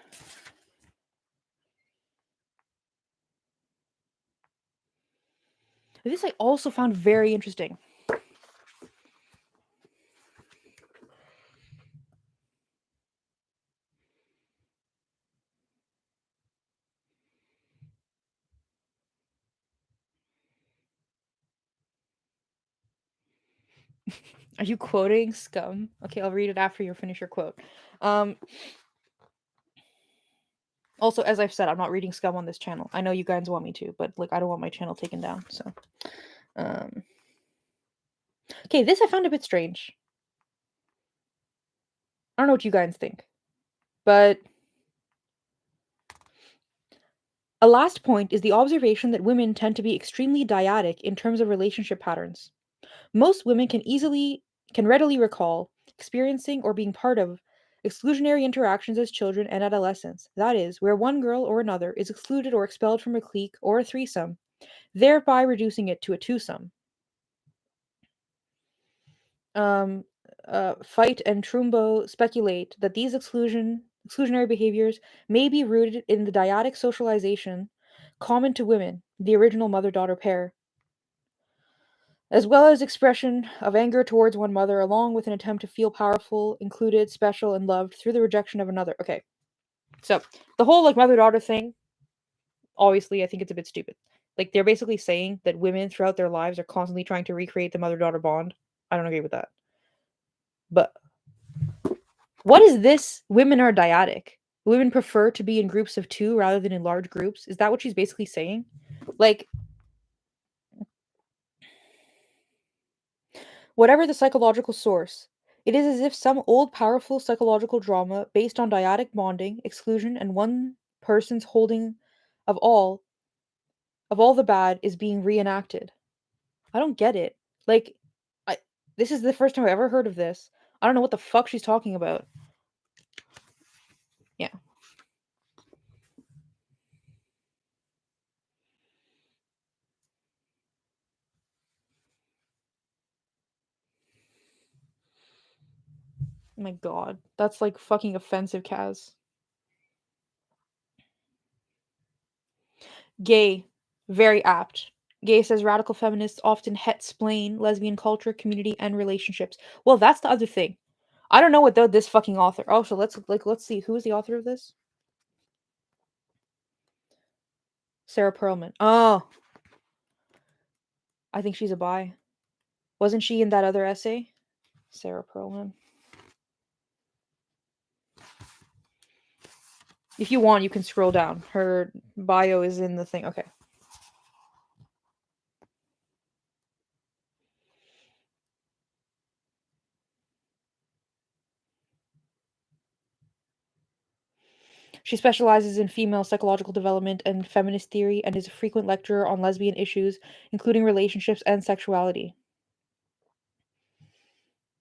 This I also found very interesting. Are you quoting Scum? Okay, I'll read it after you finish your quote. Um, Also, as I've said, I'm not reading Scum on this channel. I know you guys want me to, but like I don't want my channel taken down. So, um, okay, this I found a bit strange. I don't know what you guys think, but a last point is the observation that women tend to be extremely dyadic in terms of relationship patterns. Most women can readily recall experiencing or being part of exclusionary interactions as children and adolescents. That is, where one girl or another is excluded or expelled from a clique or a threesome, thereby reducing it to a twosome. um, Fight and Trumbo speculate that these exclusion exclusionary behaviors may be rooted in the dyadic socialization common to women, the original mother daughter pair, as well as expression of anger towards one mother, along with an attempt to feel powerful, included, special, and loved through the rejection of another. Okay, so the whole like mother daughter thing, obviously, I think it's a bit stupid. Like they're basically saying that women throughout their lives are constantly trying to recreate the mother daughter bond. I don't agree with that. But what is this? Women are dyadic. Women prefer to be in groups of two rather than in large groups. Is that what she's basically saying? Like, whatever the psychological source, it is as if some old powerful psychological drama based on dyadic bonding, exclusion, and one person's holding of all the bad is being reenacted. I don't get it. Like, I this is the first time I've ever heard of this. I don't know what the fuck she's talking about. Yeah. My god. That's like fucking offensive, Kaz. Gay. Very apt. Gay says radical feminists often het-splain lesbian culture, community, and relationships. Well, that's the other thing. I don't know what this fucking author. Oh, so let's see who is the author of this. Sarah Pearlman. Oh, I think she's a bi. Wasn't she in that other essay? Sarah Pearlman. If you want, you can scroll down. Her bio is in the thing. Okay. She specializes in female psychological development and feminist theory and is a frequent lecturer on lesbian issues, including relationships and sexuality.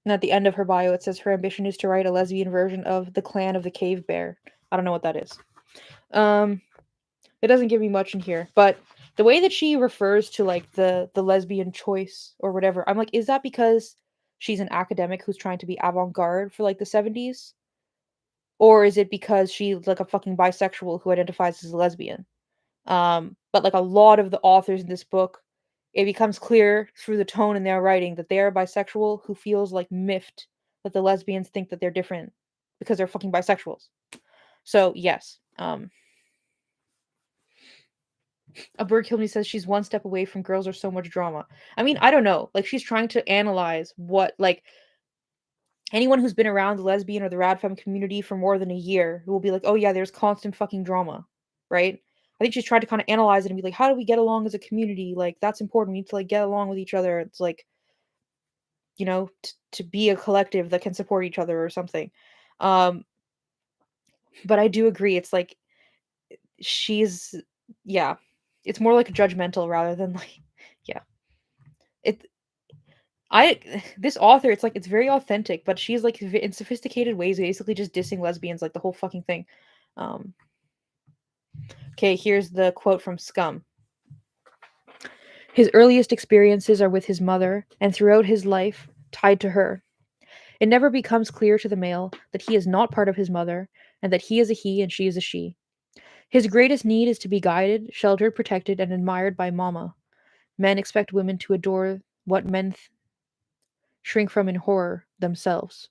And at the end of her bio, it says her ambition is to write a lesbian version of The Clan of the Cave Bear. I don't know what that is. It doesn't give me much in here, but the way that she refers to like the lesbian choice or whatever, I'm like, is that because she's an academic who's trying to be avant-garde for like the 70s? Or is it because she's like a fucking bisexual who identifies as a lesbian? But like a lot of the authors in this book, it becomes clear through the tone in their writing that they are bisexual who feels like miffed that the lesbians think that they're different because they're fucking bisexuals. So yes, a bird killed me says she's one step away from girls are so much drama. I mean, I don't know. Like she's trying to analyze what like anyone who's been around the lesbian or the rad femme community for more than a year who will be like, oh yeah, there's constant fucking drama, right? I think she's trying to kind of analyze it and be like, how do we get along as a community? Like that's important. We need to like get along with each other. It's like, you know, to be a collective that can support each other or something. Um, but I do agree. It's like she's, yeah, it's more like judgmental rather than like, yeah. It I this author, it's like it's very authentic, but she's like in sophisticated ways, basically just dissing lesbians, like the whole fucking thing. Um, okay, here's the quote from Scum. His earliest experiences are with his mother, and throughout his life, tied to her. It never becomes clear to the male that he is not part of his mother, and that he is a he and she is a she. His greatest need is to be guided, sheltered, protected, and admired by Mama. Men expect women to adore what men shrink from in horror themselves.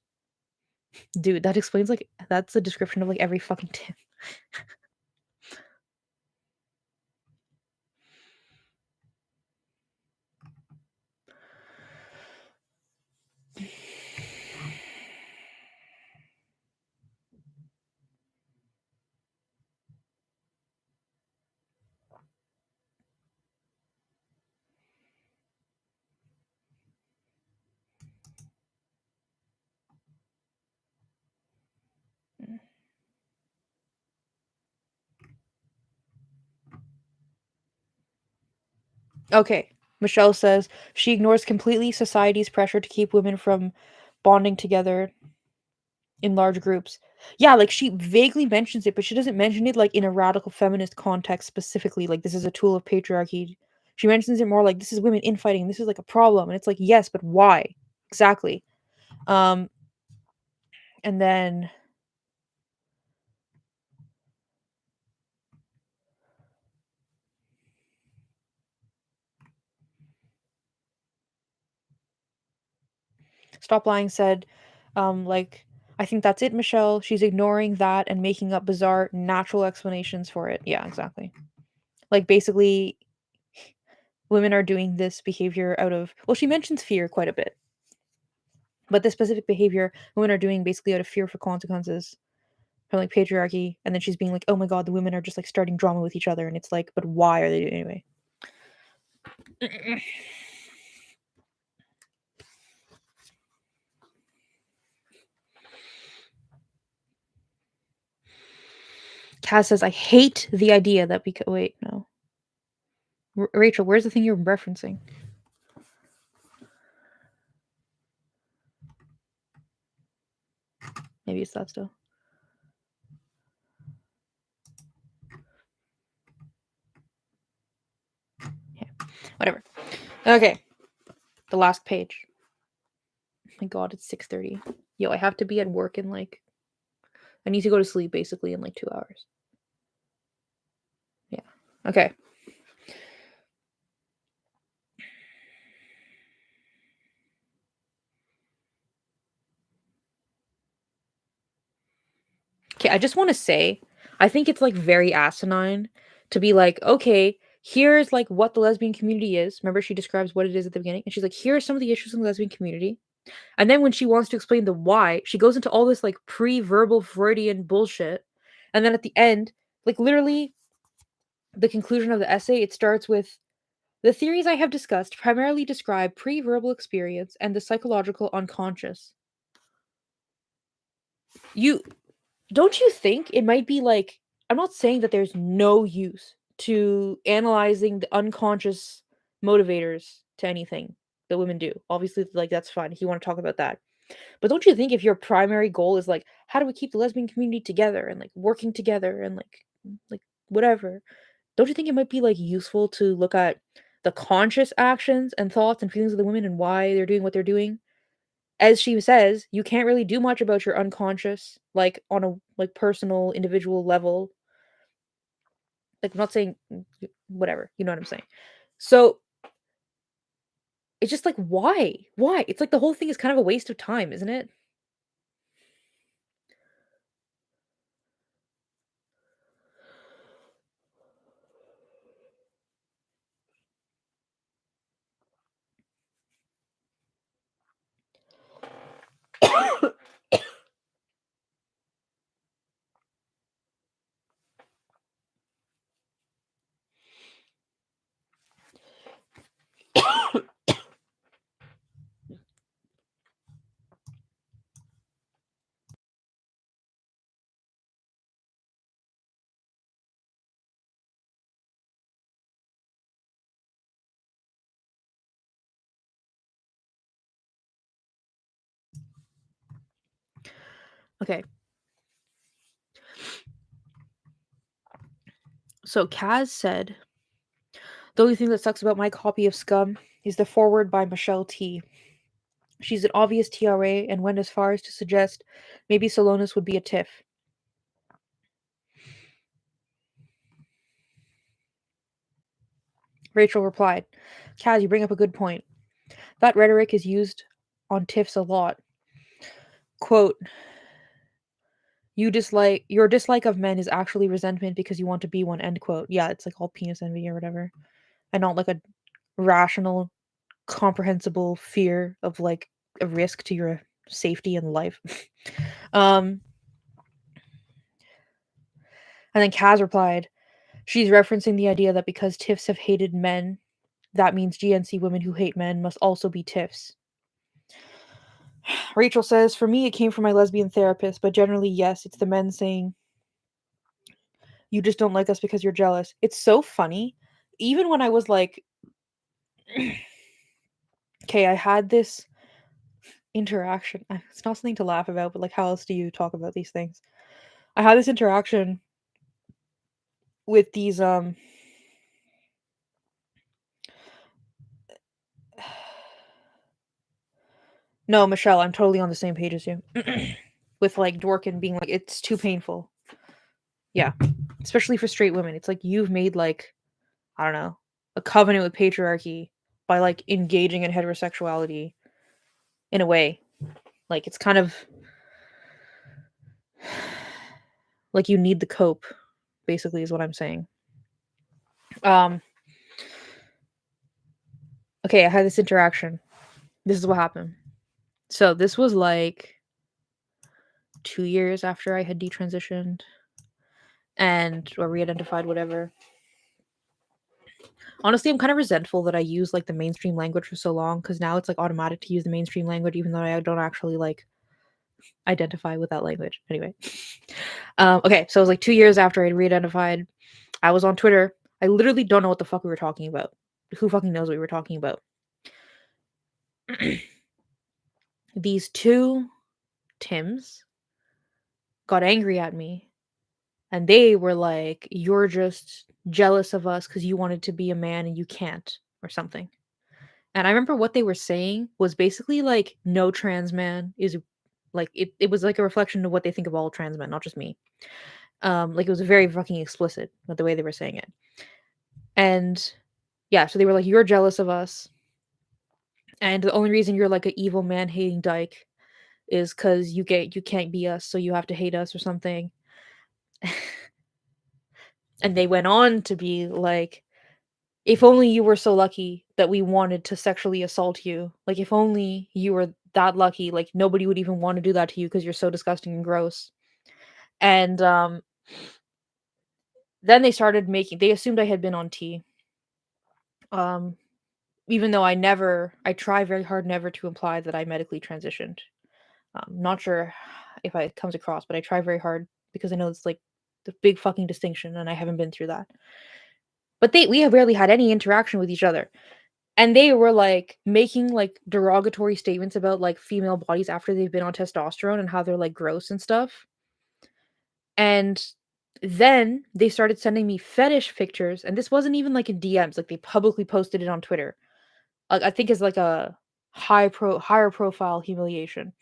Dude, that explains like that's a description of like every fucking tip. Okay. Michelle says she ignores completely society's pressure to keep women from bonding together in large groups. Yeah, like she vaguely mentions it, but she doesn't mention it like in a radical feminist context specifically. Like this is a tool of patriarchy. She mentions it more like this is women infighting. This is like a problem, and it's like yes, but why exactly? Um, and then Stop Lying said, like, I think that's it, Michelle. She's ignoring that and making up bizarre, natural explanations for it. Yeah, exactly. Like, basically, women are doing this behavior out of, well, she mentions fear quite a bit, but this specific behavior women are doing basically out of fear for consequences from like patriarchy. And then she's being like, oh my god, the women are just like starting drama with each other. And it's like, but why are they doing it anyway? Kaz says, I hate the idea that because, wait, no. Rachel, where's the thing you're referencing? Maybe it's that still. Yeah, whatever. Okay, the last page. Oh my god, it's 6:30. Yo, I have to be at work in like, I need to go to sleep basically in like 2 hours. Yeah. Okay. Okay, I just want to say, I think it's like very asinine to be like, okay, here's like what the lesbian community is. Remember, she describes what it is at the beginning, and she's like, here are some of the issues in the lesbian community. And then when she wants to explain the why, she goes into all this like pre-verbal Freudian bullshit. And then at the end, like literally the conclusion of the essay, it starts with the theories I have discussed primarily describe pre-verbal experience and the psychological unconscious. You don't you think it might be like, I'm not saying that there's no use to analyzing the unconscious motivators to anything that women do. Obviously, like that's fine if you want to talk about that. But don't you think if your primary goal is like how do we keep the lesbian community together and like working together and like whatever, don't you think it might be like useful to look at the conscious actions and thoughts and feelings of the women and why they're doing what they're doing? As she says, you can't really do much about your unconscious, like on a like personal, individual level. Like I'm not saying whatever, you know what I'm saying. So it's just like why? Why? It's like the whole thing is kind of a waste of time, isn't it? Okay. So Kaz said, the only thing that sucks about my copy of Scum is the foreword by Michelle T. She's an obvious TRA and went as far as to suggest maybe Solonis would be a TIFF. Rachel replied, Kaz, you bring up a good point. That rhetoric is used on TIFFs a lot. Quote, your dislike of men is actually resentment because you want to be one, end quote. Yeah, it's like all penis envy or whatever. And not like a rational, comprehensible fear of like a risk to your safety and life. um and then Kaz replied, she's referencing the idea that because TIFFs have hated men, that means GNC women who hate men must also be TIFFs. Rachel says, for me, it came from my lesbian therapist, but generally, yes, it's the men saying, you just don't like us because you're jealous. It's so funny. Even when I was like, okay, I had this interaction. It's not something to laugh about, but like, how else do you talk about these things? I had this interaction with these, no, Michelle, I'm totally on the same page as you. With like Dworkin being like, it's too painful. Yeah. Especially for straight women. It's like you've made like, I don't know, a covenant with patriarchy by like engaging in heterosexuality in a way. Like, it's kind of like you need the cope, basically, is what I'm saying. Um, okay, I had this interaction. This is what happened. So this was like 2 years after I had detransitioned and or re-identified, whatever. Honestly, I'm kind of resentful that I used like the mainstream language for so long because now it's like automatic to use the mainstream language, even though I don't actually like identify with that language. Anyway, okay, so it was like 2 years after I'd re-identified. I was on Twitter. I literally don't know what the fuck we were talking about. Who fucking knows what we were talking about? These two Tims got angry at me and they were like, "You're just jealous of us because you wanted to be a man and you can't," or something. And I remember what they were saying was basically like, no trans man is like it was like a reflection of what they think of all trans men, not just me. Like it was very fucking explicit with the way they were saying it. And yeah, so they were like, "You're jealous of us, and the only reason you're like an evil man hating dyke is because you can't be us, so you have to hate us or something." And they went on to be like, "If only you were so lucky that we wanted to sexually assault you. Like if only you were that lucky, like nobody would even want to do that to you because you're so disgusting and gross." And then they assumed I had been on T. Um Even though I try very hard never to imply that I medically transitioned. Not sure if it comes across, but I try very hard because I know it's like the big fucking distinction and I haven't been through that. But we have rarely had any interaction with each other. And they were like making like derogatory statements about like female bodies after they've been on testosterone and how they're like gross and stuff. And then they started sending me fetish pictures, and this wasn't even like in DMs, like they publicly posted it on Twitter. I think it's like a higher profile humiliation.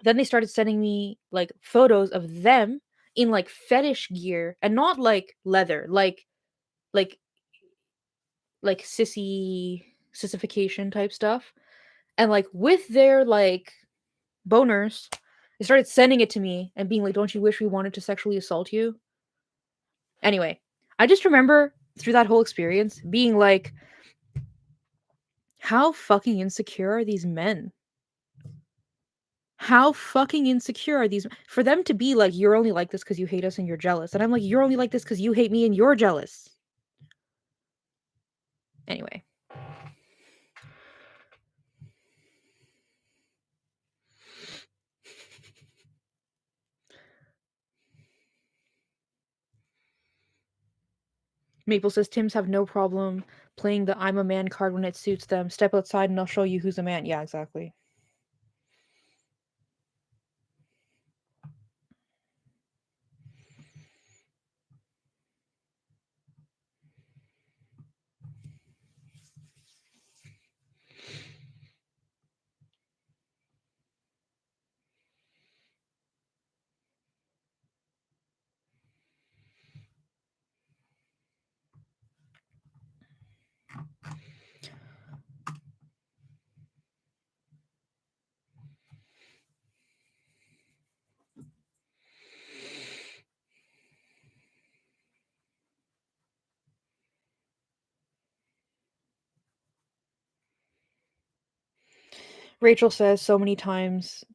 Then they started sending me like photos of them in like fetish gear and not like leather, like like sissification type stuff. And like with their like boners, they started sending it to me and being like, "Don't you wish we wanted to sexually assault you?" Anyway, I just remember through that whole experience being like, how fucking insecure are these men? How fucking insecure are these for them to be like, "You're only like this because you hate us and you're jealous." And I'm like, "You're only like this because you hate me and you're jealous." Anyway. Maple says Tims have no problem playing the "I'm a man" card when it suits them. Step outside and I'll show you who's a man. Yeah, exactly. Rachel says so many times,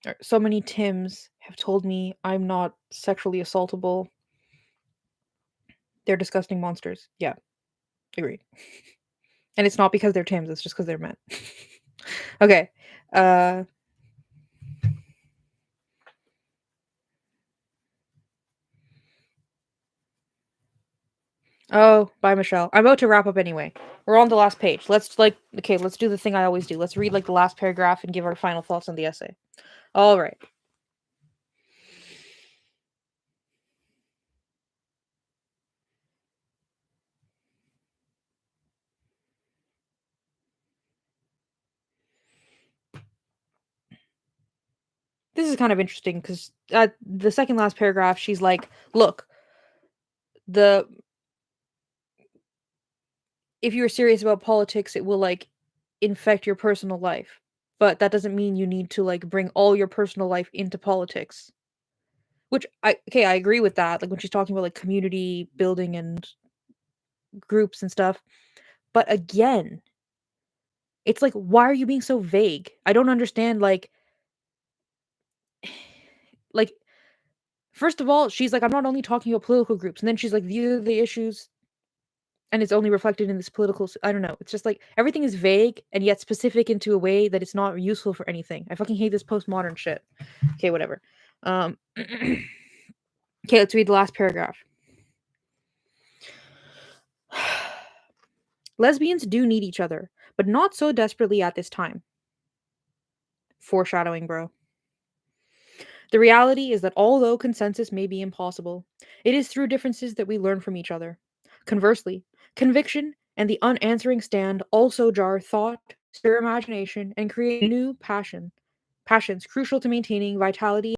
or so many Tims have told me I'm not sexually assaultable. They're disgusting monsters. Yeah, agreed. And it's not because they're Tims, it's just because they're men. Okay. Uh oh, bye Michelle. I'm about to wrap up anyway. We're on the last page. Let's do the thing I always do. Let's read like the last paragraph and give our final thoughts on the essay. All right. This is kind of interesting because at the second last paragraph, she's like, "Look, the if you're serious about politics, it will like infect your personal life." but that doesn't mean you need to like bring all your personal life into politics. Which I agree with that. Like when she's talking about like community building and groups and stuff. But again, it's like, why are you being so vague? I don't understand. Like first of all, she's like, I'm not only talking about political groups, and then she's like, these are the issues, and it's only reflected in this political. I don't know. It's just like everything is vague and yet specific into a way that it's not useful for anything. I fucking hate this postmodern shit. Okay, whatever. Okay, let's read the last paragraph. Lesbians do need each other, but not so desperately at this time. Foreshadowing, bro. The reality is that although consensus may be impossible, it is through differences that we learn from each other. Conversely, conviction and the unanswering stand also jar thought, stir imagination, and create new passions crucial to maintaining vitality.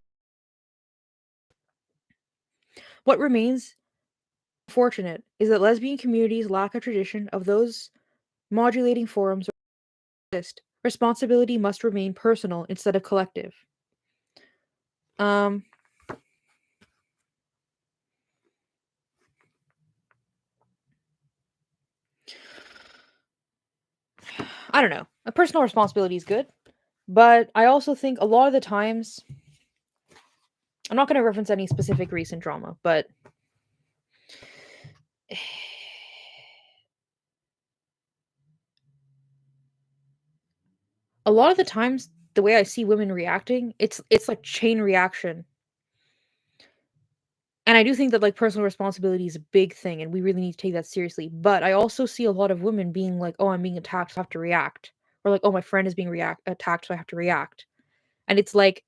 What remains fortunate is that lesbian communities lack a tradition of those modulating forums or exist. Responsibility must remain personal instead of collective. Um, I don't know. A personal responsibility is good, but I also think a lot of the times, I'm not going to reference any specific recent drama, but a lot of the times the way I see women reacting, it's like chain reaction. And I do think that like personal responsibility is a big thing and we really need to take that seriously. But I also see a lot of women being like, "Oh, I'm being attacked, so I have to react." Or like, "Oh, my friend is being attacked, so I have to react." And it's like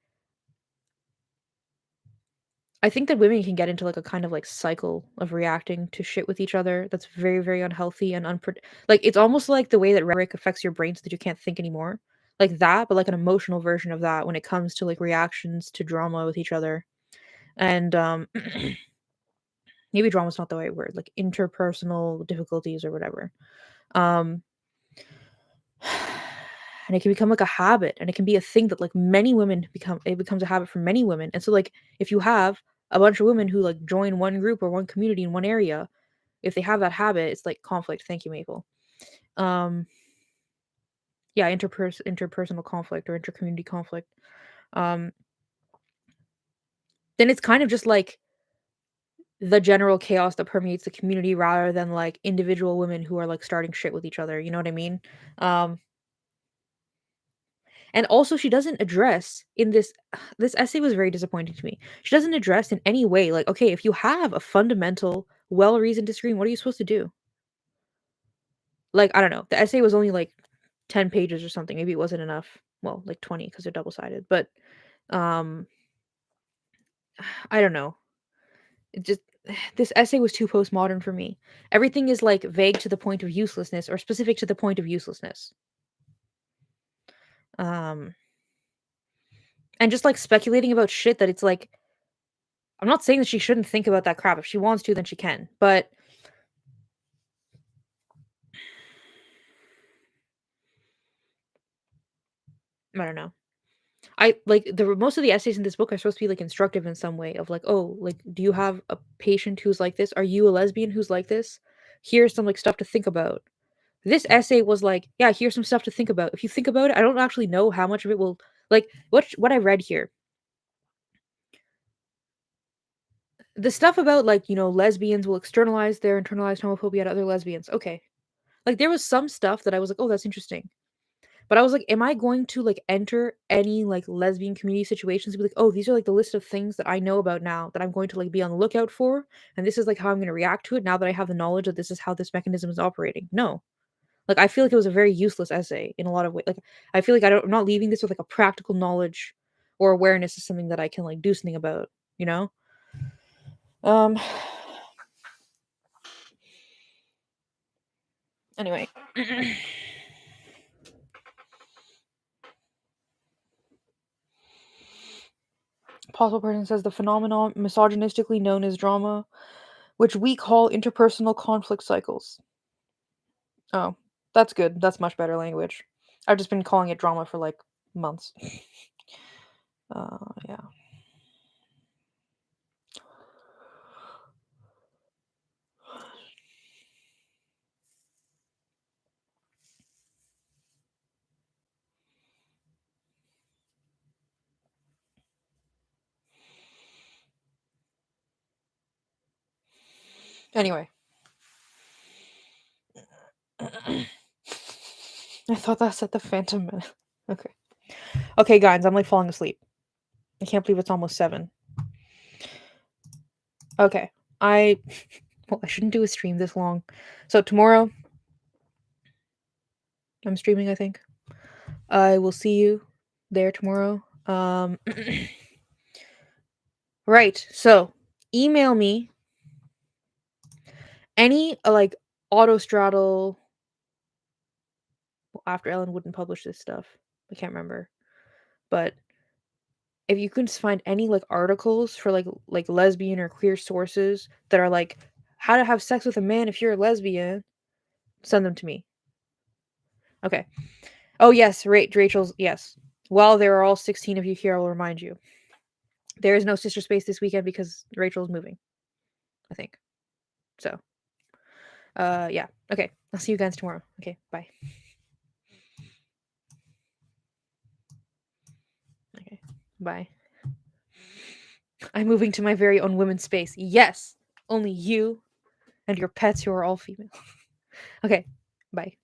I think that women can get into like a kind of like cycle of reacting to shit with each other that's very, very unhealthy and like it's almost like the way that rhetoric affects your brain so that you can't think anymore. Like that, but like an emotional version of that when it comes to like reactions to drama with each other. And maybe drama's not the right word, like interpersonal difficulties or whatever. Um and it can become like a habit and it can be a thing that like many women becomes a habit for many women. And so like if you have a bunch of women who like join one group or one community in one area, if they have that habit, it's like conflict. Thank you, Maple. Um yeah, interpersonal conflict or intercommunity conflict. Um then it's kind of just like the general chaos that permeates the community rather than like individual women who are like starting shit with each other. You know what I mean? Um And also she doesn't address in this essay was very disappointing to me. She doesn't address in any way like, okay, if you have a fundamental, well-reasoned disagreement, what are you supposed to do? Like, I don't know. The essay was only like 10 pages or something. Maybe it wasn't enough. Well, like 20 because they're double-sided. But um I don't know. It just this essay was too postmodern for me. Everything is like vague to the point of uselessness or specific to the point of uselessness. Um and just like speculating about shit that it's like I'm not saying that she shouldn't think about that crap. If she wants to, then she can. But I don't know. I like the most of the essays in this book are supposed to be like instructive in some way of like, oh, like, do you have a patient who's like this? Are you a lesbian who's like this? Here's some like stuff to think about. This essay was like, yeah, here's some stuff to think about. If you think about it, I don't actually know how much of it will like what I read here. The stuff about like, lesbians will externalize their internalized homophobia to other lesbians. Okay. Like there was some stuff that I was like, oh, that's interesting. But I was like, am I going to like enter any like lesbian community situations and be like, oh, these are like the list of things that I know about now that I'm going to like be on the lookout for, and this is like how I'm going to react to it now that I have the knowledge that this is how this mechanism is operating? No. Like I feel like it was a very useless essay in a lot of ways. Like I feel like I'm not leaving this with like a practical knowledge or awareness of something that I can like do something about, you know? Um anyway. Possible person says the phenomenon misogynistically known as drama, which we call interpersonal conflict cycles. Oh, that's good. That's much better language. I've just been calling it drama for like months. Yeah. Anyway. I thought that said the Phantom Menace. Okay. Okay, guys, I'm like falling asleep. I can't believe it's almost 7. Okay. I shouldn't do a stream this long. So tomorrow I'm streaming, I think. I will see you there tomorrow. Right. So, email me any like autostraddle after Ellen wouldn't publish this stuff. I can't remember. But if you can find any like articles for like lesbian or queer sources that are like how to have sex with a man if you're a lesbian, send them to me. Okay. Oh yes, Rachel's yes. While there are all 16 of you here, I will remind you. There is no sister space this weekend because Rachel's moving. I think. So yeah. Okay. I'll see you guys tomorrow. Okay, bye. Okay. Bye. I'm moving to my very own women's space. Yes. Only you and your pets who are all female. Okay. Bye.